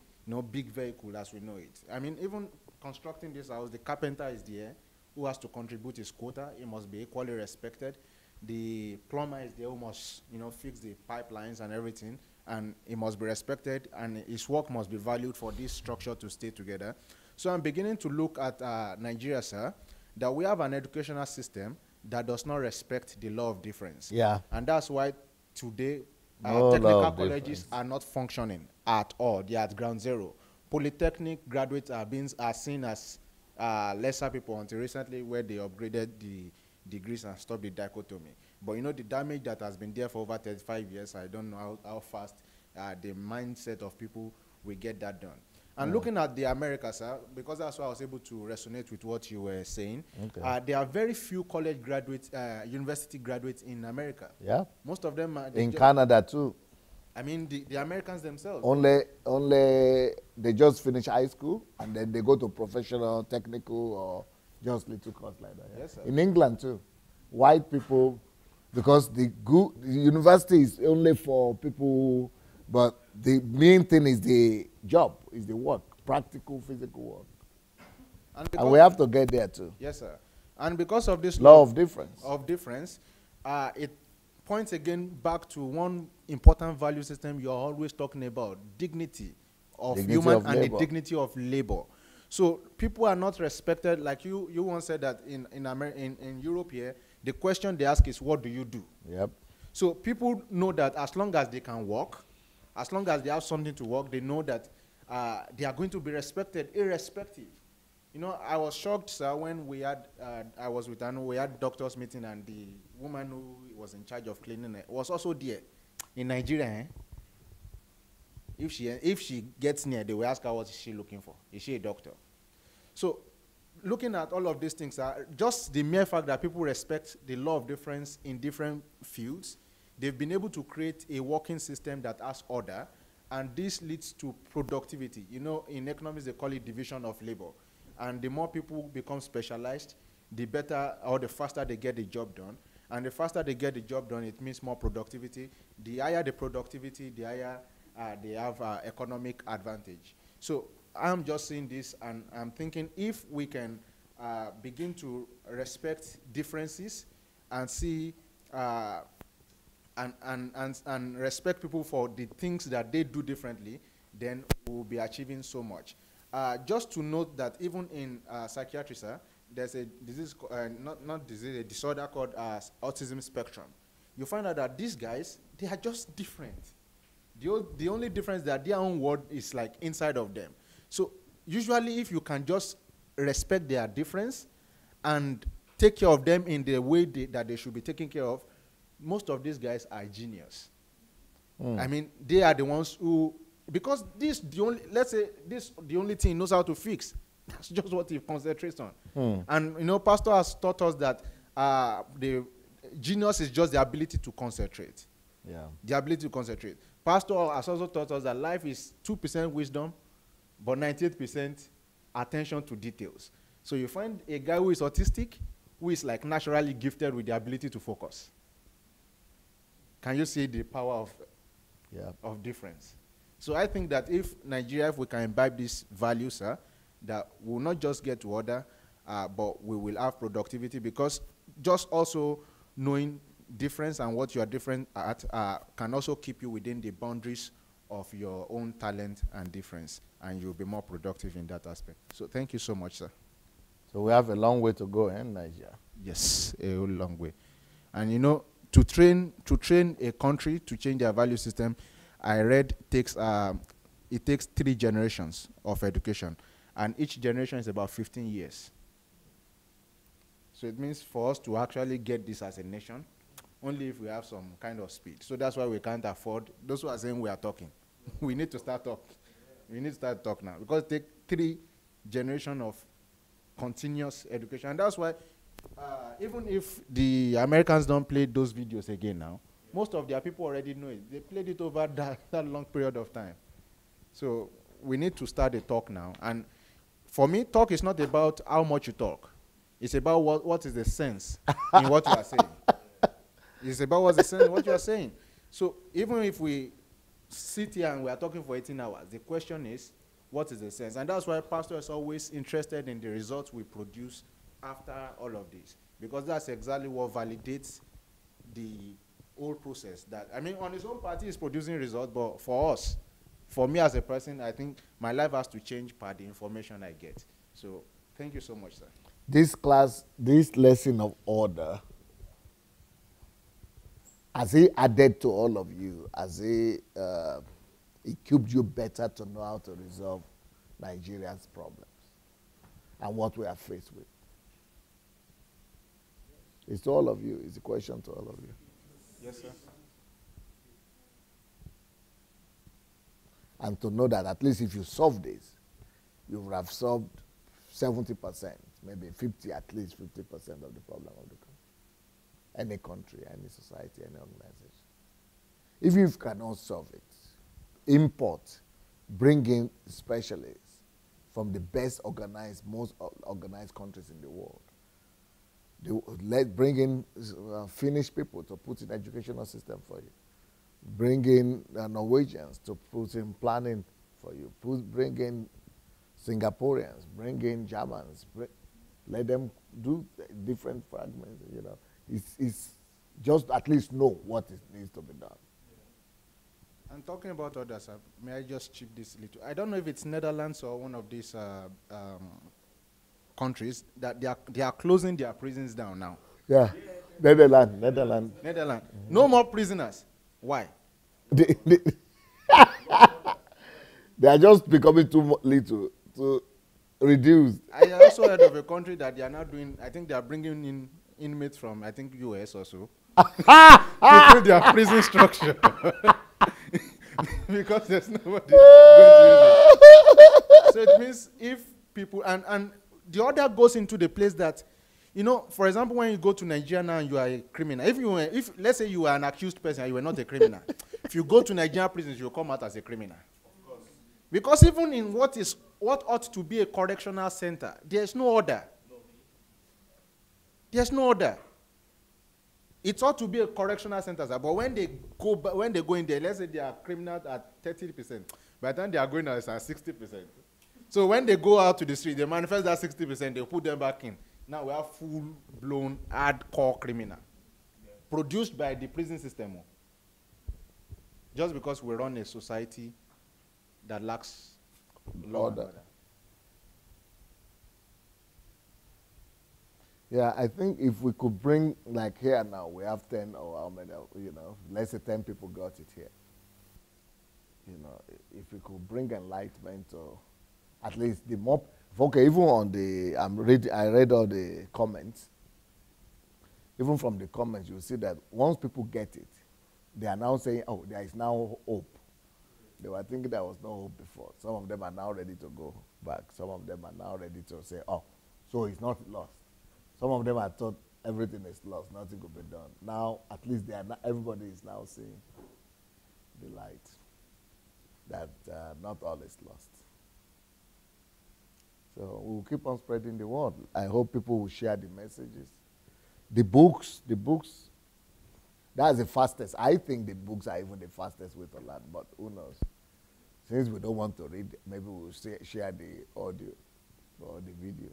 big vehicle as we know it. I mean, even constructing this house, the carpenter is there who has to contribute his quota. He must be equally respected. The plumber is there who must fix the pipelines and everything. And it must be respected, and his work must be valued for this structure to stay together. So I'm beginning to look at Nigeria, sir, that we have an educational system that does not respect the law of difference. Yeah. And that's why today No technical colleges are not functioning at all. They are at ground zero. Polytechnic graduates are seen as lesser people until recently, where they upgraded the degrees and stopped the dichotomy. But the damage that has been there for over 35 years, I don't know how fast the mindset of people will get that done. And looking at the Americas, because that's why I was able to resonate with what you were saying, there are very few college graduates, university graduates in America. Yeah. Most of them are in Canada too. I mean, the Americans themselves. Only they just finish high school and then they go to professional, technical, or just little course like that. Yeah? Yes, sir. In England too, white people, because the university is only for people, but the main thing is the job, is the work, practical, physical work. And we have to get there too. Yes, sir. And because of this law of difference, it points again back to one important value system you're always talking about: dignity of human and the dignity of labor. So people are not respected. Like you once said that in Europe here, the question they ask is, what do you do? Yep. So people know that as long as they can work, as long as they have something to work, they know that they are going to be respected irrespective. I was shocked, sir, when we had, we had doctors meeting, and the woman who was in charge of cleaning it was also there. In Nigeria, if she gets near, they will ask her, what is she looking for? Is she a doctor? So looking at all of these things, just the mere fact that people respect the law of difference in different fields, they've been able to create a working system that has order, and this leads to productivity. In economics, they call it division of labor. And the more people become specialized, the better or the faster they get the job done. And the faster they get the job done, it means more productivity. The higher the productivity, the higher they have economic advantage. So I'm just seeing this, and I'm thinking if we can begin to respect differences and see and respect people for the things that they do differently, then we'll be achieving so much. Just to note that even in psychiatry, sir, there's a disease, not disease, a disorder called autism spectrum. You find out that these guys, they are just different. The only difference is that their own world is like inside of them. So usually if you can just respect their difference and take care of them in the way that they should be taken care of, most of these guys are genius. I mean, they are the ones who, because let's say this the only thing he knows how to fix. That's just what he concentrates on. And, you know, Pastor has taught us that the genius is just the ability to concentrate. Yeah. The ability to concentrate. Pastor has also taught us that life is 2% wisdom, but 98% attention to details. So you find a guy who is autistic, who is like naturally gifted with the ability to focus. Can you see the power of difference? So I think that if Nigeria, if we can imbibe these values, that we'll not just get to order, but we will have productivity, because just also knowing difference and what you are different at can also keep you within the boundaries of your own talent and difference, and you'll be more productive in that aspect. So thank you so much, sir. So we have a long way to go in Nigeria. Yes, a whole long way. And you know, to train a country to change their value system, I read it takes 3 generations of education, and each generation is about 15 years. So it means for us to actually get this as a nation, only if we have some kind of speed. So that's why we can't afford, those who are saying we are talking, we need to start talking. We need to start talking now, because it takes 3 generations of continuous education. And that's why even if the Americans don't play those videos again now, most of their people already know it. They played it over that long period of time. So we need to start a talk now. And for me, talk is not about how much you talk. It's about what is the sense in what you are saying. It's about what's the sense in what you are saying. So even if we sit here and we are talking for 18 hours, the question is, what is the sense? And that's why Pastor is always interested in the results we produce after all of this, because that's exactly what validates the whole process. That, I mean, on his own part, he's producing results, but for us, for me as a person, I think my life has to change per the information I get. So thank you so much, sir. This lesson of order, has he added to all of you? Has he equipped you better to know how to resolve Nigeria's problems and what we are faced with? It's to all of you. It's a question to all of you. Yes, sir. And to know that at least if you solve this, you would have solved 70%, maybe 50, at least 50% of the problem of the country. Any country, any society, any organization. If you cannot solve it, import, bring in specialists from the best organized, most organized countries in the world. Bring in Finnish people to put in educational system for you. Bring in Norwegians to put in planning for you. Bring in Singaporeans, bring in Germans. Let them do different fragments, you know. It's just at least know what needs to be done. And talking about others, may I just chip this little? I don't know if it's Netherlands or one of these countries that they are closing their prisons down now. Yeah, Netherlands. Mm-hmm. No more prisoners. Why? They are just becoming too little to reduce. I also heard of a country that they are now doing, I think they are bringing in inmates from, I think, US or so, to build their prison structure. Because there's nobody going to use it. So it means if people, and the order goes into the place that, you know, for example, when you go to Nigeria now and you are a criminal, if let's say you are an accused person and you are not a criminal, if you go to Nigerian prisons, you'll come out as a criminal. Of course. Because even in what ought to be a correctional center, there's no order. There's no order. It ought to be a correctional center, but when they go in there, let's say they are criminal at 30%. By the time they are going out, it's at 60%. So when they go out to the street, they manifest that 60%, they put them back in. Now we have full-blown hardcore criminal, produced by the prison system. Just because we run a society that lacks law and order. Yeah, I think if we could bring, like here now, we have 10 or how many, let's say 10 people got it here. If we could bring enlightenment or at least the more, okay, even on the, I read all the comments. Even from the comments, you see that once people get it, they are now saying, oh, there is now hope. They were thinking there was no hope before. Some of them are now ready to go back. Some of them are now ready to say, oh, so it's not lost. Some of them had thought everything is lost, nothing could be done. Now, at least everybody is now seeing the light, that not all is lost. So we'll keep on spreading the word. I hope people will share the messages. The books, that's the fastest. I think the books are even the fastest way to learn, but who knows? Since we don't want to read, maybe we'll share the audio or the video.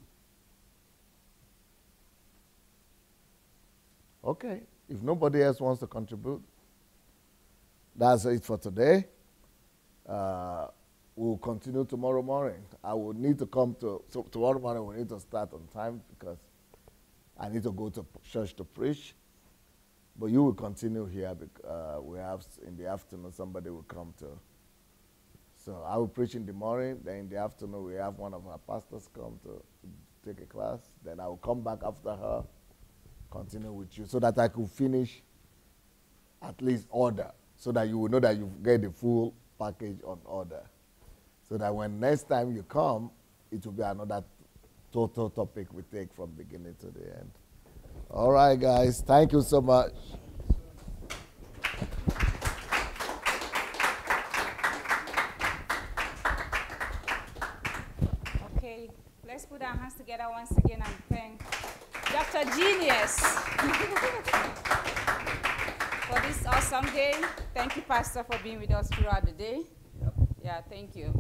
Okay, if nobody else wants to contribute, that's it for today. We'll continue tomorrow morning. I will need to come so tomorrow morning we need to start on time because I need to go to church to preach. But you will continue here because we have, in the afternoon, somebody will come to. So I will preach in the morning, then in the afternoon we have one of our pastors come to take a class. Then I will come back after her, continue with you, so that I could finish at least order, so that you will know that you get the full package on order. So that when next time you come, it will be another total topic we take from beginning to the end. All right, guys. Thank you so much. Okay, let's put our hands together once again and thank Dr. Genius for this awesome day. Thank you, Pastor, for being with us throughout the day. Yep. Yeah, thank you.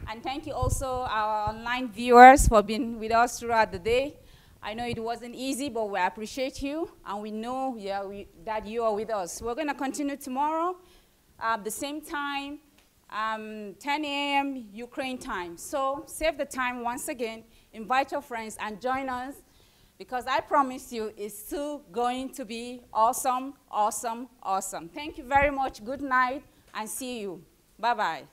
And thank you also our online viewers for being with us throughout the day. I know it wasn't easy, but we appreciate you, and we know that you are with us. We're going to continue tomorrow at the same time, 10 a.m. Ukraine time. So save the time once again, invite your friends, and join us, because I promise you it's still going to be awesome, awesome, awesome. Thank you very much. Good night, and see you. Bye-bye.